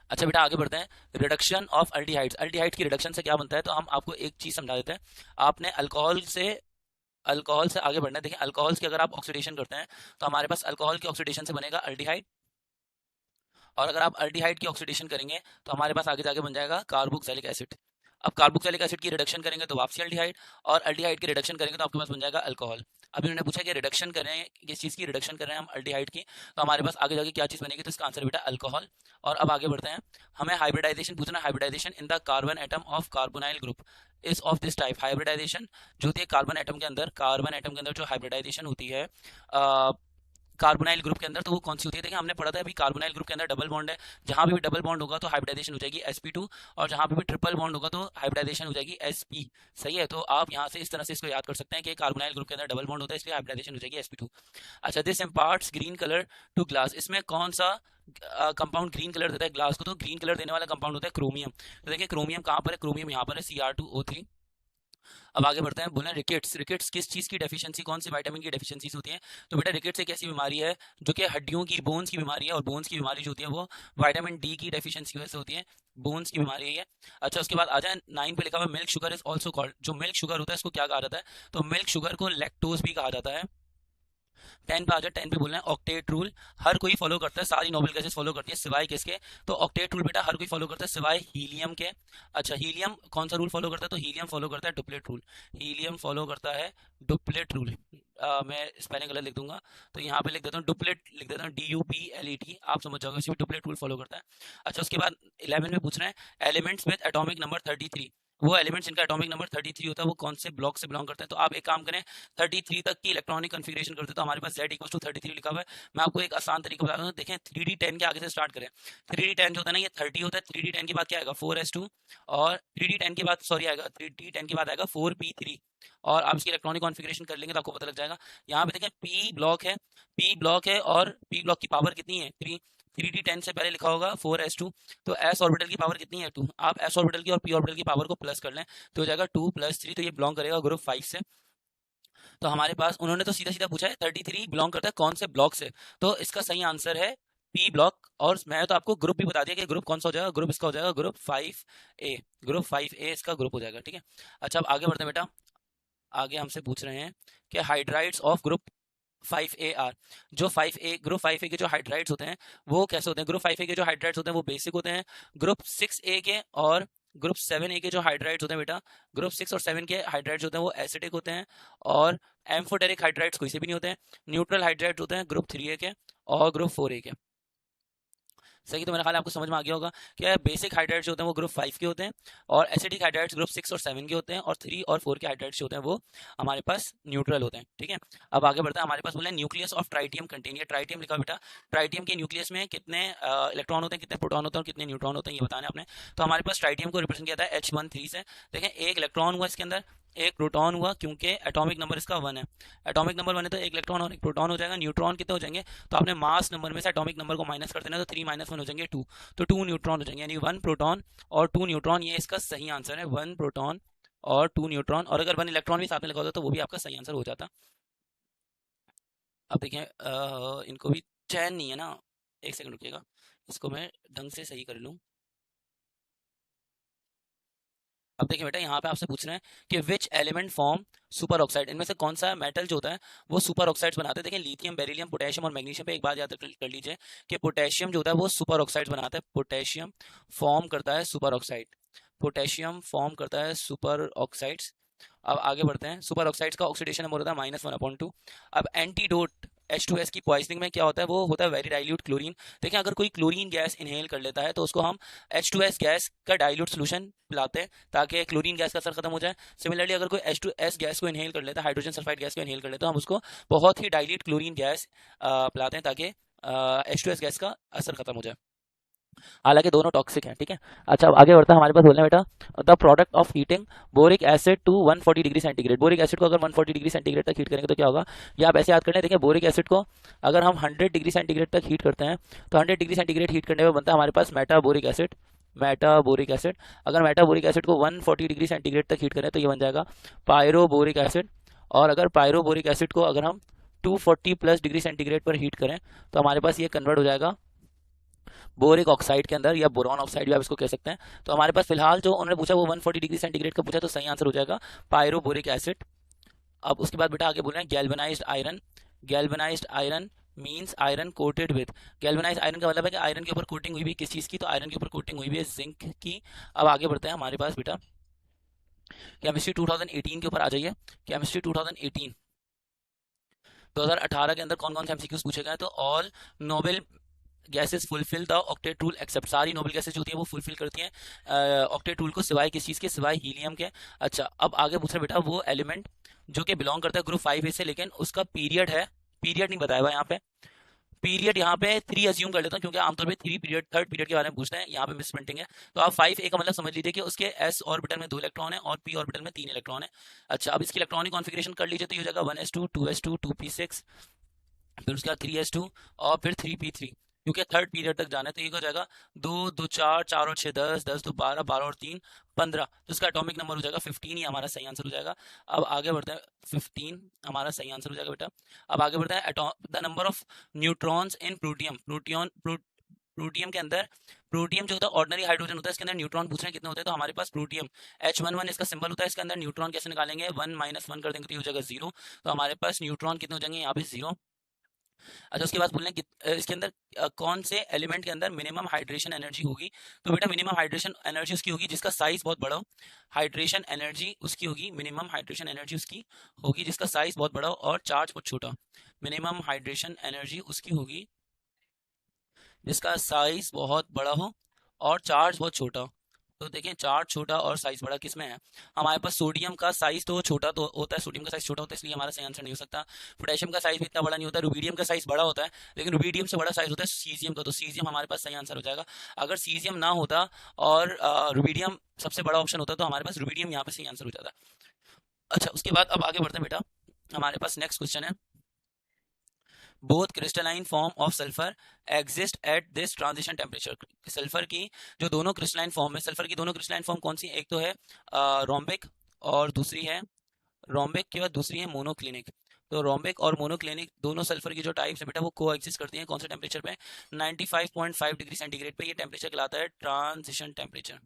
अच्छा बेटा आगे बढ़ते हैं। रिडक्शन ऑफ अल्डिहाइड्स, अल्डिहाइड की रिडक्शन से क्या बनता है, तो हम आपको एक चीज समझा देते हैं। आपने अल्कोहल से आगे बढ़ना है। देखिए अल्कोहल्स की अगर आप ऑक्सीडेशन करते हैं तो हमारे पास अल्कोहल की ऑक्सीडेशन से बनेगा अल्डिहाइड, और अगर आप अल्डिहाइड की ऑक्सीडेशन करेंगे तो हमारे पास आगे जाके बन जाएगा कार्बोक्सिलिक एसिड। अब कार्बोक्सिलिक एसिड की रिडक्शन करेंगे तो वापसी अल्डिहाइड, और अल्डिहाइड की रिडक्शन करेंगे तो आपके पास बन जाएगा अल्कोहल। अब इन्होंने पूछा कि रिडक्शन करें, किस चीज़ की रिडक्शन कर रहे हैं हम, अल्डिहाइड की, तो हमारे पास आगे जाके क्या चीज़ बनेगी, तो इसका आंसर बेटा अल्कोहल। और अब आगे बढ़ते हैं, हमें हाइब्रिडाइजेशन पूछना है। Hybridisation in the carbon atom of carbonyl group is of this type. Hybridisation जो होती है कार्बन एटम के अंदर, कार्बन एटम के अंदर जो हाइब्रिडाइजेशन होती है कार्बोनाइल ग्रुप के अंदर, तो वो कौन सी होती है। देखिए हमने पढ़ा था अभी कार्बोनाइल ग्रुप के अंदर डबल बॉन्ड है, जहां पे भी डबल बॉन्ड होगा तो हाइब्रिडाइजेशन हो जाएगी sp2, और जहां पे भी ट्रिपल बॉन्ड होगा तो हाइब्रिडाइजेशन हो जाएगी sp। सही है, तो आप यहाँ से इस तरह से इसको याद कर सकते हैं कि कार्बोनाइल ग्रुप के अंदर डबल बॉन्ड होता है, इसलिए हाइब्रिडाइजेशन हो जाएगी sp2। अच्छा, this imparts green colour to glass, इसमें कौन सा कंपाउंड ग्रीन कलर देता है ग्लास को, तो ग्रीन कलर देने वाला कंपाउंड होता है क्रोमियम। तो देखिए क्रोमियम कहाँ पर है, क्रोमियम यहाँ पर है, Cr2O3। अब आगे बढ़ते हैं, बोले रिकेट्स। रिकेट्स किस चीज़ की डेफिशिएंसी, कौन सी विटामिन की डेफिशिएंसीज होती है, तो बेटा रिकेट्स एक ऐसी बीमारी है जो कि हड्डियों की, बोन्स की बीमारी है, और बोन्स की बीमारी जो होती है वो विटामिन डी की डेफिशिएंसी की वजह से होती है, बोन्स की बीमारी है ये। अच्छा उसके बाद आ जाए 9 पे लिखा हुआ milk sugar is also called, जो मिल्क शुगर होता है इसको क्या कहा जाता है, तो मिल्क शुगर को लैक्टोज भी कहा जाता है। 10 पे आ जाए, 10 पे बोलना है ऑक्टेट रूल। हर कोई फॉलो करता है, सारी नोबेल गैसेस फॉलो करती है सिवाय किसके, तो ऑक्टेट रूल बेटा हर कोई फॉलो करता है सिवाय हीलियम के। अच्छा हीलियम कौन सा रूल फॉलो करता है, तो हीलियम फॉलो करता है डुप्लेट रूल। हीलियम फॉलो करता है डुप्लेट रूल। मैं स्पेलिंग गलत लिख दूंगा, तो यहाँ पे लिख देता हूँ डुप्लेट, लिख देता हूँ DUPLET, आप समझ जाओगे, इसी डुप्लेट रूल फॉलो करता है। अच्छा उसके बाद 11 में पूछ रहे हैं एलिमेंट्स विद एटॉमिक नंबर 33, वो एलिमेंट्स जिनका एटॉमिक नंबर 33 होता है वो कौन से ब्लॉक से बिलोंग करते हैं, तो आप एक काम करें 33 तक की इलेक्ट्रॉनिक कॉन्फ़िगरेशन करते हैं, तो हमारे पास Z=33 लिखा हुआ है। मैं आपको एक आसान तरीका बता दूं, देखें 3D10 के आगे से स्टार्ट करें। 3D10 जो होता है ना ये 30 होता है, 3D10 के बाद क्या आएगा 4s2, और 3D10 के बाद सॉरी आएगा 3D10 के बाद आएगा 4p3, और आप इसकी इलेक्ट्रॉनिक कॉन्फ़िगरेशन कर लेंगे तो आपको पता लग जाएगा। यहाँ पे देखें P ब्लॉक है, और P ब्लॉक की पावर कितनी है 3, 3D10 से पहले लिखा होगा 4s2, तो s ऑर्बिटल की पावर कितनी है 2, आप s ऑर्बिटल की और p ऑर्बिटल की पावर को प्लस कर लें तो हो जाएगा 2 + 3, तो ये बिलोंग करेगा ग्रुप 5 से। तो हमारे पास उन्होंने तो सीधा सीधा पूछा है 33 बिलोंग करता है कौन से ब्लॉक से, तो इसका सही आंसर है पी ब्लॉक। और मैं तो आपको ग्रुप भी बता दिया कि ग्रुप कौन सा हो जाएगा, ग्रुप इसका हो जाएगा ग्रुप 5A, ग्रुप 5A इसका ग्रुप हो जाएगा। ठीक है, अच्छा अब आगे बढ़ते हैं बेटा। आगे हमसे पूछ रहे हैं कि हाइड्राइड्स ऑफ ग्रुप 5AR, जो 5A ग्रुप 5A के जो हाइड्राइड्स होते हैं वो कैसे होते हैं, ग्रुप 5A के जो हाइड्राइड्स होते हैं वो बेसिक होते हैं। ग्रुप 6A के और ग्रुप 7A के जो हाइड्राइड्स होते हैं बेटा, ग्रुप 6 और 7 के हाइड्राइड्स होते हैं वो एसिडिक होते हैं, और एम्फोटेरिक हाइड्राइड्स कोई से भी नहीं होते हैं। न्यूट्रल हाइड्राइड्स होते हैं ग्रुप 3A के और ग्रुप 4A के। सही, तो मेरा ख्याल आपको समझ में आ गया होगा कि बेसिक हाइड्राइड्स होते हैं वो ग्रुप 5 के होते हैं, और एसिडिक हाइड्राइड्स ग्रुप 6 और 7 के होते हैं, और 3 और 4 के हाइड्राइड्स होते हैं वो हमारे पास न्यूट्रल होते हैं। ठीक है, अब आगे बढ़ते हैं। हमारे पास बोले न्यूक्लियस ऑफ ट्राइटियम कंटेन, ये ट्राइटियम लिखा बेटा, ट्राइटियम के न्यूक्लियस में कितने इलेक्ट्रॉन होते हैं, कितने प्रोटॉन होते हैं और कितने न्यूट्रॉन होते हैं, ये बताना आपने। तो हमारे पास ट्राइटियम को रिप्रेजेंट किया था H13 से। देखें एक इलेक्ट्रॉन हुआ इसके अंदर, एक प्रोटॉन हुआ, क्योंकि एटॉमिक नंबर इसका 1 है, एटॉमिक नंबर 1 है तो एक इलेक्ट्रॉन और एक प्रोटॉन हो जाएगा। न्यूट्रॉन कितने हो जाएंगे, तो आपने मास नंबर में से एटॉमिक नंबर को माइनस कर देना, तो 3 - 1 हो जाएंगे 2, तो 2 न्यूट्रॉन हो जाएंगे, यानी 1 प्रोटॉन और 2 न्यूट्रॉन, ये इसका सही आंसर है, 1 प्रोटॉन और 2 न्यूट्रॉन, और अगर 1 इलेक्ट्रॉन भी साथ में लगा होता तो वो भी आपका सही आंसर हो जाता। अब देखें इनको भी चैन नहीं है ना, एक सेकंड रुकिएगा, इसको मैं ढंग से सही कर लूँ। अब देखिए बेटा यहाँ पे आपसे पूछ रहे हैं कि which element form super oxide, इनमें से कौन सा मेटल जो होता है वो सुपर ऑक्साइड्स बनाते हैं। देखिए लिथियम, बेरिलियम, पोटेशियम और मैग्नीशियम पे एक बात याद कर लीजिए कि पोटेशियम जो होता है वो सुपर ऑक्साइड बनाता है, पोटेशियम फॉर्म करता है सुपर ऑक्साइड, पोटेशियम फॉर्म करता है सुपर ऑक्साइड्स। अब आगे बढ़ते हैं, सुपर ऑक्साइड्स का ऑक्सीडेशन नंबर होता है -1/2। अब एंटीडोट H2S की पॉइजनिंग में क्या होता है, वो होता है वेरी डाइल्यूट क्लोरीन। देखिए अगर कोई क्लोरीन गैस इनहेल कर लेता है तो उसको हम H2S गैस का डाइल्यूट सोल्यूशन पिलाते हैं ताकि क्लोरीन गैस का असर खत्म हो जाए। सिमिलरली अगर कोई H2S गैस को इनहेल कर लेता है, हाइड्रोजन सल्फाइड गैस को इनहेल कर लेता है, तो हम उसको बहुत ही डाइल्यूट क्लोरीन गैस पिलाते हैं ताकि H2S गैस का असर खत्म हो जाए, हालांकि दोनों टॉक्सिक हैं। ठीक है, अच्छा अब आगे बढ़ता है। हमारे पास बोलना है बेटा the product of heating boric acid to 140 degree centigrade, boric acid को अगर 140 डिग्री सेंटीग्रेड तक हीट करेंगे तो क्या होगा, ये आप ऐसे याद करना है। देखिए बोरिक एसिड को अगर हम 100 डिग्री सेंटीग्रेड तक हीट करते हैं तो 100 डिग्री सेंटीग्रेड हीट करने में बनता है हमारे पास मेटाबोरिक एसिड, मेटाबोरिक एसिड। अगर मेटाबोरिक एसिड को 140 डिग्री सेंटीग्रेड तक हीट करें तो ये बन जाएगा पायरोबोरिक एसिड, और अगर पायरोबोरिक एसिड को अगर हम 240+ डिग्री सेंटीग्रेड पर हीट करें तो हमारे पास ये कन्वर्ट हो जाएगा बोरिक ऑक्साइड के अंदर, या बोरॉन ऑक्साइड भी आप इसको कह सकते हैं। तो हमारे पास फिलहाल जो उन्होंने पूछा वो 140 डिग्री सेंटीग्रेड का पूछा, तो सही आंसर हो जाएगा पायरोबोरिक एसिड। अब उसके बाद बेटा आगे बोल रहे हैं galvanised iron. Galvanised iron means iron coated with, galvanised iron का मतलब है कि आयरन के ऊपर कोटिंग हुई भी किस चीज़ की, तो आयरन के ऊपर कोटिंग हुई भी है जिंक की। अब आगे बढ़ते हैं हमारे पास बेटा केमिस्ट्री 2018 के ऊपर आ जाइए। केमिस्ट्री 2018 2018 के अंदर कौन कौन से एमसीक्यूज पूछे गए, तो all noble gases fulfil the octet rule except, सारी नोबेल गैसेस जो होती है वो फुलफिल करती हैं ऑक्टेट रूल को, सिवाय किस चीज़ के, सिवाय हीलियम के। अच्छा, अब आगे पूछ रहे बेटा वो एलिमेंट जो कि बिलोंग करता है ग्रुप 5A से, लेकिन उसका पीरियड है, पीरियड नहीं बताया हुआ यहाँ पे, पीरियड यहाँ पे 3 अज्यूम कर लेता हूँ क्योंकि आमतौर पे 3 पीरियड, थर्ड पीरियड के बारे में पूछते हैं, यहाँ पे मिस प्रिंटिंग है। तो आप 5A का मतलब समझ लीजिए कि उसके s ऑर्बिटल में 2 इलेक्ट्रॉन है और p ऑर्बिटल में 3 इलेक्ट्रॉन है। अच्छा, अब इसकी इलेक्ट्रॉनिक कॉन्फ़िगरेशन कर लीजिए तो ये हो जाएगा 1s2 2s2 2p6, फिर उसके बाद 3s2 और फिर 3p3, क्योंकि थर्ड पीरियड तक जाना है। तो ये हो जाएगा 2 2 4 4 और 6 10 10 2 12 12 और 3 15, तो इसका एटॉमिक नंबर हो जाएगा 15, ये हमारा सही आंसर हो जाएगा। अब आगे बढ़ते हैं, 15 हमारा सही आंसर हो जाएगा बेटा। अब आगे बढ़ते हैं the number of neutrons in protium, protium के अंदर, प्रोटियम जो होता है ऑर्डिनरी हाइड्रोजन होता है, इसके अंदर न्यूट्रॉन पूछ रहे हैं कितने होते हैं, तो हमारे पास प्रोटियम H11 इसका सिंबल होता है, इसके अंदर न्यूट्रॉन कैसे निकालेंगे, 1 - 1 कर देंगे तो ये हो जाएगा 0, तो हमारे पास न्यूट्रॉन कितने हो जाएंगे यहाँ पे 0। अच्छा, उसके बाद बोलने इसके अंदर कौन से एलिमेंट के अंदर मिनिमम हाइड्रेशन एनर्जी होगी, तो बेटा मिनिमम हाइड्रेशन एनर्जी उसकी होगी जिसका साइज बहुत बड़ा हो, हाइड्रेशन एनर्जी उसकी होगी, मिनिमम हाइड्रेशन एनर्जी उसकी होगी जिसका साइज बहुत बड़ा हो और चार्ज बहुत छोटा, मिनिमम हाइड्रेशन एनर्जी उसकी होगी जिसका साइज बहुत बड़ा हो और चार्ज बहुत छोटा हो। तो देखें, चार्ज छोटा और साइज बड़ा किस में है, हमारे पास सोडियम का साइज तो छोटा तो होता है, सोडियम का साइज छोटा होता है, इसलिए हमारा सही आंसर नहीं हो सकता। पोटेशियम का साइज भी इतना बड़ा नहीं होता, रुबीडियम का साइज बड़ा होता है, लेकिन रुबीडियम से बड़ा साइज होता है सीजियम का, तो सीजियम हमारे पास सही आंसर हो जाएगा। अगर सीजियम ना होता और रुबीडियम सबसे बड़ा ऑप्शन होता तो हमारे पास रुबीडियम यहाँ पे सही आंसर हो जाता। अच्छा, उसके बाद अब आगे बढ़ते हैं बेटा, हमारे पास नेक्स्ट क्वेश्चन है, both crystalline form of sulphur exist at this transition temperature. Sulphur की जो दोनों क्रिस्टलाइन फॉर्म है, सल्फर की दोनों क्रिस्टलाइन फॉर्म कौन सी, एक तो है रोम्बिक और दूसरी है, रोम्बिक के बाद दूसरी है मोनोक्लिनिक। तो रोम्बिक और मोनोक्लिनिक दोनों सल्फर की जो टाइप्स है बेटा वो को एग्जिस्ट करती हैं कौन से टेम्परेचर पे, 95.5 डिग्री सेंटीग्रेड पे, ये टेम्परेचर कहलाता है ट्रांजिशन टेम्परेचर,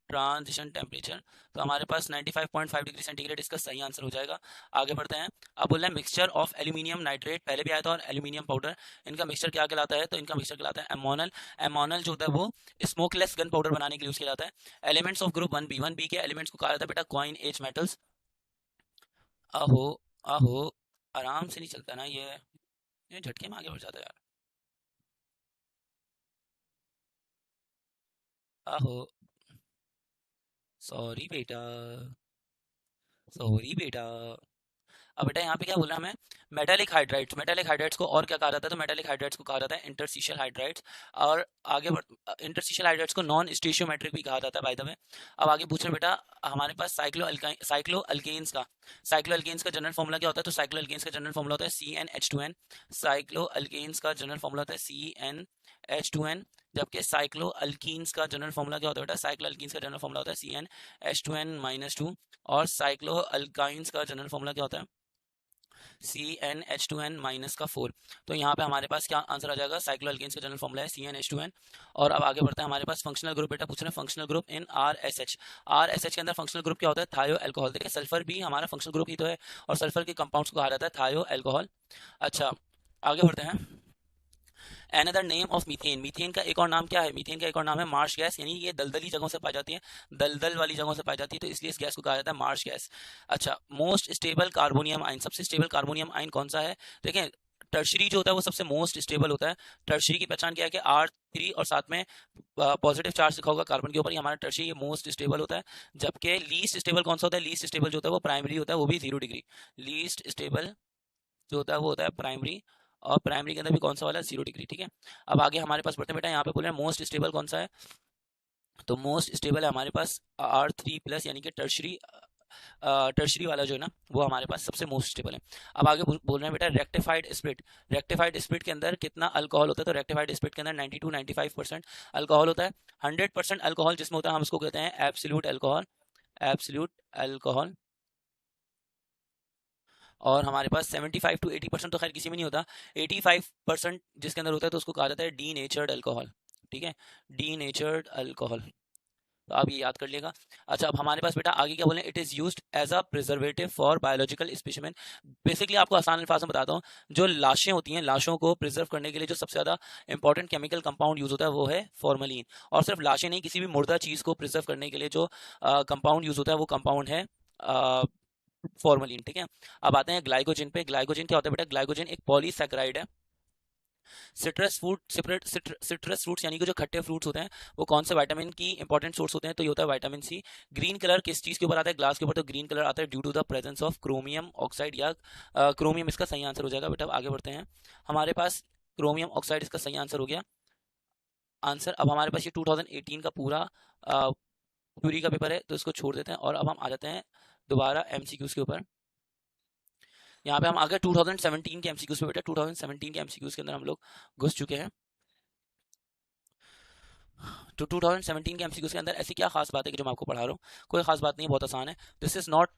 ट्रांजिशन टेम्परेचर। तो हमारे पास 95.5 डिग्री सेंटीग्रेड इसका सही आंसर हो जाएगा। आगे बढ़ते हैं, अब बोल रहे हैं मिक्सचर ऑफ एल्यूमिनियम नाइट्रेट, पहले भी आया था, और एल्यूमिनियम पाउडर, इनका मिक्सचर क्या कहलाता है, तो इनका मिक्सचर कहलाता है एमोनल। एमोनल जो होता है वो स्मोकलेस गन पाउडर बनाने के लिए यूज किया जाता है। एलिमेंट्स ऑफ ग्रुप 1B के एलिमेंट्स को कहा जाता है बेटा कॉइन एज मेटल्स। आहो आहो, आराम से नहीं चलता ना ये झटके में आगे बढ़ जाता है यार। आहो, सॉरी बेटा, सॉरी बेटा। अब बेटा यहाँ पे क्या बोला हमें, मेटालिक हाइड्राइड्स, मेटालिक हाइड्राइड्स को और क्या कहा जाता है, तो मेटालिक हाइड्राइड्स को कहा जाता है इंटरस्टिशियल हाइड्राइड्स। और आगे इंटरस्टिशियल हाइड्राइड्स को नॉन स्टेशियोमेट्रिक भी कहा जाता है बाय द वे। अब आगे पूछ रहे हैं बेटा हमारे पास साइक्लो अल्केन्स का, साइक्लो अल्केन्स का जनरल फॉर्मूला क्या होता है, तो साइक्लो अल्केन्स का जनरल फॉर्मूला होता है CnH2n। साइक्लो अल्केन्स का जनरल फॉर्मूला होता है CnH2n, जबकि साइक्लो अल्कीन्स का जनरल फॉर्मूला क्या होता है बेटा, साइक्लो अल्कीन्स का जनरल फॉर्मूला होता है CnH2n-2, और साइक्लो अल्काइंस का जनरल फॉर्मूला क्या होता है CnH2n-4। तो यहाँ पे हमारे पास क्या आंसर आ जाएगा, साइक्लो अल्केन्स का जनरल फॉर्मूला है CnH2n। और अब आगे बढ़ते हैं, हमारे पास फंक्शनल ग्रुप बेटा पूछ रहे हैं, functional group in RSH। RSH के अंदर फंक्शनल ग्रुप क्या होता है, थायो अल्कोहल। देखिए सल्फर भी हमारा फंक्शनल ग्रुप ही तो है, और सल्फर के कंपाउंड्स को कहा जाता है थायो अल्कोहल। अच्छा, आगे बढ़ते हैं, another name of methane, methane का एक और नाम क्या है, मीथेन का एक और नाम है मार्श गैस, यानी ये दलदली जगहों से पाई जाती है, दलदल वाली जगहों से पाई जाती है, तो इसलिए इस गैस को कहा जाता है मार्श गैस। अच्छा, मोस्ट स्टेबल कार्बोनियम आयन, सबसे स्टेबल कार्बोनियम आयन कौन सा है, देखें टर्शरी जो होता है वो सबसे मोस्ट स्टेबल होता है। टर्शरी की पहचान क्या है कि R3 और साथ में पॉजिटिव चार्ज लिखा होगा कार्बन के ऊपर, हमारा टर्शरी ये मोस्ट स्टेबल होता है। जबकि लीस्ट स्टेबल कौन सा होता है, लीस्ट स्टेबल जो होता है वो प्राइमरी होता है, वो भी 0 डिग्री। लीस्ट स्टेबल जो होता है वो होता है प्राइमरी, और प्राइमरी के अंदर भी कौन सा वाला है, 0 डिग्री, ठीक है। अब आगे हमारे पास बढ़ते बेटा, यहाँ पे बोल रहे हैं मोस्ट स्टेबल कौन सा है, तो मोस्ट स्टेबल है हमारे पास R3+, यानी कि टर्शरी, टर्शरी वाला जो है ना वो हमारे पास सबसे मोस्ट स्टेबल है। अब आगे बोल रहे हैं बेटा रेक्टिफाइड स्प्रिट, रेक्टिफाइड स्प्रिट के अंदर कितना अल्कोहल होता है, तो रेक्टिफाइड स्प्रिट के अंदर 92-95% अल्कोहल होता है। 100% अल्कोहल जिसमें होता है हम उसको कहते हैं एब्सोल्यूट अल्कोहल, एब्सोल्यूट अल्कोहल। और हमारे पास 75 to 80% तो खैर किसी में नहीं होता, 85% जिसके अंदर होता है तो उसको कहा जाता है डी नेचर्ड अल्कोहल। ठीक है, डी नेचर्ड अल्कोहल, तो आप ये याद कर लेगा। अच्छा, अब हमारे पास बेटा आगे क्या बोले, it is used as a preservative for biological specimen. Basically आपको आसान अल्फाज में बताता हूँ, जो लाशें होती हैं, लाशों को प्रिजर्व करने के लिए जो सबसे ज़्यादा इंपॉर्टेंट केमिकल कंपाउंड यूज होता है वो है फॉर्मलिन। और सिर्फ लाशें नहीं, किसी भी मुर्दा चीज़ को प्रिजर्व करने के लिए जो कंपाउंड यूज होता है वो कंपाउंड है फॉर्मलिन। ठीक है, अब आते हैं ग्लाइकोजन पे। ग्लाइकोजन क्या होता है बेटा, ग्लाइकोजन एक पॉलीसैकेराइड है। सिट्रस फ्रूट्स यानी कि जो खट्टे फ्रूट्स होते हैं वो कौन से विटामिन की इंपॉर्टेंट सोर्स होते हैं, तो ये होता है विटामिन सी। ग्रीन कलर किस चीज़ के ऊपर आता है, ग्लास के ऊपर, तो ग्रीन कलर आता है due to the presence of chromium oxide, या क्रोमियम इसका सही आंसर हो जाएगा बेटा। अब आगे बढ़ते हैं, हमारे पास क्रोमियम ऑक्साइड इसका सही आंसर हो गया आंसर। अब हमारे पास ये 2018 का पूरा थ्योरी का पेपर है तो इसको छोड़ देते हैं और अब हम आ जाते हैं दोबारा एमसीक्यूज के ऊपर। यहाँ पे हम आगे 2017 के एमसीक्यूज पे बेटा, 2017 के एमसीक्यूज के अंदर हम लोग घुस चुके हैं। तो 2017 के एमसीक्यूज के अंदर ऐसी क्या खास बात है कि जो मैं आपको पढ़ा रहा हूँ, कोई खास बात नहीं है, बहुत आसान है। This is not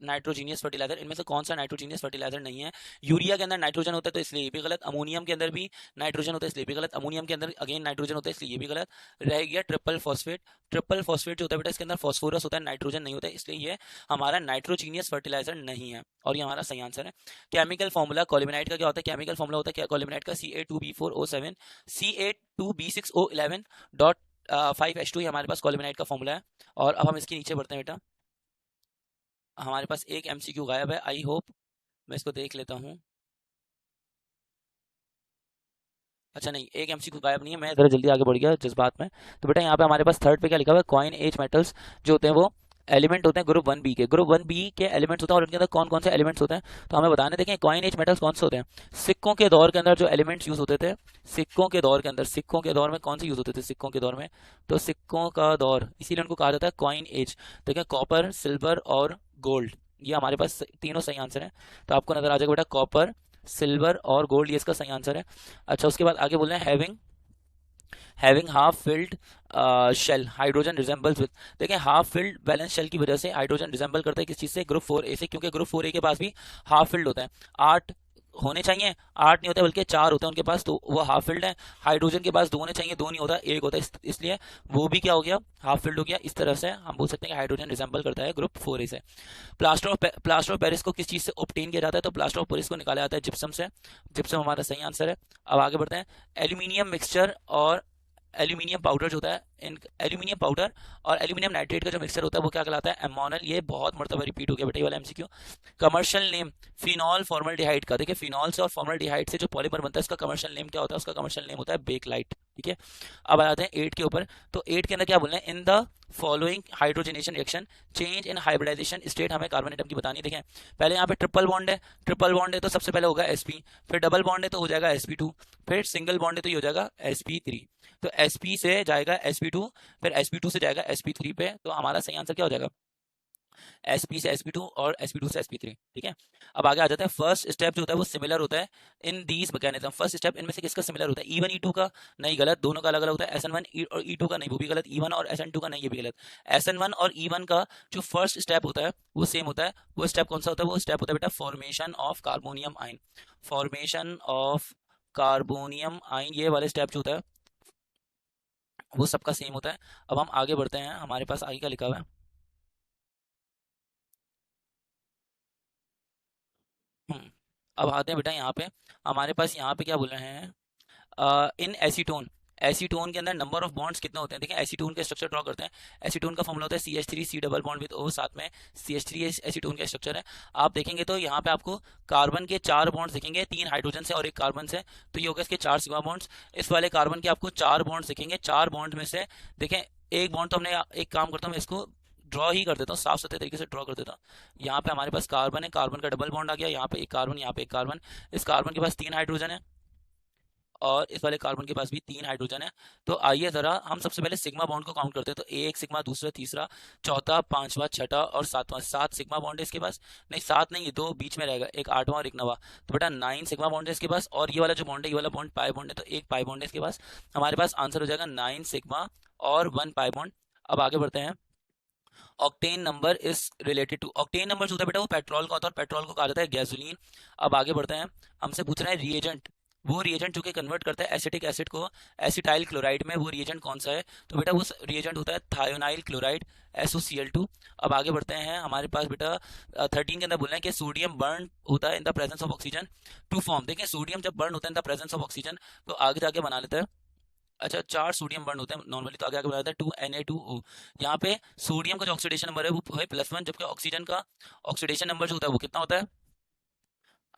nitrogenous fertiliser, इनमें से कौन सा नाइट्रोजीनियस फर्टिलाइजर नहीं है। यूरिया के अंदर नाइट्रोजन होता है तो इसलिए ये भी गलत, अमोनियम के अंदर भी नाइट्रोजन होता है इसलिए भी गलत, अमोनियम के अंदर अगेन नाइट्रोजन होता है इसलिए ये भी गलत। रह गया ट्रिपल फॉस्फेट। ट्रिपल फॉस्फेट जो होता है बेटा इसके अंदर फॉस्फोरस होता है, नाइट्रोजन नहीं होता है, इसलिए ये हमारा नाइट्रोजीनियस फर्टिलाइजर नहीं है और ये हमारा सही आंसर है। केमिकल फॉर्मूला कोलिमिनाइट का क्या होता है, केमिकल फॉर्मूला होता है कोलिमिनाइट का C8 2B4O7 C8 2B6O11 dot 5H2, ये हमारे पास कोलिमिनाइट का फॉर्मूला है। और अब हम इसके नीचे बढ़ते हैं बेटा, हमारे पास एक एमसीक्यू गायब है, आई होप मैं इसको देख लेता हूँ। अच्छा नहीं, एक एमसीक्यू गायब नहीं है, मैं ज़रा जल्दी आगे बढ़ गया जज्बात में। तो बेटा यहाँ पे हमारे पास थर्ड पे क्या लिखा हुआ है, कॉइन एज मेटल्स जो होते हैं वो एलिमेंट होते हैं ग्रुप 1B के। ग्रुप 1B के एलिमेंट्स होते हैं और उनके अंदर कौन कौन से एलिमेंट्स होते हैं, तो हमें बताने देखें कॉइन एज मेटल्स कौन से होते हैं। सिक्कों के दौर के अंदर जो एलिमेंट्स यूज होते थे, सिक्कों के दौर के अंदर, सिक्कों के दौर में कौन से यूज होते थे सिक्कों के दौर में, तो सिक्कों का दौर इसीलिए उनको कहा जाता है कॉइन एज। देखिए कॉपर, सिल्वर और गोल्ड, ये हमारे पास तीनों सही आंसर है। तो आपको नजर आ जाएगा बेटा कॉपर, सिल्वर और गोल्ड, ये इसका सही आंसर है। अच्छा उसके बाद आगे बोल रहे हैं having half filled shell hydrogen resembles with. देखें हाफ फिल्ड बैलेंस शेल की वजह से हाइड्रोजन रिजेंबल करता है किस चीज़ से, ग्रुप 4A से, क्योंकि ग्रुप 4A के पास भी हाफ फिल्ड होता है। 8 होने चाहिए, 8 नहीं होता बल्कि 4 होते हैं उनके पास, तो वो हाफ फिल्ड है। हाइड्रोजन के पास 2 होने चाहिए, 2 नहीं होता, 1 होता है, इसलिए वो भी क्या हो गया, हाफ फिल्ड हो गया। इस तरह से हम बोल सकते हैं कि हाइड्रोजन रिजेंबल करता है ग्रुप 4A से। प्लास्टर ऑफ पेरिस को किस चीज़ से ऑब्टेन किया जाता है, तो प्लास्टर ऑफ पेरिस को निकाला जाता है जिप्सम से। जिप्सम हमारा सही आंसर है। अब आगे बढ़ते हैं, एल्यूमिनियम मिक्सचर और एल्यूमिनियम पाउडर जो होता है, इन एल्यूमिनियम पाउडर और एल्यूमिनियम नाइट्रेट का जो मिक्सचर होता है वो क्या कहलाता है, एमोनल। ये बहुत मरतबा रिपीट हो गया बेटा ये वाला MCQ. Commercial name phenol formaldehyde का, देखिए फिनॉल से और फॉर्मल्डिहाइड से जो पॉलीमर बनता है उसका कमर्शियल नेम क्या होता है, उसका कमर्शियल नेम होता है बेकलाइट। ठीक है, अब आ जाते हैं 8 के ऊपर। तो 8 के अंदर क्या बोल रहे हैं, in the following hydrogenation reaction change in hybridisation state, हमें कार्बन एटम की बतानी। देखें पहले यहाँ पे ट्रिपल बॉन्ड है, ट्रिपल बॉन्ड है तो सबसे पहले होगा sp, फिर डबल बॉन्ड है तो हो जाएगा sp2, फिर सिंगल बॉन्ड है तो ये हो जाएगा sp3। तो sp से जाएगा sp2, फिर sp2 से जाएगा sp3 पे, तो हमारा सही आंसर क्या हो जाएगा, sp से sp2 और sp2 से sp3। ठीक है, अब आगे आ जाते हैं, फर्स्ट स्टेप जो होता है वो सिमिलर होता है in these mechanism. First step इनमें से किसका सिमिलर होता है, E1 E2 का, नहीं गलत, दोनों का अलग अलग होता है। SN1 और E2 का नहीं, वो भी गलत। E1 और SN2 का नहीं, ये भी गलत। SN1 और E1 का जो फर्स्ट स्टेप होता है वो सेम होता है। वो स्टेप कौन सा होता है, वो स्टेप होता है बेटा formation of carbonium ion. Formation of carbonium ion, ये वाले स्टेप जो होता है वो सबका सेम होता है। अब हम आगे बढ़ते हैं, हमारे पास आगे क्या लिखा हुआ है, अब आते हैं बेटा यहाँ पे, हमारे पास यहाँ पे क्या बोल रहे हैं, इन एसीटोन, एसीटोन के अंदर नंबर ऑफ बॉन्ड्स कितने होते हैं। देखिए एसीटोन का स्ट्रक्चर ड्रॉ करते हैं। एसीटोन का फॉर्मूला होता है CH3 C double bond with O, साथ में CH3 एसीटोन का स्ट्रक्चर है। आप देखेंगे तो यहाँ पे आपको कार्बन के 4 बॉन्ड्स दिखेंगे, 3 हाइड्रोजन से और 1 कार्बन से, तो ये होगा इसके 4 सिग्मा बॉन्ड्स। इस वाले कार्बन के आपको 4 बॉन्ड्स दिखेंगे, 4 बॉन्ड में से देखें एक बॉन्ड, तो हमने एक काम करता हूँ मैं इसको ड्रॉ ही कर देता हूँ, साफ सुथरे तरीके से ड्रॉ कर देता हूँ। यहाँ पे हमारे पास कार्बन है, कार्बन का डबल बॉन्ड आ गया, यहाँ पे एक कार्बन, यहाँ पे एक कार्बन, इस कार्बन के पास 3 हाइड्रोजन है और इस वाले कार्बन के पास भी 3 हाइड्रोजन है। तो आइए जरा हम सबसे पहले सिग्मा बॉन्ड को काउंट करते हैं, तो एक सिग्मा, दूसरा, तीसरा, चौथा, पांचवा, छठा और सातवां, 7 सिग्मा बॉन्ड है इसके पास। नहीं 7 नहीं, ये 2 बीच में रहेगा, एक 8वां और एक 9वां, तो बेटा 9 सिग्मा बॉन्ड है इसके पास। और ये वाला जो बॉन्ड है, ये वाला बॉन्ड पाई बॉन्ड है, तो एक पाई बॉन्ड है इसके पास। हमारे पास आंसर हो जाएगा 9 सिग्मा और 1 पाई बॉन्ड। अब आगे बढ़ते हैं, octane number is related to, octane number जो होता है बेटा वो पेट्रोल का होता है, और पेट्रोल को कहा जाता है गैसोलीन। अब आगे बढ़ते हैं, हमसे पूछ रहा है रिएजेंट, वो रिएजेंट जो कि कन्वर्ट करता है एसिटिक एसिड को एसिटाइल क्लोराइड में, वो रिएजेंट कौन सा है? तो बेटा वो रिएजेंट होता है थायोनाइल क्लोराइड SOCl2। अब आगे बढ़ते हैं, हमारे पास बेटा 13 के अंदर बोल रहे हैं कि सोडियम बर्न होता है in the presence of oxygen to form. देखिए सोडियम जब बर्न होता है in the presence of oxygen तो आगे जाके बना लेता है, अच्छा 4 सोडियम बर्न होते हैं नॉर्मली, तो आगे आगे बनाता है 2Na2O। यहाँ पे सोडियम का जो ऑक्सीडेशन नंबर है वो है +1, जबकि ऑक्सीजन का ऑक्सीडेशन नंबर जो होता है वो कितना होता है?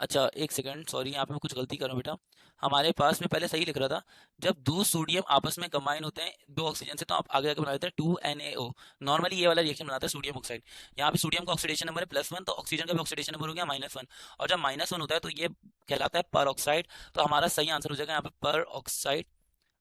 अच्छा एक सेकंड, सॉरी यहाँ पे मैं कुछ गलती कर रहा हूँ बेटा, हमारे पास में पहले सही लिख रहा था, जब दो सोडियम आपस में कंबाइन होते हैं दो ऑक्सीजन से तो आप आगे आगे बना देते हैं 2NaO। नॉर्मली ये वाला रिएक्शन बनाता है सोडियम ऑक्साइड। यहाँ पे सोडियम का ऑक्सीडेशन नंबर है +1, तो ऑक्सीजन का भी ऑक्सीडेशन नंबर हो गया -1, और जब -1 होता है तो ये कहलाता है पर ऑक्साइड। तो हमारा सही आंसर हो जाएगा यहाँ पे पर ऑक्साइड।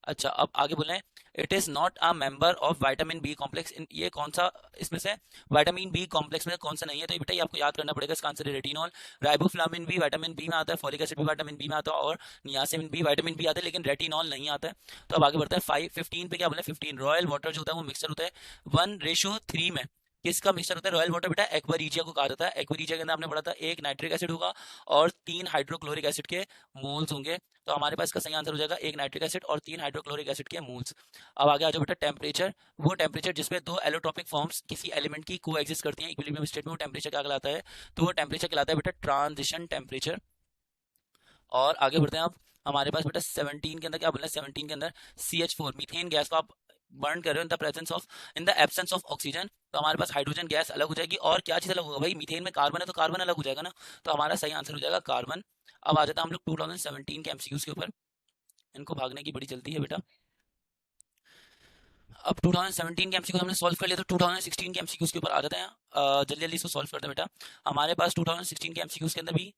अच्छा अब आगे बोले हैं, it is not a member of vitamin B complex, ये कौन सा इसमें से विटामिन बी कॉम्प्लेक्स में कौन सा नहीं है? तो ये बेटा ये आपको याद करना पड़ेगा, इसका आंसर है रेटिनॉल। राइबोफ्लाविन भी विटामिन बी में आता है, फॉलिक एसिड भी विटामिन बी में आता है, और नियासिन भी विटामिन बी आता है, लेकिन रेटिनॉल नहीं आता है। तो अब आगे बढ़ते हैं 15 पे, क्या बोले 15, रॉयल वाटर जो होता है वो मिक्सर होता है 1:3 में, किसका मिक्सर होता है रॉयल वाटर? बेटा एक्वारीजिया को कहा जाता है। एक्वारीजिया के अंदर आपने पढ़ा था 1 नाइट्रिक एसिड होगा और 3 हाइड्रोक्लोरिक एसिड के मोल्स होंगे। तो हमारे पास इसका सही आंसर हो जाएगा 1 नाइट्रिक एसिड और 3 हाइड्रोक्लोरिक एसिड के मोल्स। अब आगे आ जाओ बेटा, टेम्परेचर, वो टेम्परेचर जिसमें दो एलोट्रोपिक फॉर्म्स किसी एलिमेंट की को एग्जिस्ट करती हैं इक्विलिब्रियम स्टेट में, वो टेम्परेचर क्या कहलाता है? तो वो टेम्परेचर कहलाता है बेटा ट्रांजिशन टेम्परेचर। और आगे बढ़ते हैं आप, हमारे पास बेटा 17 के अंदर क्या बोलना है? 17 के अंदर CH4 मीथेन गैस को आप बर्न कर रहे हो इन the presence of, in the absence of oxygen, तो हमारे पास हाइड्रोजन गैस अलग हो जाएगी, और क्या चीज़ अलग होगा भाई? मीथेन में कार्बन है तो कार्बन अलग हो जाएगा ना, तो हमारा सही आंसर हो जाएगा कार्बन। अब आ जाता है हम लोग 2017 के MCQs के ऊपर, इनको भागने की बड़ी जल्दी है बेटा। अब 2017 के एमसीक्यूज हमने सॉल्व कर लिया, तो 2016 के एमसीक्यूज के ऊपर आ जाते हैं। जल्दी जल्दी इसको सॉल्व करते हैं बेटा। हमारे पास 2016 के एमसीक्यूज के अंदर भी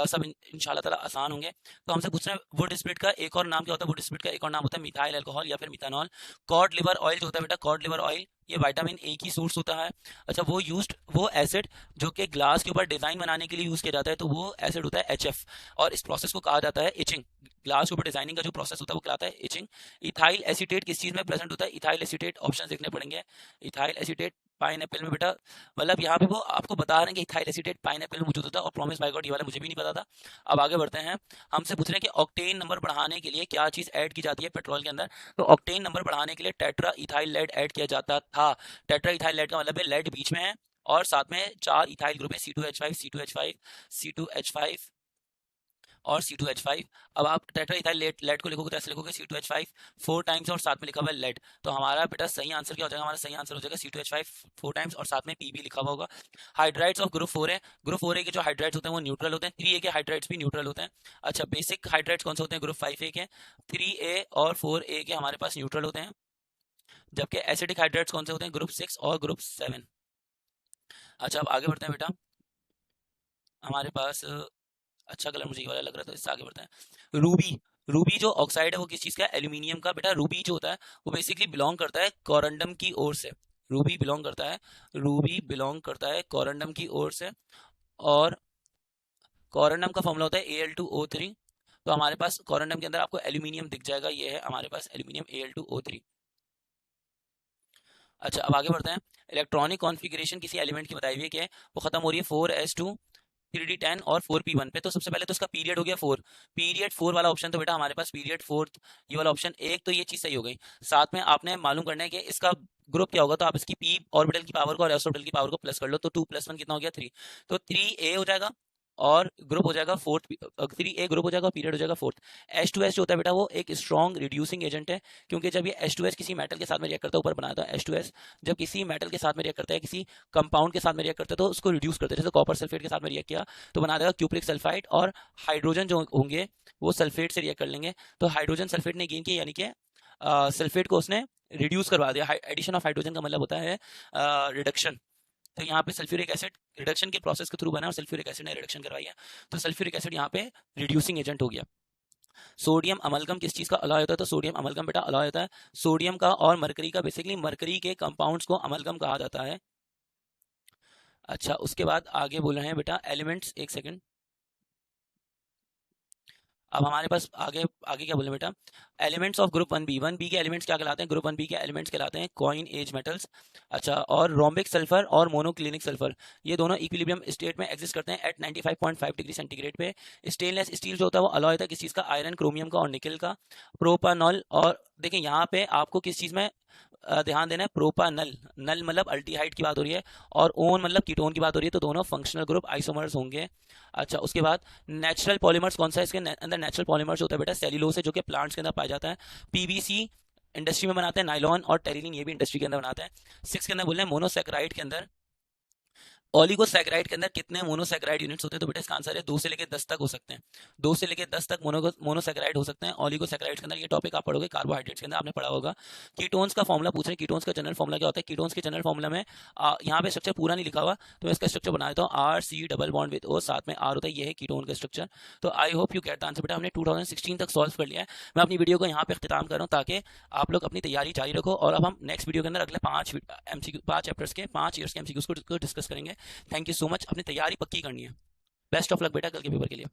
सब इंशाल्लाह ताला आसान होंगे। तो हमसे पूछ रहे हैं वुड स्प्लिट का एक और नाम क्या होता है? वुड स्प्लिट का एक और नाम होता है मिथाइल अल्कोहल या फिर मिथानॉल। कॉड लिवर ऑयल जो होता है बेटा, कॉड लिवर ऑयल ये विटामिन ए की सोर्स होता है। अच्छा वो एसिड जो कि ग्लास के ऊपर डिजाइन बनाने के लिए यूज किया जाता है, तो वो एसिड होता है HF, और इस प्रोसेस को कहा जाता है इचिंग। ग्लास के ऊपर डिजाइनिंग का जो प्रोसेस होता है वो कहलाता है इचिंग। इथाइल एसीटेट किस चीज में प्रेजेंट होता है? इथाइल एसीटेट ऑप्शन देखने पड़ेंगे। इथाइल एसीटेट पाइनएप्पल में बेटा, मतलब यहाँ पे वो आपको बता रहे हैं कि इथाइल एसीटेट पाइनएप्पल में मौजूद होता है, और प्रॉमिस बाय गॉड ये वाला मुझे भी नहीं पता था। अब आगे बढ़ते हैं, हमसे पूछ रहे हैं कि ऑक्टेन नंबर बढ़ाने के लिए क्या चीज ऐड की जाती है पेट्रोल के अंदर? तो ऑक्टेन नंबर बढ़ाने के लिए टेट्रा इथाइल लेड ऐड किया जाता था। टेट्रा इथाइल लेड का मतलब है लेड बीच में है और साथ में 4 इथाइल ग्रुप है, C2H5 C2H5 C2H5 और C2H5। अब आप टेट्रा इथाइल लेड को लिखोगे तो ऐसे लिखोगे C2H5 4 टाइम्स और साथ में लिखा हुआ है लेड। तो हमारा बेटा सही आंसर क्या हो जाएगा? हमारा सही आंसर हो जाएगा C2H5 4 टाइम्स और साथ में P भी लिखा हुआ होगा। हाइड्राइड्स ऑफ ग्रुप 4 है, ग्रुप 4A के जो हाइड्राइड्स होते हैं वो न्यूट्रल होते हैं, 3A के हाइड्राइड्स भी न्यूट्रल होते हैं। अच्छा बेसिक हाइड्राइड्स कौन से होते हैं? ग्रुप 5A के, 3A और 4A के हमारे पास न्यूट्रल होते हैं, जबकि एसिडिक हाइड्राइड्स कौन से होते हैं? ग्रुप 6 और ग्रुप 7। अच्छा अब आगे बढ़ते हैं बेटा, हमारे पास अच्छा कलर मुझे ये वाला लग रहा था, इससे आगे बढ़ते हैं। रूबी, रूबी जो ऑक्साइड है वो किस चीज़ का है? एल्यूमिनियम का। बेटा रूबी जो होता है वो बेसिकली बिलोंग करता है कोरंडम की ओर से, रूबी बिलोंग करता है, रूबी बिलोंग करता है कोरंडम की ओर से, और कोरंडम का फॉर्मूला होता है Al2O3। तो हमारे पास कोरंडम के अंदर आपको एल्यूमिनियम दिख जाएगा, ये है हमारे पास एल्यूमिनियम Al2O3। अच्छा अब आगे बढ़ते हैं, इलेक्ट्रॉनिक कॉन्फ़िगरेशन किसी एलिमेंट की बताई हुई है कि वो खत्म हो रही है 4s2 3d10 और 4p1 पे। तो सबसे पहले तो इसका पीरियड हो गया 4, पीरियड 4 वाला ऑप्शन, तो बेटा हमारे पास पीरियड 4 ये वाला ऑप्शन एक, तो ये चीज सही हो गई। साथ में आपने मालूम करना है कि इसका ग्रुप क्या होगा, तो आप इसकी p ऑर्बिटल की पावर को और s ऑर्बिटल की पावर को प्लस कर लो, तो 2 + 1 कितना हो गया 3, तो 3a हो जाएगा और ग्रुप हो जाएगा फोर्थ, 3a ग्रुप हो जाएगा, पीरियड हो जाएगा फोर्थ। H2S जो होता है बेटा वो एक स्ट्रॉन्ग रिड्यूसिंग एजेंट है, क्योंकि जब ये H2S किसी मेटल के साथ में रिएक्ट करता है, ऊपर बनाया था H2S, जब किसी मेटल के साथ में रिएक्ट करता है, किसी कंपाउंड के साथ में रिएक्ट करता है, तो उसको रिड्यूस करते हैं। जैसे कॉपर सल्फेट के साथ में रिएक्ट किया तो बना देगा क्यूप्रिक सल्फाइड, और हाइड्रोजन जो होंगे वो सल्फेट से रिएक्ट कर लेंगे, तो हाइड्रोजन सल्फेट ने गेन किया, यानी कि सल्फेट को उसने रिड्यूस करवा दिया। एडिशन ऑफ हाइड्रोजन का मतलब होता है रिडक्शन। तो यहाँ पे सल्फ्यूरिक एसिड रिडक्शन के प्रोसेस के थ्रू बना और सल्फ्यूरिक एसिड ने रिडक्शन करवाई है, तो सल्फ्यूरिक एसिड यहाँ पे रिड्यूसिंग एजेंट हो गया। सोडियम अमलगम किस चीज का अलॉय होता है? तो सोडियम अमलगम बेटा अलॉय होता है सोडियम का और मरकरी का, बेसिकली मरकरी के कंपाउंड्स को अमलगम कहा जाता है। अच्छा उसके बाद आगे बोल रहे हैं बेटा एलिमेंट्स, एक सेकंड, अब हमारे पास आगे आगे क्या बोले बेटा, एलिमेंट्स ऑफ ग्रुप 1b के एलिमेंट्स क्या कहलाते हैं, ग्रुप 1b के एलिमेंट्स कहलाते हैं कॉइन एज मेटल्स। अच्छा, और रोम्बिक सल्फर और मोनोक्लिनिक सल्फर ये दोनों इक्विलिब्रियम स्टेट में एग्जिस्ट करते हैं एट 95.5 डिग्री सेंटीग्रेड पे। स्टेनलेस स्टील जो होता है वो अलॉय होता है किस चीज़ का, आयरन, क्रोमियम का और निकल का। प्रोपानॉल, और देखिए यहाँ पे आपको किस चीज़ में ध्यान देना है, प्रोपानल, नल मतलब अल्टीहाइड की बात हो रही है और ओन मतलब कीटोन की बात हो रही है, तो दोनों फंक्शनल ग्रुप आइसोमर्स होंगे। अच्छा, उसके बाद नेचुरल पॉलीमर्स कौन सा है, इसके अंदर नेचुरल पॉलीमर्स होता है बेटा सेल्यूलोज है, जो कि प्लांट्स के अंदर पाया जाता है। पीवीसी इंडस्ट्री में बनाते हैं, नाइलॉन और टेरिलिन ये भी इंडस्ट्री के अंदर बनाते हैं। 6 के अंदर बोल रहे हैं मोनोसेक्राइड के अंदर, ओलिगोसैकेराइड के अंदर कितने मोनोसैकेराइड यूनिट्स होते हैं, तो बेटा इसका आंसर है 2 से लेकर 10 तक हो सकते हैं। 2 से लेकर 10 तक मोनोसैकेराइड हो सकते हैं ओलिगोसैकेराइड्स के अंदर। ये टॉपिक आप पढ़ोगे कार्बोहाइड्रेट्स के अंदर, आपने पढ़ा होगा। कीटोन्स का फॉर्मूला पूछ रहे हैं, कीटोन्स का जनरल फॉर्मूला क्या होता है, कीटोन्स के जनरल फॉर्मूला में यहाँ पे स्ट्रक्चर पूरा नहीं लिखा हुआ, तो मैं इसका स्ट्रक्चर बना देता हूँ, R C double bond with O, साथ में आर होता है, ये है कीटोन का स्ट्रक्चर। तो I hope you get the answer बेटा, हमने 2016 तक सॉल्व कर लिया है। मैं अपनी वीडियो को यहाँ पे इख्तिताम कर रहा हूँ ताकि आप लोग अपनी तैयारी जारी रखो, और अब हम नेक्स्ट वीडियो के अंदर अगले 5 चैप्टर्स के 5 ईयर्स के एमसीक्यूज को डिस्कस करेंगे। थैंक यू सो मच, अपनी तैयारी पक्की करनी है। बेस्ट ऑफ लक बेटा कल के पेपर के लिए।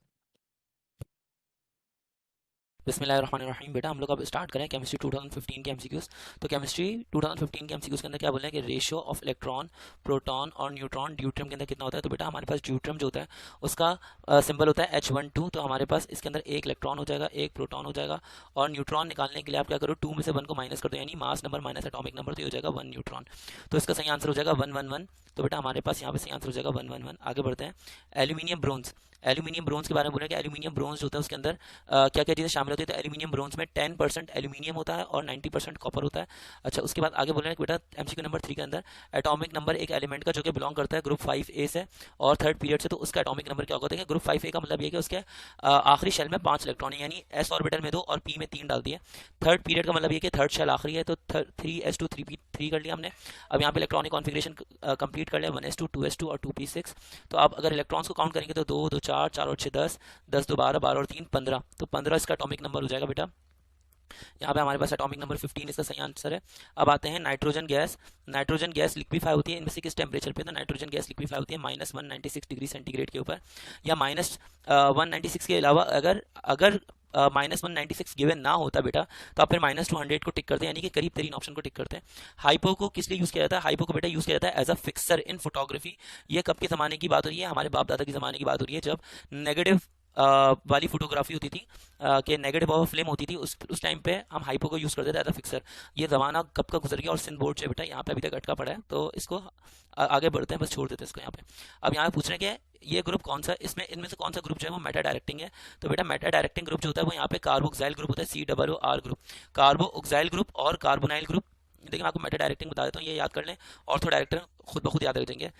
बिस्मिल्लाहिर्रहमानिर्रहीम। बेटा हम लोग अब स्टार्ट करें केमिस्ट्री 2015 के एमसीक्यूज। तो केमिस्ट्री 2015 के एमसीक्यूज के अंदर क्या बोल रहे हैं कि रेशियो ऑफ इलेक्ट्रॉन, प्रोटॉन और न्यूट्रॉन ड्यूट्रियम के अंदर कितना होता है। तो बेटा हमारे पास ड्यूट्रियम जो होता है उसका सिंबल होता है H12। तो हमारे पास इसके अंदर एक इलेक्ट्रॉन हो जाएगा, एक प्रोटॉन हो जाएगा, और न्यूट्रॉन निकालने के लिए आप क्या करो, 2 में से 1 को माइनस कर दो, यानी mass number minus atomic number, तो ये हो जाएगा 1 न्यूट्रॉन। तो इसका सही आंसर हो जाएगा 111। तो बेटा हमारे पास यहाँ पे सही आंसर हो जाएगा 111। आगे बढ़ते हैं, एल्यूमिनियम ब्रोंज। एल्यूमिनियम ब्रोंज के बारे में बोल रहे हैं कि एल्यूमिनियम ब्रोंज होता है उसके अंदर क्या क्या चीज़ें शामिल होती है। तो एल्यूमिनियम ब्रोंज में 10% एल्यूमिनियम होता है और 90% कॉपर होता है। अच्छा, उसके बाद आगे बोल रहे हैं कि बेटा एमसीक्यू नंबर 3 के अंदर एटॉमिक नंबर एक एलिमेंट का जो कि बिलोंग करता है ग्रुप 5A से और थर्ड पीरियड से, तो उसका एटॉमिक नंबर क्या होगा। देखिए ग्रुप 5A का मतलब ये कि उसके आखिरी शेल में 5 इलेक्ट्रॉन है, यानी S ऑर्बिटल में 2 और P में 3 डाल दिए। थर्ड पीरियड का मतलब ये कि थर्ड शेल आखिरी है, तो 3s2 3p3 कर लिया हमने। अब यहाँ पे इलेक्ट्रॉनिक कॉन्फिगरेशन कंप्लीट कर लिया, 1s2 2s2 और 2p6। तो आप अगर इलेक्ट्रॉन्स को काउंट करेंगे तो 2 2 4 4 और 6 10, 10 2 12, 12 और 3 15, तो 15 इसका एटॉमिक नंबर हो जाएगा बेटा। यहाँ पे हमारे पास एटॉमिक नंबर 15 इसका सही आंसर है। अब आते हैं nitrogen gas. Nitrogen gas liquefy होती है इनमें से किस टेम्परेचर पे, तो नाइट्रोजन गैस लिक्विफाई होती है -196 डिग्री सेंटीग्रेड के ऊपर, या -196 के अलावा अगर अगर -196 गिवन ना होता बेटा, तो आप फिर -200 को टिक करते हैं, यानी कि करीब 3 ऑप्शन को टिक करते हैं। हाइपो को किस लिए यूज़ किया जाता है, हाइपो को बेटा यूज़ किया जाता है as a fixer in photography. ये कब के ज़माने की बात हो रही है, हमारे बाप दादा के ज़माने की बात हो रही है, जब नेगेटिव वाली फोटोग्राफी होती थी कि नेगेटिव पावर फ्लेम होती थी, उस टाइम पे हम हाइपो को यूज़ करते थे एज अ फिक्सर। ये ज़माना कब का गुजर गया, और सिंध बोर्ड से बेटा यहाँ पे अभी तक अटका पड़ा है, तो इसको आगे बढ़ते हैं, बस छोड़ देते हैं इसको यहाँ पे। अब यहाँ पे पूछ रहे हैं कि ये ग्रुप कौन सा, इसमें इनमें से कौन सा ग्रुप जो है वो मेटा डायरेक्टिंग है। तो बेटा मेटा डायरेक्टिंग ग्रुप जो होता है वो यहाँ पे कार्बोक्साइल ग्रुप होता है, COOR ग्रुप, कार्बोक्साइल ग्रुप और कार्बोनाइल ग्रुप। देखिए मैं आपको मेटा डायरेक्टिंग बता देता हूँ, ये याद कर लें, ऑर्थो डायरेक्टर खुद ब खुद याद रख देंगे।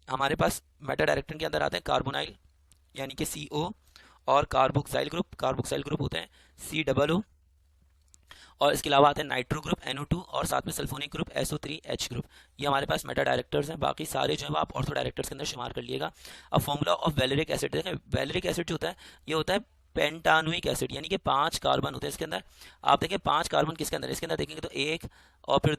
हमारे पास मेटा डायरेक्टिंग के अंदर आते हैं कार्बोनाइल यानी कि CO, और कार्बोक्साइल ग्रुप होते हैं COO, और इसके अलावा आते हैं नाइट्रो ग्रुप NO2, और साथ में सल्फोनिक ग्रुप SO3H ग्रुप। ये हमारे पास मेटा डायरेक्टर्स हैं, बाकी सारे जो है आप ऑर्थो डायरेक्टर्स के अंदर शुमार कर लिएगा। अब फॉर्मूला ऑफ वैलेरिक एसिड देखें, वैलेरिक एसिड जो होता है ये होता है पेंटानुइक एसिड, यानी कि 5 कार्बन होते हैं इसके अंदर। आप देखें 5 कार्बन किसके अंदर, इसके अंदर देखेंगे तो 1 और फिर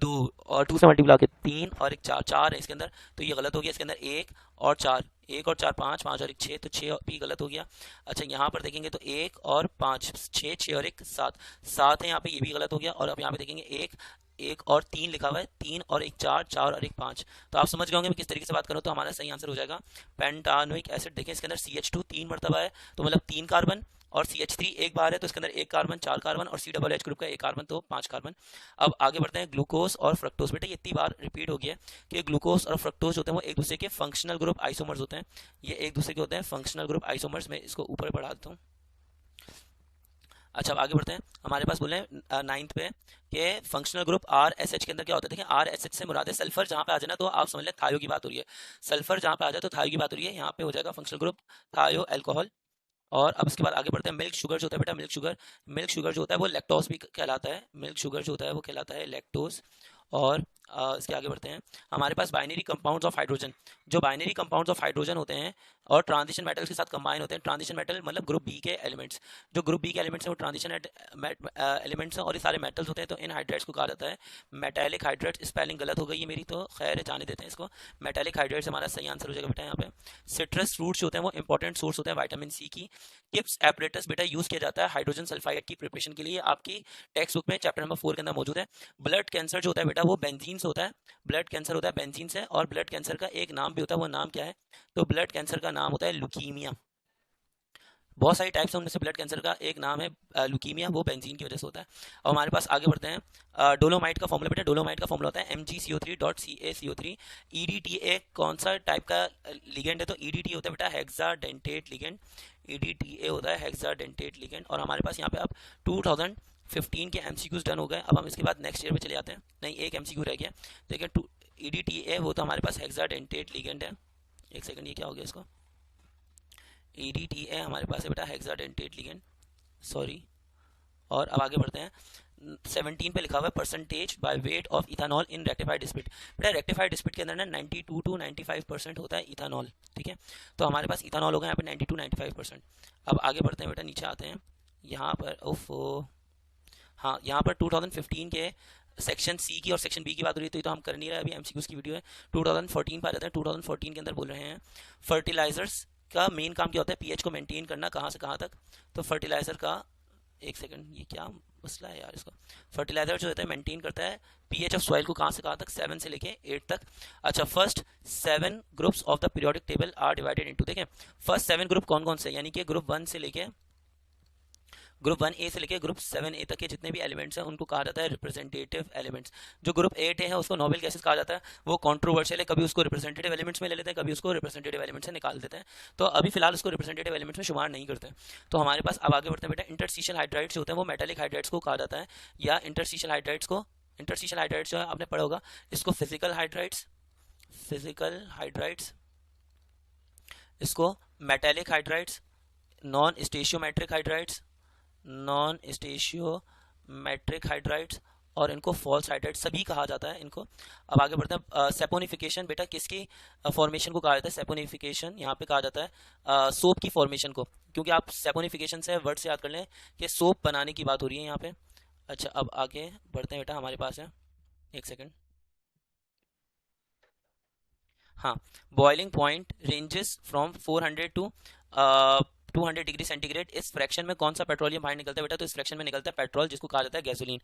2 और 2 से मल्टीप्लाई के 3 और एक 4, 4 है इसके अंदर, तो ये गलत हो गया। इसके अंदर 1 और 4, 1 और 4 5, 5 और 1 6, तो 6 भी गलत हो गया। अच्छा, यहाँ पर देखेंगे तो 1 और 5 6, 6 और 1 7, 7 है यहाँ पे, ये भी गलत हो गया। और अब यहाँ पे देखेंगे 1 1 और 3 लिखा हुआ है, 3 और 1 4, 4 और 1 5। तो आप समझ गए होंगे मैं किस तरीके से बात करूँ, तो हमारा सही आंसर हो जाएगा पेंटानोइक एसिड। देखिए इसके अंदर CH2 3 मरतबा है, तो मतलब 3 कार्बन, और CH3 एक बार है, तो इसके अंदर 1 कार्बन 4 कार्बन, और COOH ग्रुप का 1 कार्बन, तो 5 कार्बन। अब आगे बढ़ते हैं, ग्लूकोज और फ्रक्टोज। बेटा ये इतनी बार रिपीट हो गया कि ग्लूकोज और फ्रक्टोज होते हैं वो एक दूसरे के फंक्शनल ग्रुप आइसोमर्स होते हैं। ये एक दूसरे के होते हैं फंक्शनल ग्रुप आइसोमर्स। में इसको ऊपर बढ़ा देता हूँ। अच्छा, अब आगे बढ़ते हैं, हमारे पास बोले 9th पे कि फंक्शनल ग्रुप RSH के अंदर क्या होता है। देखिए RSH से मुराद है सल्फर, जहाँ पे आ जाए ना तो आप समझ लें थायो की बात हो रही है। सल्फर जहाँ पे आ जाए तो थायो की बात हो रही है, यहाँ पे हो जाएगा फंक्शनल ग्रुप थायो अल्कोहल। और अब इसके बाद आगे बढ़ते हैं, मिल्क शुगर जो होता है बेटा, मिल्क शुगर जो होता है वो लैक्टोज भी कहलाता है। मिल्क शुगर जो होता है वो कहलाता है लैक्टोज। और इसके आगे बढ़ते हैं। हमारे पास बाइनरी कंपाउंड्स ऑफ हाइड्रोजन, जो बाइनरी कंपाउंड्स ऑफ हाइड्रोजन होते हैं और ट्रांजिशन मेटल्स के साथ कंबाइन होते हैं। ट्रांजिशन मेटल मतलब ग्रुप बी के एलिमेंट्स, जो ग्रुप बी के एलिमेंट्स हैं वो ट्रांजिशन एलिमेंट्स हैं और ये सारे मेटल्स होते हैं। तो इन हाइड्रेट्स को कहा जाता है मेटैलिक हाइड्रेट्स। स्पेलिंग गलत हो गई है मेरी, तो खैर जाने देते हैं इसको। मेटैलिक हाइड्रेट्स हमारा सही आंसर हो जाएगा बेटा यहाँ पे। सिट्रस फ्रूट्स होते हैं वो इंपॉर्टेंट सोर्स होते हैं विटामिन सी की। किप्स एपरेटस बेटा यूज किया जाता है हाइड्रोजन सल्फाइड की प्रिपरेशन के लिए, आपकी टेक्स्ट बुक में चैप्टर नंबर 4 के अंदर मौजूद है। ब्लड कैंसर जो होता है बेटा वो बेंजीन से होता है। ब्लड कैंसर होता है बेंजीन से, और ब्लड कैंसर का एक नाम भी होता है, वो नाम क्या है? तो ब्लड कैंसर का नाम होता है लुकीमिया। बहुत सारी टाइप्स हैं, उनमें से ब्लड कैंसर का एक नाम है लुकीमिया, वो बेंजीन की वजह से होता है। और हमारे पास आगे बढ़ते हैं। डोलोमाइट का फॉर्मूला बेटा, डोलोमाइट का फॉर्मूला होता है MgCO3.CaCO3। EDTA कौन सा टाइप का लिगेंड है? तो EDTA होता है बेटा हेक्साडेंटेट लिगेंड। EDTA होता है हेक्साडेंटेट लिगेंड। और हमारे पास यहाँ पे अब 2015 के MCQs डन हो गए। अब हम इसके बाद नेक्स्ट ईयर पे चले जाते हैं। नहीं, एक MCQ रह गया। देखिए EDTA वो तो हमारे पास हेक्साडेंटेट लिगेंड है। एक सेकंड, ये क्या हो गया इसको? EDTA हमारे पास है बेटा हेक्साडेंटेट लिगेंड, सॉरी। और अब आगे बढ़ते हैं। 17 पे लिखा हुआ है percentage by weight of ethanol in rectified spit. बेटा रेक्टिफाइड स्पिट के अंदर ना 92 to 95% होता है इथानॉल, ठीक है। तो हमारे पास इथानॉल होगा यहाँ पे 92 95%। अब आगे बढ़ते हैं बेटा, नीचे आते हैं यहाँ पर। हाँ, यहाँ पर 2015 के सेक्शन सी की और सेक्शन बी की बात हो रही है, तो ये तो हम कर नहीं रहे, अभी MCQs की वीडियो है। 2014 पर आ जाते हैं। 2014 के अंदर बोल रहे हैं फर्टिलाइजर्स का मेन काम क्या होता है? पीएच को मेंटेन करना, कहाँ से कहाँ तक? तो फर्टिलाइजर का, एक सेकंड, ये क्या मसला है यार इसका? फर्टिलाइजर जो होता है मेंटेन करता है पीएच ऑफ सॉइल को, कहाँ से कहाँ तक? 7 से लेके 8 तक। अच्छा, first 7 groups of the periodic table are divided into, देखें फर्स्ट 7 ग्रुप कौन कौन से, यानी कि ग्रुप 1 से लेके ग्रुप 1A से लेकर ग्रुप 7A तक के जितने भी एलिमेंट्स हैं उनको कहा जाता है रिप्रेजेंटेटिव एलिमेंट्स। जो ग्रुप 8A है उसको नोबेल गैसेस कहा जाता है। वो कंट्रोवर्शियल है, कभी उसको रिप्रेजेंटेटिव एलिमेंट्स में ले लेते हैं, कभी उसको रिप्रेजेंटेटिव एलिमेंट्स से निकाल देते हैं। तो अभी फिलहाल उसको रिप्रेजेंटेटिव एलिमेंट्स में शुमार नहीं करते। तो हमारे पास अब आगे बढ़ते हैं बेटा। इंटरस्टिशियल हाइड्राइड्स होते हैं वो मेटालिक हाइड्राइड्स को कहा जाता है, या इंटरस्टिशियल हाइड्राइड्स को, इंटरस्टिशियल हाइड्राइड्स जो है आपने पढ़ा होगा, इसको फिजिकल हाइड्राइड्स, फिजिकल हाइड्राइड्स, इसको metallic hydrides, non stoichiometric hydrides, non stoichiometric hydrides, और इनको फॉल्स हाइड्राइड सभी कहा जाता है इनको। अब आगे बढ़ते हैं। सेपोनिफिकेशन बेटा किसकी फॉर्मेशन को कहा जाता है? सेपोनिफिकेशन यहाँ पे कहा जाता है सोप की फॉर्मेशन को, क्योंकि आप सेपोनिफिकेशन से वर्ड से याद कर लें कि सोप बनाने की बात हो रही है यहाँ पे। अच्छा, अब आगे बढ़ते हैं बेटा, हमारे पास है, एक सेकंड, हाँ, boiling point ranges from 400 to 200 degree centigrade. इस फ्रैक्शन में कौन सा पेट्रोलियम बाहर निकलता है बेटा? तो इस फ्रैक्शन में निकलता है पेट्रोल, जिसको कहा जाता है गैसोलीन।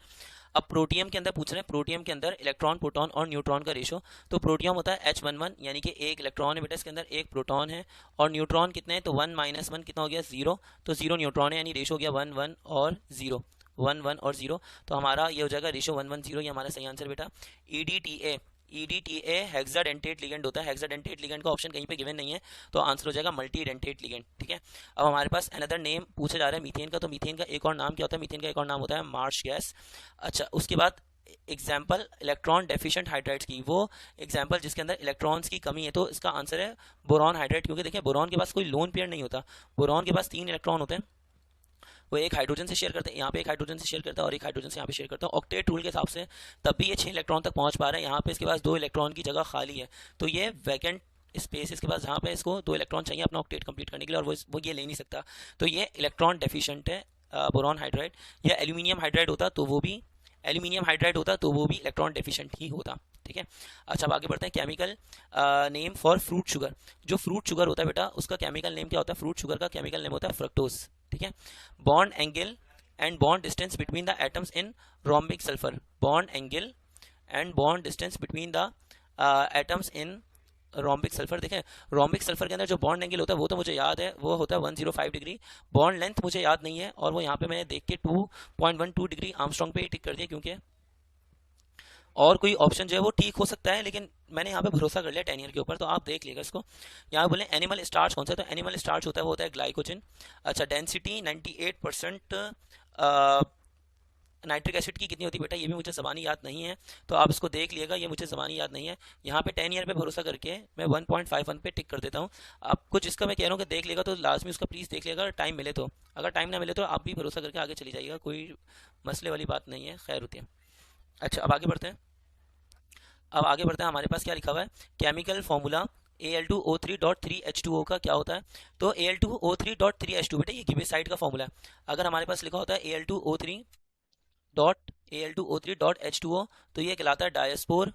अब प्रोटियम के अंदर पूछ रहे हैं, प्रोटियम के अंदर इलेक्ट्रॉन, प्रोटॉन और न्यूट्रॉन का रेशो। तो प्रोटियम होता है H11, यानी कि एक इलेक्ट्रॉन है बेटा इसके अंदर, एक प्रोटॉन है। और न्यूट्रॉन कितने हैं? तो 1 - 1 कितना हो गया? 0। तो 0 न्यूट्रॉन है, यानी रेशो हो गया 1 1 और 0, 1 1 और 0। तो हमारा ये हो जाएगा रेशो 1 1 0, ये हमारा सही आंसर बेटा। EDTA हेक्साडेंटेट लिगेंड होता है। हेक्साडेंटेट लिगेंड का ऑप्शन कहीं पे गिवन नहीं है, तो आंसर हो जाएगा मल्टी डेंटेट लिगेंड, ठीक है। अब हमारे पास अनदर नेम पूछा जा रहा है मीथेन का। तो मीथेन का एक और नाम क्या होता है? मीथेन का एक और नाम होता है मार्श गैस। अच्छा, उसके बाद एग्जाम्पल इलेक्ट्रॉन डेफिशिएंट हाइड्राइड्स की, वो एग्जाम्पल जिसके अंदर इलेक्ट्रॉन्स की कमी है, तो इसका आंसर है बोरॉन हाइड्राइड। क्योंकि देखिए बोरॉन के पास कोई लोन पेयर नहीं होता, बोरॉन के पास 3 इलेक्ट्रॉन होते हैं, वो एक हाइड्रोजन से शेयर करते हैं, यहाँ पे एक हाइड्रोजन से शेयर करता है और एक हाइड्रोजन से यहाँ पे शेयर करता है। ऑक्टेट रूल के हिसाब से तब भी ये 6 इलेक्ट्रॉन तक पहुँच पा रहे हैं। यहाँ पे इसके पास 2 इलेक्ट्रॉन की जगह खाली है, तो ये वैकेंट स्पेस इसके पास, जहाँ पे इसको 2 इलेक्ट्रॉन चाहिए अपना ऑक्टेट कंप्लीट करने के लिए, और वो ये ले नहीं सकता, तो ये इलेक्ट्रॉन डेफिशिएंट है बोरॉन हाइड्राइड। या एल्यूमिनियम हाइड्राइड होता तो वो भी, एल्यूमिनियम हाइड्राइड होता तो वो भी इलेक्ट्रॉन डेफिशिएंट ही होता, ठीक है। अच्छा, अब आगे बढ़ते हैं। Chemical name for fruit sugar. जो फ्रूट शुगर होता है बेटा उसका केमिकल नेम क्या होता है? फ्रूट शुगर का केमिकल नेम होता है फ्रक्टोज, ठीक है। Bond angle and bond distance between the atoms in rhombic sulfur. Bond angle and bond distance between the atoms in rhombic sulphur. देखें रोम्बिक सल्फर के अंदर जो बॉन्ड एंगल होता है वो तो मुझे याद है, वो होता है 105 डिग्री। बॉन्ड लेंथ मुझे याद नहीं है, और वो यहाँ पे मैंने देख के 2.12 डिग्री आर्मस्ट्रांग पे ही टिक कर दिया, क्योंकि और कोई ऑप्शन जो है वो ठीक हो सकता है, लेकिन मैंने यहाँ पे भरोसा कर लिया 10 ईयर के ऊपर। तो आप देख लीजिएगा इसको। यहाँ बोले एनिमल स्टार्च कौन सा है? तो एनिमल स्टार्च होता है वो होता है ग्लाइकोजन। अच्छा, डेंसिटी 98% नाइट्रिक एसिड की कितनी होती है बेटा? ये भी मुझे ज़बानी याद नहीं है, तो आप इसको देख लिएगा, ये मुझे ज़बानी याद नहीं है। यहाँ पे 10 ईयर पे भरोसा करके मैं 1.51 पे टिक कर देता हूँ। आपको जिसका मैं कह रहा हूँ कि देख लेगा, तो लाजमी उसका प्लीज़ देख लेगा, टाइम मिले तो। अगर टाइम ना मिले तो आप भी भरोसा करके आगे चली जाइएगा, कोई मसले वाली बात नहीं है, खैर होती है। अच्छा, अब आगे बढ़ते हैं। अब आगे बढ़ते हैं, हमारे पास क्या लिखा हुआ है, केमिकल फॉर्मूला Al2O3.3H2O का क्या होता है। तो Al2O3.3H2 बेटा ये गिबेसाइड का फॉर्मूला है। अगर हमारे पास लिखा होता है Al2O3.H2O तो ये कहलाता है डायस्पोर।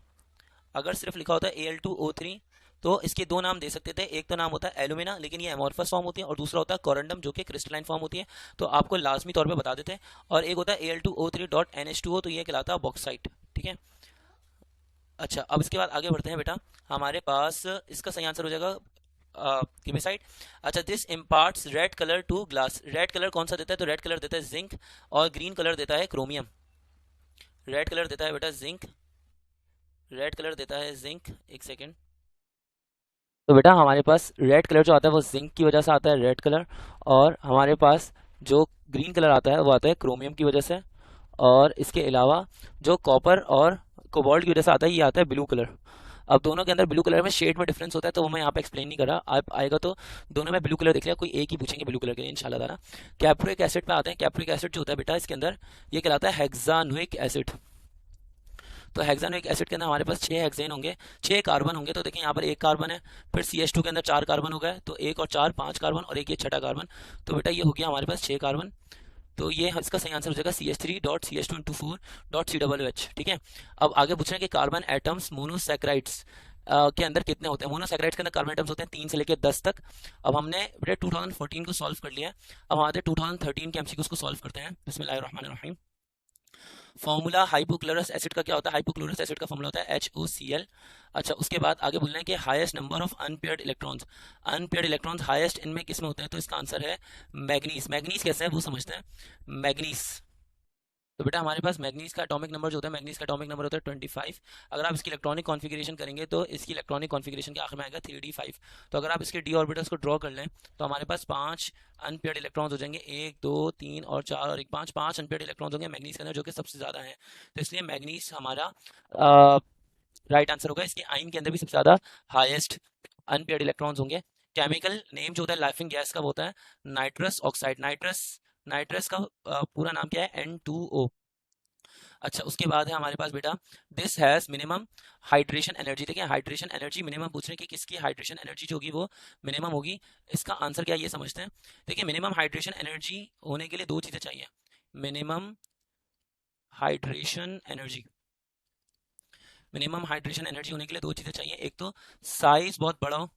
अगर सिर्फ लिखा होता है Al2O3 तो इसके दो नाम दे सकते थे, एक तो नाम होता है एलुमिना लेकिन ये एमोर्फस फॉर्म होती है, और दूसरा होता है कोरंडम जो कि क्रिस्टलाइन फॉर्म होती है, तो आपको लाजमी तौर पे बता देते हैं। और एक होता है Al2O3.NH2O तो ये कहलाता है बॉक्साइट। ठीक है, अच्छा अब इसके बाद आगे बढ़ते हैं बेटा, हमारे पास इसका सही आंसर हो जाएगा कीमेसाइट। अच्छा, this imparts red colour to glass. Red colour कौन सा देता है, तो रेड कलर देता है जिंक, और ग्रीन कलर देता है क्रोमियम। रेड कलर देता है बेटा जिंक, रेड कलर देता है जिंक, एक सेकेंड। तो बेटा हमारे पास रेड कलर जो आता है वो जिंक की वजह से आता है रेड कलर, और हमारे पास जो ग्रीन कलर आता है वो आता है क्रोमियम की वजह से, और इसके अलावा जो कॉपर और कोबाल्ट की वजह से आता है ये आता है ब्लू कलर। अब दोनों के अंदर ब्लू कलर में शेड में डिफरेंस होता है तो वो मैं यहाँ पे एक्सप्लेन नहीं कर रहा, आप आएगा तो दोनों में ब्लू कलर देख लिया, कोई एक ही पूछेंगे ब्लू कलर के लिए इंशाल्लाह ताला। कैप्रिक एसिड पे आते हैं। कैप्रिक एसिड जो होता है बेटा इसके अंदर ये कहलाता है हेक्सानुइक एसिड। तो हेक्सानुइक एसिड के अंदर हमारे पास 6 हेक्सेन होंगे, 6 कार्बन होंगे। तो देखिए यहाँ पर एक कार्बन है, फिर CH2 के अंदर 4 कार्बन हो गए, तो एक और 4 5 कार्बन, और एक ये छठा कार्बन। तो बेटा ये हो गया हमारे पास 6 कार्बन। तो ये इसका सही आंसर हो जाएगा CH3.CH2 4.COOH। ठीक है, अब आगे पूछ रहे हैं कि कार्बन एटम्स मोनोसैकेराइड्स के अंदर कितने होते हैं। मोनोसैकेराइड्स के अंदर कार्बन एटम्स होते हैं 3 से लेकर 10 तक। अब हमने बेटा 2014 को सॉल्व कर लिया है, अब हम आते हैं 2013 के MCQs को सॉल्व करते हैं। बिस्मिल्लाहिर्रहमानिर्रहीम। फॉर्मूला हाइपोक्लोरस एसिड का क्या होता है, हाइपोक्लोरस एसिड का फॉर्मूला होता है HOCl। अच्छा उसके बाद आगे बोल रहे हैं कि highest number of unpaired electrons. Unpaired electrons highest इनमें किस में होते हैं, तो इसका आंसर है मैग्नीज। मैग्नीज कैसे है वो समझते हैं, मैग्नीज। तो बेटा हमारे पास मैग्नीज का एटॉमिक नंबर जो होता है, मैग्नीज का एटॉमिक नंबर होता है 25। अगर आप इसकी इलेक्ट्रॉनिक कॉन्फ़िगरेशन करेंगे तो इसकी इलेक्ट्रॉनिक कॉन्फ़िगरेशन के आखिर में आएगा 3d5। तो अगर आप इसके डी ऑर्बिटल्स को ड्रॉ कर लें तो हमारे पास 5 अनपेयर्ड इलेक्ट्रॉन्स हो जाएंगे, 1 2 3 और 4 और एक 5, 5 अनपेयर्ड इलेक्ट्रॉन्स होंगे मैग्नीज के अंदर जो कि सबसे ज़्यादा है। तो इसलिए मैग्नीज हमारा राइट आंसर होगा। इसके आइन के अंदर भी सबसे ज़्यादा हाईएस्ट अनपेयर्ड इलेक्ट्रॉन्स होंगे। केमिकल नेम जो होता है लाइफिंग गैस का वो होता है नाइट्रस ऑक्साइड। नाइट्रस नाइट्रस का पूरा नाम क्या है, N2O। अच्छा उसके बाद है हमारे पास बेटा this has minimum hydration energy. देखिए हाइड्रेशन एनर्जी मिनिमम पूछ रहे हैं कि किसकी हाइड्रेशन एनर्जी जो होगी वो मिनिमम होगी। इसका आंसर क्या है ये समझते हैं। देखिए मिनिमम हाइड्रेशन एनर्जी होने के लिए दो चीज़ें चाहिए। Minimum hydration energy, minimum hydration energy होने के लिए दो चीज़ें चाहिए, एक तो साइज बहुत बड़ा हो,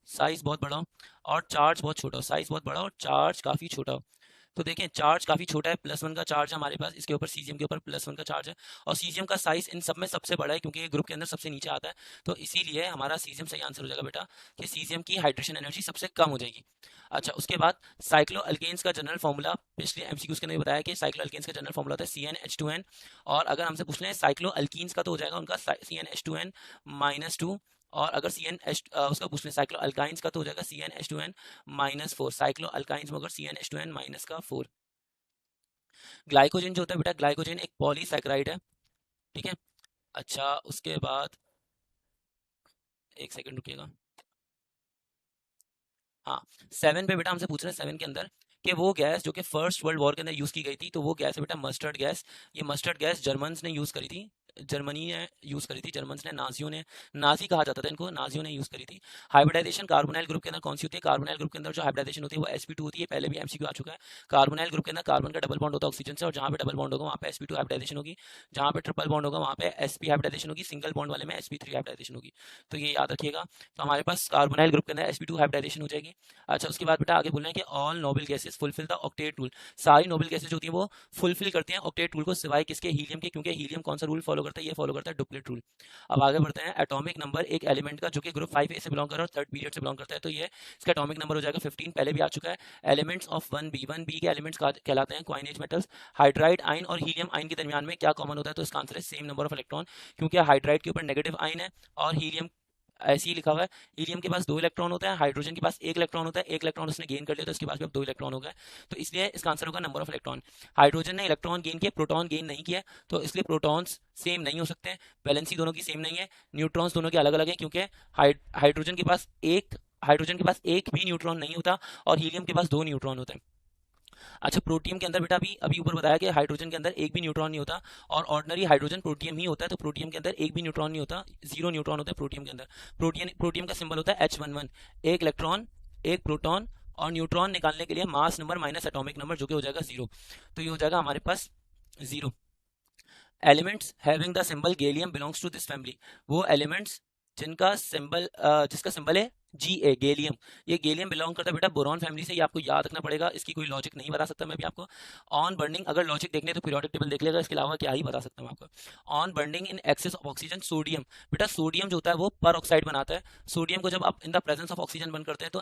साइज बहुत बड़ा हो, और चार्ज बहुत छोटा हो। साइज बहुत बड़ा और चार्ज काफ़ी छोटा हो। तो देखें चार्ज काफ़ी छोटा है, +1 का चार्ज है हमारे पास, इसके ऊपर सीजियम के ऊपर +1 का चार्ज है, और सीजियम का साइज इन सब में सबसे बड़ा है क्योंकि ये ग्रुप के अंदर सबसे नीचे आता है। तो इसीलिए हमारा सीजियम सही आंसर हो जाएगा बेटा, कि सीजियम की हाइड्रेशन एनर्जी सबसे कम हो जाएगी। अच्छा उसके बाद साइक्लो अल्केन्स का जनरल फॉर्मूला, पिछले MCQs के अंदर बताया कि साइक्लो अल्केन्स का जनरल फॉर्मूला होता है CnH2n। और अगर हमसे पूछ लें साइक्लो अल्कीन्स का तो हो जाएगा उनका CnH2n-2, और अगर उसका पूछ लें साइक्लो अल्काइंस का तो हो जाएगा CnH2n-4। साइक्लो अल्काइंस में अगर CnH2n-4। ग्लाइकोजन जो होता है बेटा, ग्लाइकोजन एक पॉलीसैकेराइड है। ठीक है, अच्छा उसके बाद एक सेकंड रुकिएगा। हाँ 7 पे बेटा हमसे पूछ रहे हैं 7 के अंदर कि वो गैस जो कि फर्स्ट वर्ल्ड वॉर के अंदर यूज़ की गई थी, तो वो गैस है बेटा मस्टर्ड गैस। ये मस्टर्ड गैस जर्मन्स ने यूज़ करी थी, जर्मनी ने यूज़ करी थी, जर्मन्स ने, नाजियों ने, नाजी कहा जाता था इनको, नाजियों ने यूज़ करी थी। हाइब्रिडाइजेशन कार्बोनाइल ग्रुप के अंदर कौन सी होती है, कार्बोनाइल ग्रुप के अंदर जो हाइब्रिडाइजेशन होती है वो sp2 होती है, पहले भी MCQ आ चुका है। कार्बोनाइल ग्रुप के अंदर कार्बन का डबल बॉन्ड होता है ऑक्सीजन से, और जहाँ पे डबल बॉन्ड होगा वहाँ पे sp2 हाइब्रिडाइजेशन होगी, जहाँ पे ट्रिपल बॉन्ड होगा वहाँ पे sp हाइब्रिडाइजेशन होगी, सिंगल बॉन्ड वाले में sp3 हाइब्रिडाइजेशन होगी। तो ये याद रखिएगा। तो हमारे पास कार्बोनाइल ग्रुप के अंदर sp2 हाइब्रिडाइजेशन हो जाएगी। अच्छा उसके बाद बेटा आगे बोल रहे हैं कि all noble gases fulfil the octet rule. सारी नोबल गैसेस जो होती है वो फुलफिल करते हैं ऑक्टेट रूल को, सिवाय किसके, हीलियम के, क्योंकि हीलियम कौन सा रूल फॉलो करता है, ये फॉलो करता है डुप्लेट रूल। अब आगे बढ़ते हैं, एटॉमिक नंबर एक एलिमेंट का जो कि ग्रुप 5A से बिलोंग कर रहा है और थर्ड पीरियड से बिलोंग करता है, तो ये इसका एटॉमिक नंबर हो जाएगा 15, पहले भी आ चुका है। एलिमेंट्स ऑफ 1B के एलिमेंट्स कहलाते हैं क्वाइनेज मेटल्स। हाइड्राइड आइन और हीलियम आइन के दरमियान में क्या कॉमन होता है, तो इसका आंसर है सेम नंबर ऑफ इलेक्ट्रॉन, क्योंकि हाइड्राइड के ऊपर नेगेटिव आइन है और हीलियम ऐसे ही लिखा हुआ है। हीलियम के पास 2 इलेक्ट्रॉन होता है, हाइड्रोजन के पास 1 इलेक्ट्रॉन होता है, 1 इलेक्ट्रॉन उसने गेन कर लिया तो इसके पास भी अब 2 इलेक्ट्रॉन हो गए, तो इसलिए इसका आंसर होगा नंबर ऑफ इलेक्ट्रॉन। हाइड्रोजन ने इलेक्ट्रॉन गेन किया, प्रोटॉन गेन नहीं किया, तो इसलिए प्रोटॉन्स सेम नहीं हो सकते, वैलेंसी दोनों की सेम नहीं है, न्यूट्रॉन्स दोनों के अलग अलग है, क्योंकि हाइड्रोजन के पास एक भी न्यूट्रॉन नहीं होता और हीलियम के पास 2 न्यूट्रॉन होते हैं। अच्छा, प्रोटियम के अंदर बेटा अभी अभी ऊपर बताया कि हाइड्रोजन के अंदर एक भी न्यूट्रॉन नहीं होता, और ऑर्डिनरी हाइड्रोजन प्रोटियम ही होता है, तो प्रोटियम के अंदर एक भी न्यूट्रॉन नहीं होता, 0 न्यूट्रॉन होता है प्रोटियम के अंदर। प्रोटियम का सिंबल होता है H11, एक इलेक्ट्रॉन, एक प्रोटॉन, और न्यूट्रॉन निकालने के लिए mass number minus atomic number, जो कि हो जाएगा 0। तो ये हो जाएगा हमारे पास 0। Elements having the symbol gallium belongs to this family, वो एलिमेंट्स जिनका सिंबल जिसका सिंबल है Ga, गैलियम, ये गैलियम बिलोंग करता है बेटा बोरॉन फैमिली से। ये आपको याद रखना पड़ेगा, इसकी कोई लॉजिक नहीं बता सकता मैं भी आपको। ऑन बर्निंग, अगर लॉजिक देखने तो पीरियोडिक टेबल देख लेगा, इसके अलावा क्या ही बता सकता हूँ आपको। On burning in excess of oxygen sodium, बेटा सोडियम जो होता है वो पर ऑक्साइड बनाता है। सोडियम को जब आप इन द प्रेजेंस ऑफ ऑक्सीजन बंद करते हैं तो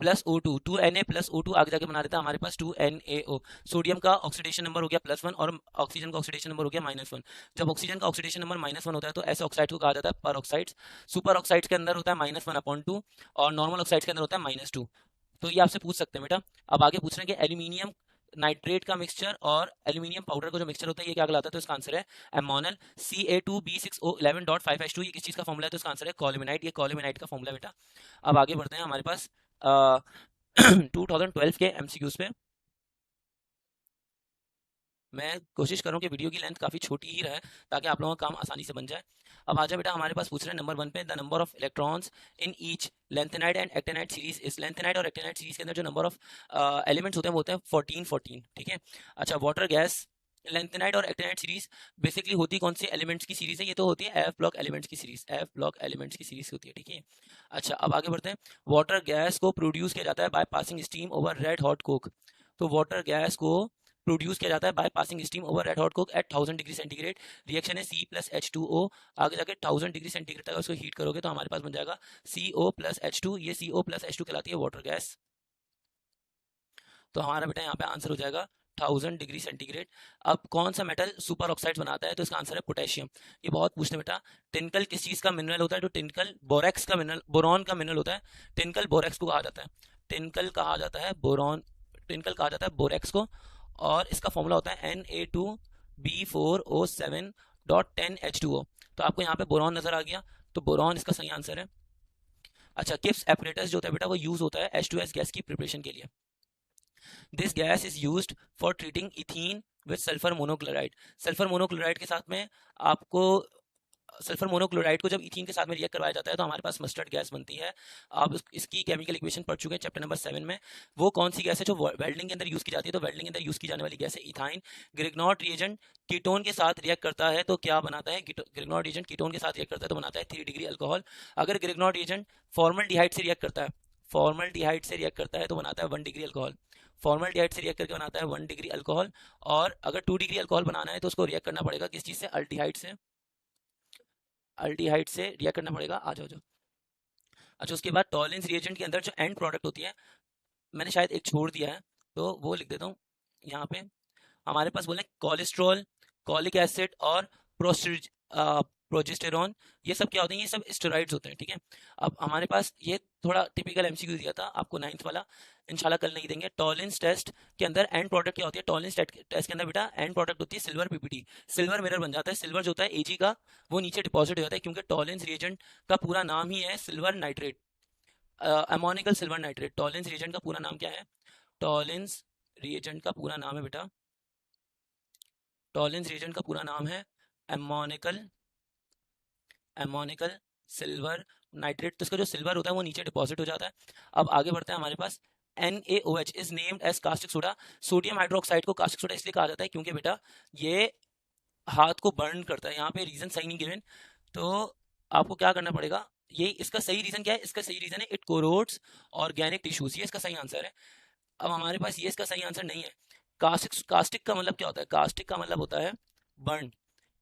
Na+O2, 2Na+O2 आगे जाके बना देता है हमारे पास 2NaO। सोडियम का ऑक्सीडेशन नंबर हो गया +1 और ऑक्सीजन का ऑक्सीडेशन नंबर हो गया -1। जब ऑक्सीजन का ऑक्सीडेशन नंबर -1 होता है तो ऐसे ऑक्साइड को कहा जाता है पर ऑक्साइड्स। सुपर ऑक्साइड्स के अंदर होता है -1/2 और नॉर्मल ऑक्साइड्स के अंदर होता है -2। तो ये आपसे पूछ सकते हैं बेटा। अब आगे पूछ रहे हैं कि एल्यूमिनियम नाइट्रेट का मिक्सचर और एल्यूमिनियम पाउडर का जो मिक्सचर होता है ये क्या कहलाता है, तो इसका आंसर है एमोनल। Ca2B6O11.5H2, ये किस चीज का फॉर्मूला है, तो इसका आंसर है कॉल्यूमिनाइट। ये कॉल्यूमिनाइट का फॉर्मूला बेटा। अब आगे बढ़ते हैं हमारे पास 2012 के एमसीक्यूज पे। मैं कोशिश करूँ कि वीडियो की लेंथ काफ़ी छोटी ही रहे ताकि आप लोगों का काम आसानी से बन जाए। अब आजा बेटा, हमारे पास पूछ रहे हैं नंबर 1 पे, the number of electrons in each lanthanide and actinide series. इस लेंथेनाइड और एक्टेनाइड सीरीज के अंदर जो नंबर ऑफ एलिमेंट्स होते हैं वो होते हैं 14, ठीक है। अच्छा, वाटर गैस लेंथेनाइड और एक्टेनाइड सीरीज बेसिकली होती कौन सी एलिमेंट्स की सीरीज है, ये तो होती है एफ ब्लॉक एलिमेंट्स की सीरीज, एफ ब्लॉक एलिमेंट्स की सीरीज होती है, ठीक है। अच्छा, अब आगे बढ़ते हैं। वाटर गैस को प्रोड्यूस किया जाता है by passing steam over red hot coke. तो वाटर गैस को प्रोड्यूस किया जाता है by passing steam over red hot coke at 1000 degree centigrade. Reaction है C+H2O। आगे जाके 1000 डिग्री सेंटीग्रेड तक उसको हीट करोगे तो हमारे पास बन जाएगा CO+H2। ये CO+H2 कहलाती है वाटर गैस। तो हमारा बेटा यहाँ पे आंसर हो जाएगा 1000 डिग्री सेंटीग्रेड। अब कौन सा मेटल सुपर ऑक्साइड बनाता है, तो इसका आंसर है पोटेशियम। ये बहुत पूछते हैं बेटा। टिनकल किस चीज का मिनरल होता है, तो टिनकल बोरेक्स का मिनरल, बोरॉन का मिनरल होता है। टिनकल बोरेक्स को कहा जाता है, टिनकल कहा जाता है बोरॉन, टिनकल कहा जाता है बोरेक्स को। और इसका फॉर्मूला होता है Na2B4O7.10H2O। तो आपको यहाँ पे बोरॉन नजर आ गया, तो बोरॉन इसका सही आंसर है। अच्छा, किप्स एपरेटस जो होता है बेटा वो यूज होता है H2S गैस की प्रिपरेशन के लिए। This gas is used for treating ethene with sulphur monochloride. Sulphur monochloride के साथ में आपको, सल्फर मोनोक्लोराइड को जब इथीन के साथ में रिएक्ट करवाया जाता है तो हमारे पास मस्टर्ड गैस बनती है। आप इसकी केमिकल इक्वेशन पढ़ चुके हैं चैप्टर नंबर 7 में। वो कौन सी गैस है जो वेल्डिंग के अंदर यूज की जाती है, तो वेल्डिंग के अंदर यूज की जाने वाली गैस है इथाइन। ग्रिग्नॉट रिएजेंट कीटोन के साथ रिएक्ट करता है तो क्या बनाता है, ग्रिग्नॉट रिएजेंट कीटोन के साथ रिएक्ट करता है तो बनाता है 3 डिग्री अल्कोहल। अगर ग्रिग्नॉट रिएजेंट फॉर्मल्डिहाइड से रिएक्ट करता है, फॉर्मल्डिहाइड से रिएक्ट करता है तो बनाता है 1 डिग्री अल्कोहल। फॉर्मल्डिहाइड से रिएक्ट करके बनाता है 1 डिग्री अल्कोहल। और अगर 2 डिग्री अल्कोहल बनाना है तो उसको रिएक्ट करना पड़ेगा किस चीज से, अल्डिहाइड से, अल्डिहाइड से रिएक्ट करना पड़ेगा। आ जाओ जाओ। अच्छा, उसके बाद टॉलिंस रिएजेंट के अंदर जो एंड प्रोडक्ट होती है, मैंने शायद एक छोड़ दिया है तो वो लिख देता हूँ यहाँ पे। हमारे पास बोले कोलेस्ट्रॉल, कॉलिक एसिड और प्रोजेस्टेरॉन, ये सब क्या होते हैं, ये सब स्टेरॉइड्स होते हैं, ठीक है। अब हमारे पास ये थोड़ा टिपिकल एमसीक्यू दिया था आपको 9th वाला, इंशाल्लाह कल नहीं देंगे। टॉलिंस टेस्ट के अंदर एंड प्रोडक्ट क्या होती है, टॉलिंस टेस्ट के अंदर बेटा एंड प्रोडक्ट होती है सिल्वर पीपीटी। सिल्वर मिरर बन जाता है, सिल्वर जो होता है Ag का वो नीचे डिपॉजिट हो जाता है, क्योंकि टॉलिंस रिएजेंट का पूरा नाम ही है silver nitrate, ammoniacal silver nitrate. Tollens reagent का पूरा नाम क्या है, टॉलिंस रिएजेंट का पूरा नाम है बेटा, टॉलिंस रिएजेंट का पूरा नाम है एमोनिकल, एमोनिकल सिल्वर नाइट्रेट। तो इसका जो सिल्वर होता है वो नीचे डिपॉजिट हो जाता है। अब आगे बढ़ते हैं, हमारे पास NaOH is named as caustic soda. Sodium hydroxide को कास्टिक सोडा इसलिए कहा जाता है क्योंकि बेटा ये हाथ को बर्न करता है। यहाँ पे रीजन सही नहीं गिवन, तो आपको क्या करना पड़ेगा, ये इसका सही रीजन क्या है, इसका सही रीजन है इट कोरोड्स ऑर्गेनिक टिश्यूज, ये इसका सही आंसर है। अब हमारे पास ये इसका सही आंसर नहीं है। कास्टिक, कास्टिक का मतलब क्या होता है, कास्टिक का मतलब होता है बर्न,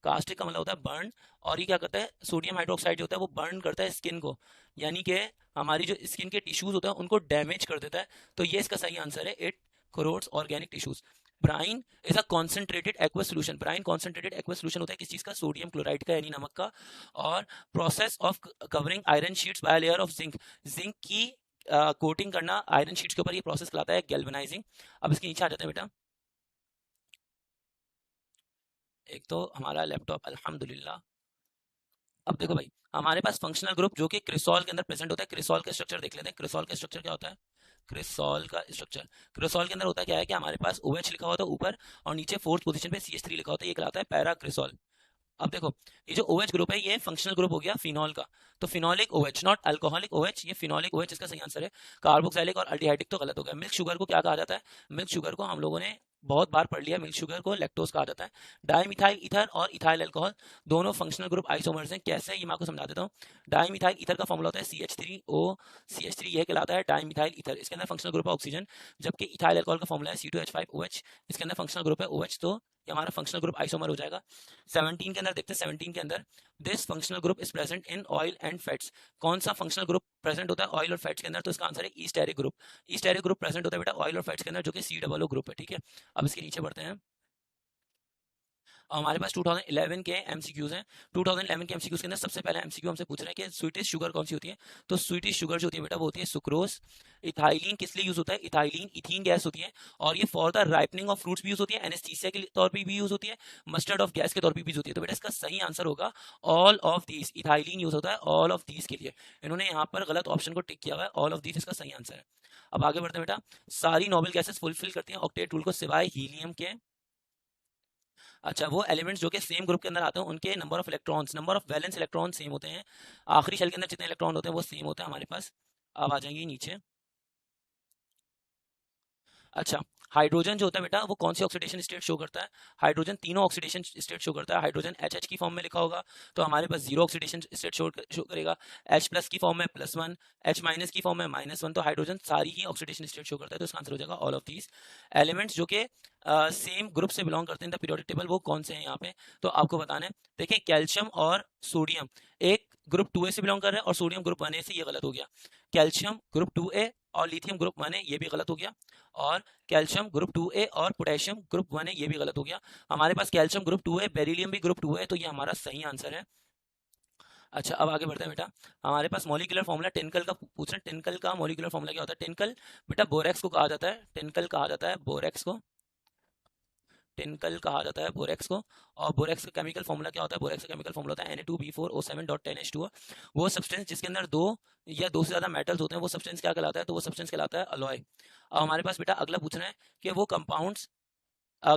कास्टिक का मतलब होता है बर्न। और ये क्या करता है, सोडियम हाइड्रोक्साइड जो होता है वो बर्न करता है स्किन को, यानी कि हमारी जो स्किन के टिश्यूज होते हैं उनको डैमेज कर देता है। तो ये इसका सही आंसर है, it corrodes organic tissues. Brine is a concentrated aqueous solution. Brine concentrated aqueous solution होता है किस चीज का, सोडियम क्लोराइड का यानी नमक का। और process of covering iron sheets by layer of zinc, zinc की कोटिंग करना आयरन शीट्स के ऊपर, ये प्रोसेस कहलाता है गैल्वेनाइजिंग। अब इसके नीचे आ जाते हैं बेटा, एक तो हमारा लैपटॉप अल्हम्दुलिल्लाह। अब देखो भाई, हमारे पास फंक्शनल ग्रुप जो कि क्रिसॉल के अंदर प्रेजेंट होता है, क्रिसॉल का स्ट्रक्चर देख लेते हैं। क्रिसॉल का स्ट्रक्चर क्या होता है, क्रिसॉल का स्ट्रक्चर। क्रिसॉल के अंदर होता क्या है कि हमारे पास OH लिखा होता है ऊपर और नीचे फोर्थ पोजीशन पे CH3 लिखा होता है, ये कहलाता है पैरा क्रिसॉल। अब देखो, ये जो OH ग्रुप है ये फंक्शनल ग्रुप हो गया फिनॉल का। तो phenolic OH, not alcoholic OH, ये फिनोलिक OH इसका सही आंसर है। कार्बोक्सिलिक और अल्डिहाइडिक तो गलत हो गया। मिल्क शुगर को क्या कहा जाता है? मिल्क शुगर को हम लोगों ने बहुत बार पढ़ लिया, मिल्क शुगर को लैक्टोज कहा जाता है। डाइमिथाइल ईथर और इथाइल अल्कोहल दोनों फंक्शनल ग्रुप आइसोमर्स हैं। कैसे, ये मैं आपको समझा देता हूँ। डाइमिथाइल ईथर का फॉर्मूला होता है CH3O, CH3 यह कहलाता है डाइमिथाइल ईथर। इसके अंदर फंक्शनल ग्रुप है ऑक्सीजन, जबकि इथाइल अल्कोहल का फॉर्मूला है C2H5OH, इसके अंदर फंक्शनल ग्रुप है OH, तो ये हमारा फंक्शनल ग्रुप आइसोमर हो जाएगा। 17 के अंदर देखते हैं, 17 के अंदर this functional group is present in oil and fats. कौन सा फंक्शनल ग्रुप प्रेजेंट होता है ऑयल और फैट्स के अंदर? तो इसका आंसर है ईस्टेरिक ग्रुप। ईस्टेरिक ग्रुप प्रेजेंट होता है बेटा ऑयल और फैट्स के अंदर, जो कि COO ग्रुप है, ठीक है। अब इसके नीचे बढ़ते हैं। हमारे पास 2011 के MCQs हैं। 2011 के MCQs के अंदर सबसे पहले MCQ हमसे पूछ रहे हैं कि स्वीटेस्ट शुगर कौन सी होती है। तो स्वीटेस्ट शुगर जो होती है बेटा वो होती है सुक्रोज। इथाइलिन किस लिए यूज होता है? इथाइलिन इथीन गैस होती है, और ये for the ripening of fruits भी यूज होती है, एनेस्थीसिया के तौर पर भी यूज होती है, मस्टर्ड ऑफ गैस के तौर पर भी यूज होती है। तो बेटा इसका सही आंसर होगा all of these. Ethylene use होता है ऑल ऑफ दीज के लिए। इन्होंने यहाँ पर गलत ऑप्शन को टिक किया हुआ है, ऑल ऑफ दीज इसका सही आंसर है। अब आगे बढ़ते हैं बेटा। सारी नोबल गैसेस फुलफिल करती हैं ऑक्टेट रूल को सिवाय हीलियम के। अच्छा, वो एलिमेंट्स जो कि सेम ग्रुप के अंदर आते हैं उनके number of electrons, number of valence electron same होते हैं। आखिरी शेल के अंदर जितने इलेक्ट्रॉन होते हैं वो सेम होता है हमारे पास। अब आ जाएंगे नीचे। अच्छा, हाइड्रोजन जो होता है बेटा वो कौन सी ऑक्सीडेशन स्टेट शो करता है? हाइड्रोजन तीनों ऑक्सीडेशन स्टेट शो करता है। हाइड्रोजन HH की फॉर्म में लिखा होगा तो हमारे पास जीरो ऑक्सीडेशन स्टेट शो करेगा। H+ की फॉर्म में +1, H- की फॉर्म में -1। तो हाइड्रोजन सारी ही ऑक्सीडेशन स्टेट शो करता है, तो इसका आंसर हो जाएगा ऑल ऑफ दीज। एलिमेंट्स जो कि सेम ग्रुप से बिलोंग करते हैं द पीरियोडिक टेबल, वो कौन से हैं यहाँ पे? तो आपको बताना है। देखिए, कैल्शियम और सोडियम एक ग्रुप 2A से बिलोंग कर रहे हैं और सोडियम ग्रुप 1A से, ये गलत हो गया। कैल्शियम ग्रुप 2A और लिथियम ग्रुप 1A, ये भी गलत हो गया। और कैल्शियम ग्रुप 2A और पोटेशियम ग्रुप 1A, ये भी गलत हो गया। हमारे पास कैल्शियम ग्रुप 2A, बेरिलियम भी ग्रुप 2A है, तो ये हमारा सही आंसर है। अच्छा, अब आगे बढ़ते हैं बेटा। हमारे पास मॉलिक्यूलर फॉर्मूला टिनकल का पूछ रहे हैं। टिनकल का मॉलिक्यूलर फॉर्मूला क्या होता है? टिनकल बेटा बोरेक्स को कहा जाता है, टिनकल कहा जाता है बोरेक्स को, टिनकल कहा जाता है बोरेक्स को। और बोरेक्स का केमिकल फॉर्मूला क्या होता है? बोरेक्स का केमिकल फॉर्मूला होता है Na2B4O7.10H2O। वो सब्सटेंस जिसके अंदर दो या दो से ज्यादा मेटल्स होते हैं वो सब्सटेंस क्या कहलाता है? तो वो सब्सटेंस कहलाता है अलॉय। अब हमारे पास बेटा अगला पूछना है कि वो कंपाउंड्स,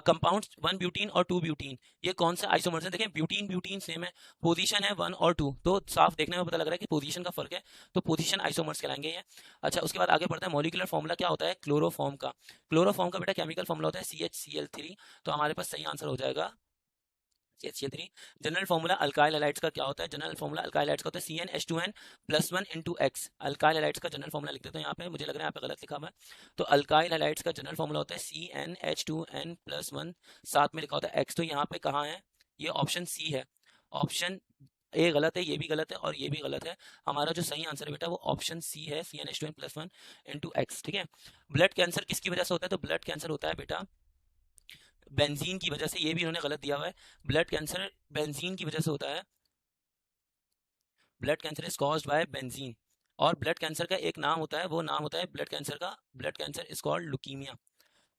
कंपाउंड्स 1 ब्यूटीन और 2 ब्यूटीन, ये कौन से आइसोमर्स हैं? देखें, ब्यूटीन ब्यूटीन सेम है, पोजीशन है 1 और 2, तो साफ देखने में पता लग रहा है कि पोजीशन का फर्क है, तो पोजीशन आइसोमर्स कहलाएंगे ये। अच्छा, उसके बाद आगे बढ़ते हैं। मॉलिक्यूलर फॉर्मूला क्या होता है क्लोरोफॉर्म का? क्लोरोफॉर्म का बेटा केमिकल फॉर्मूला होता है CHCl3, तो हमारे पास सही आंसर हो जाएगा CH3। General formula alkyl halides का क्या होता है? जनरल फॉर्मूला अल्काइल हैलाइड्स का होता है CnH2n+1 अल्काइल हैलाइड्स का जनरल फॉर्मूला लिख देते हैं यहाँ पे, मुझे लग रहा है यहाँ पे गलत लिखा हुआ है। तो अल्काइल हैलाइड्स का जनरल फॉर्मूला होता है CnH2n+1, साथ में लिखा होता है X। तो यहाँ पे कहाँ है? ये ऑप्शन C है। ऑप्शन ए गलत है, ये भी गलत है और ये भी गलत है। हमारा जो सही आंसर है बेटा वो ऑप्शन C है, CnH2n+1 X, ठीक है। ब्लड कैंसर किसकी वजह से होता है? तो ब्लड कैंसर होता है बेटा बेंजीन की वजह से, ये भी इन्होंने गलत दिया हुआ है। ब्लड कैंसर बेंजीन की वजह से होता है। Blood cancer is caused by benzene. और ब्लड कैंसर का एक नाम होता है, वो नाम होता है ब्लड कैंसर का, blood cancer is called leukaemia.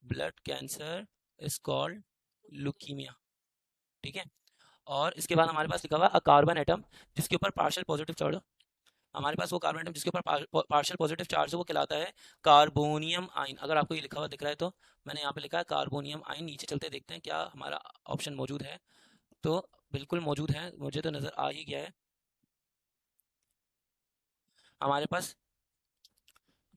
Blood cancer is called leukaemia, ठीक है। और इसके बाद हमारे पास लिखा हुआ है अ कार्बन एटम जिसके ऊपर पार्शियल पॉजिटिव चार्ज हो। हमारे पास वो कार्बन एटम जिसके ऊपर पार्शियल पॉजिटिव चार्ज है वो कहलाता है कार्बोनियम आयन। अगर आपको ये लिखा हुआ दिख रहा है तो मैंने यहाँ पे लिखा है कार्बोनियम आयन। नीचे चलते देखते हैं क्या हमारा ऑप्शन मौजूद है। तो बिल्कुल मौजूद है, मुझे तो नज़र आ ही गया है। हमारे पास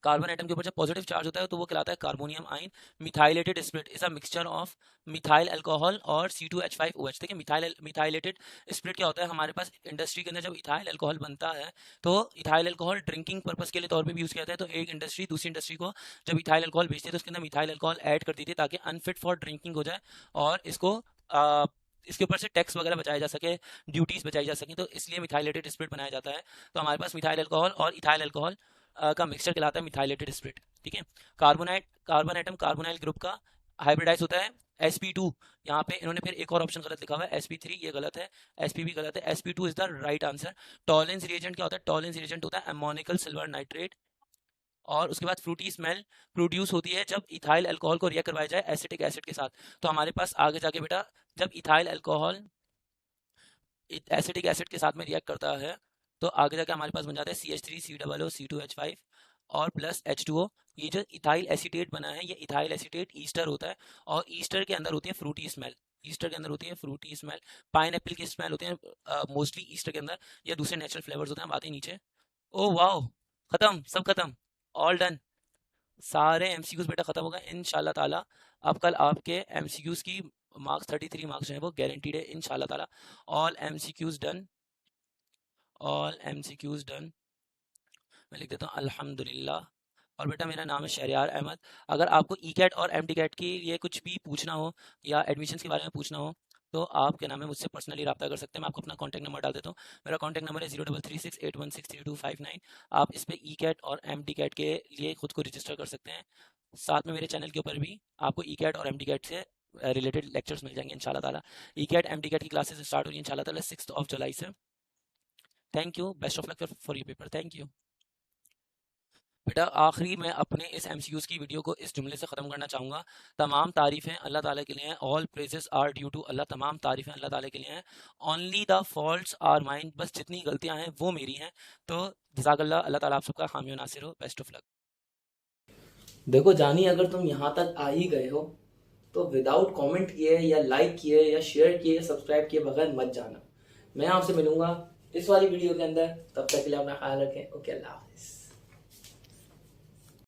कार्बन एटम के ऊपर जब पॉजिटिव चार्ज होता है तो वो कहलाता है carbonium ion. Methylated spirit is a mixture of methyl alcohol और C2H5OH। देखिए, मिथाइलेटेड स्प्रिट क्या होता है? हमारे पास इंडस्ट्री के अंदर जब इथाइल अल्कोहल बनता है तो इथाइल अल्कोहल ड्रिंकिंग पर्पस के लिए तौर पे भी यूज़ किया जाता है। तो एक इंडस्ट्री दूसरी इंडस्ट्री को जब इथाइल अल्कोहल बेचती है तो उसके अंदर मिथाइल अल्कोहल ऐड कर दी थी ताकि अनफिट फॉर ड्रिंकिंग हो जाए और इसके ऊपर से टैक्स वगैरह बचाया जा सके, ड्यूटीज बचाई जा सके, तो इसलिए मिथाइलेटेड स्प्रिट बनाया जाता है। तो हमारे पास मिथाइल अल्कोहल और इथाइल अल्कोहल का मिक्सचर कहलाता है मिथाइलेटेड स्प्रिट, ठीक है। कार्बन एटम कार्बोनाइल ग्रुप का हाइब्रिडाइज होता है sp2। यहाँ पे इन्होंने फिर एक और ऑप्शन गलत लिखा हुआ है sp3, ये गलत है। sp भी गलत है, sp2 is the right answer. Tollens reagent क्या होता है? टॉलेंस रिएजेंट होता है अमोनिकल सिल्वर नाइट्रेट। और उसके बाद फ्रूटी स्मेल प्रोड्यूस होती है जब इथाइल अल्कोहल को रिएक्ट करवाया जाए एसिटिक एसिड के साथ। तो हमारे पास आगे जाके बेटा जब इथाइल अल्कोहल एसिटिक एसिड के साथ में रिएक्ट करता है तो आगे जाके हमारे पास बन जाता है CH3COO C2H5 और प्लस H2O। ये जो इथाइल एसीटेट बना है, ये इथाइल एसीटेट ईस्टर होता है, और ईस्टर के अंदर होती है फ्रूटी स्मेल। ईस्टर के अंदर होती है फ्रूटी स्मेल, पाइनएप्पल की स्मेल होती है मोस्टली ईस्टर के अंदर, या दूसरे नेचुरल फ्लेवर्स होते हैं। बातें नीचे। ओ वाओ, खत्म, सब खत्म, ऑल डन। सारे एमसीक्यूज बेटा खत्म हो गए इंशाल्लाह ताला। अब कल आपके एमसीक्यूज की मार्क्स 33 मार्क्स जो है वो गारंटीड है इंशाल्लाह ताला। All MCQs done, all MCQs done. मैं लिख देता हूँ अल्हम्दुलिल्लाह। और बेटा मेरा नाम है शहरियार अहमद। अगर आपको ई कैट और एम टी कैट के लिए कुछ भी पूछना हो या एडमिशन्स के बारे में पूछना हो, तो आप क्या नाम है मुझसे पर्सनली रब्ता कर सकते हैं। मैं आपको अपना कॉन्टैक्ट नंबर डाल देता हूँ। मेरा कॉन्टैक्ट नंबर है 0336816329। आप इस पे ई कैट और एम टी कैट के लिए खुद को रजिस्टर कर सकते हैं। साथ में मेरे चैनल के ऊपर भी आपको ई कैट और एम टी कैट से रिलेटेड लेक्चर्स मिल जाएंगे इंशाल्लाह ताला। ECAT MDCAT की क्लासेस स्टार्ट हो रही है इंशाल्लाह ताला 6 जुलाई से। Thank you, best of luck for your paper, thank you. बेटा आखिरी में अपने इस एमसीक्यूज़ की वीडियो को इस जुमले से ख़त्म करना चाहूँगा। तमाम तारीफ़ें अल्लाह ताला के लिए हैं, all praises are due to Allah. तमाम तारीफ़ें अल्लाह ताला के लिए हैं, only the faults are mine. बस जितनी गलतियाँ हैं वो मेरी हैं। तो जज़ाकल्लाह, अल्लाह ताला आप सबका हामी व नासिर हो, बेस्ट ऑफ लक। देखो जानी, अगर तुम यहाँ तक आ ही गए हो तो विदाउट कमेंट किए या लाइक किए या शेयर किए सब्सक्राइब किए बगैर मत जाना। मैं आपसे मिलूंगा इस वाली वीडियो के अंदर। तब तक के लिए अपना ख्याल रखें। ओके, अल्लाह हाफिज़।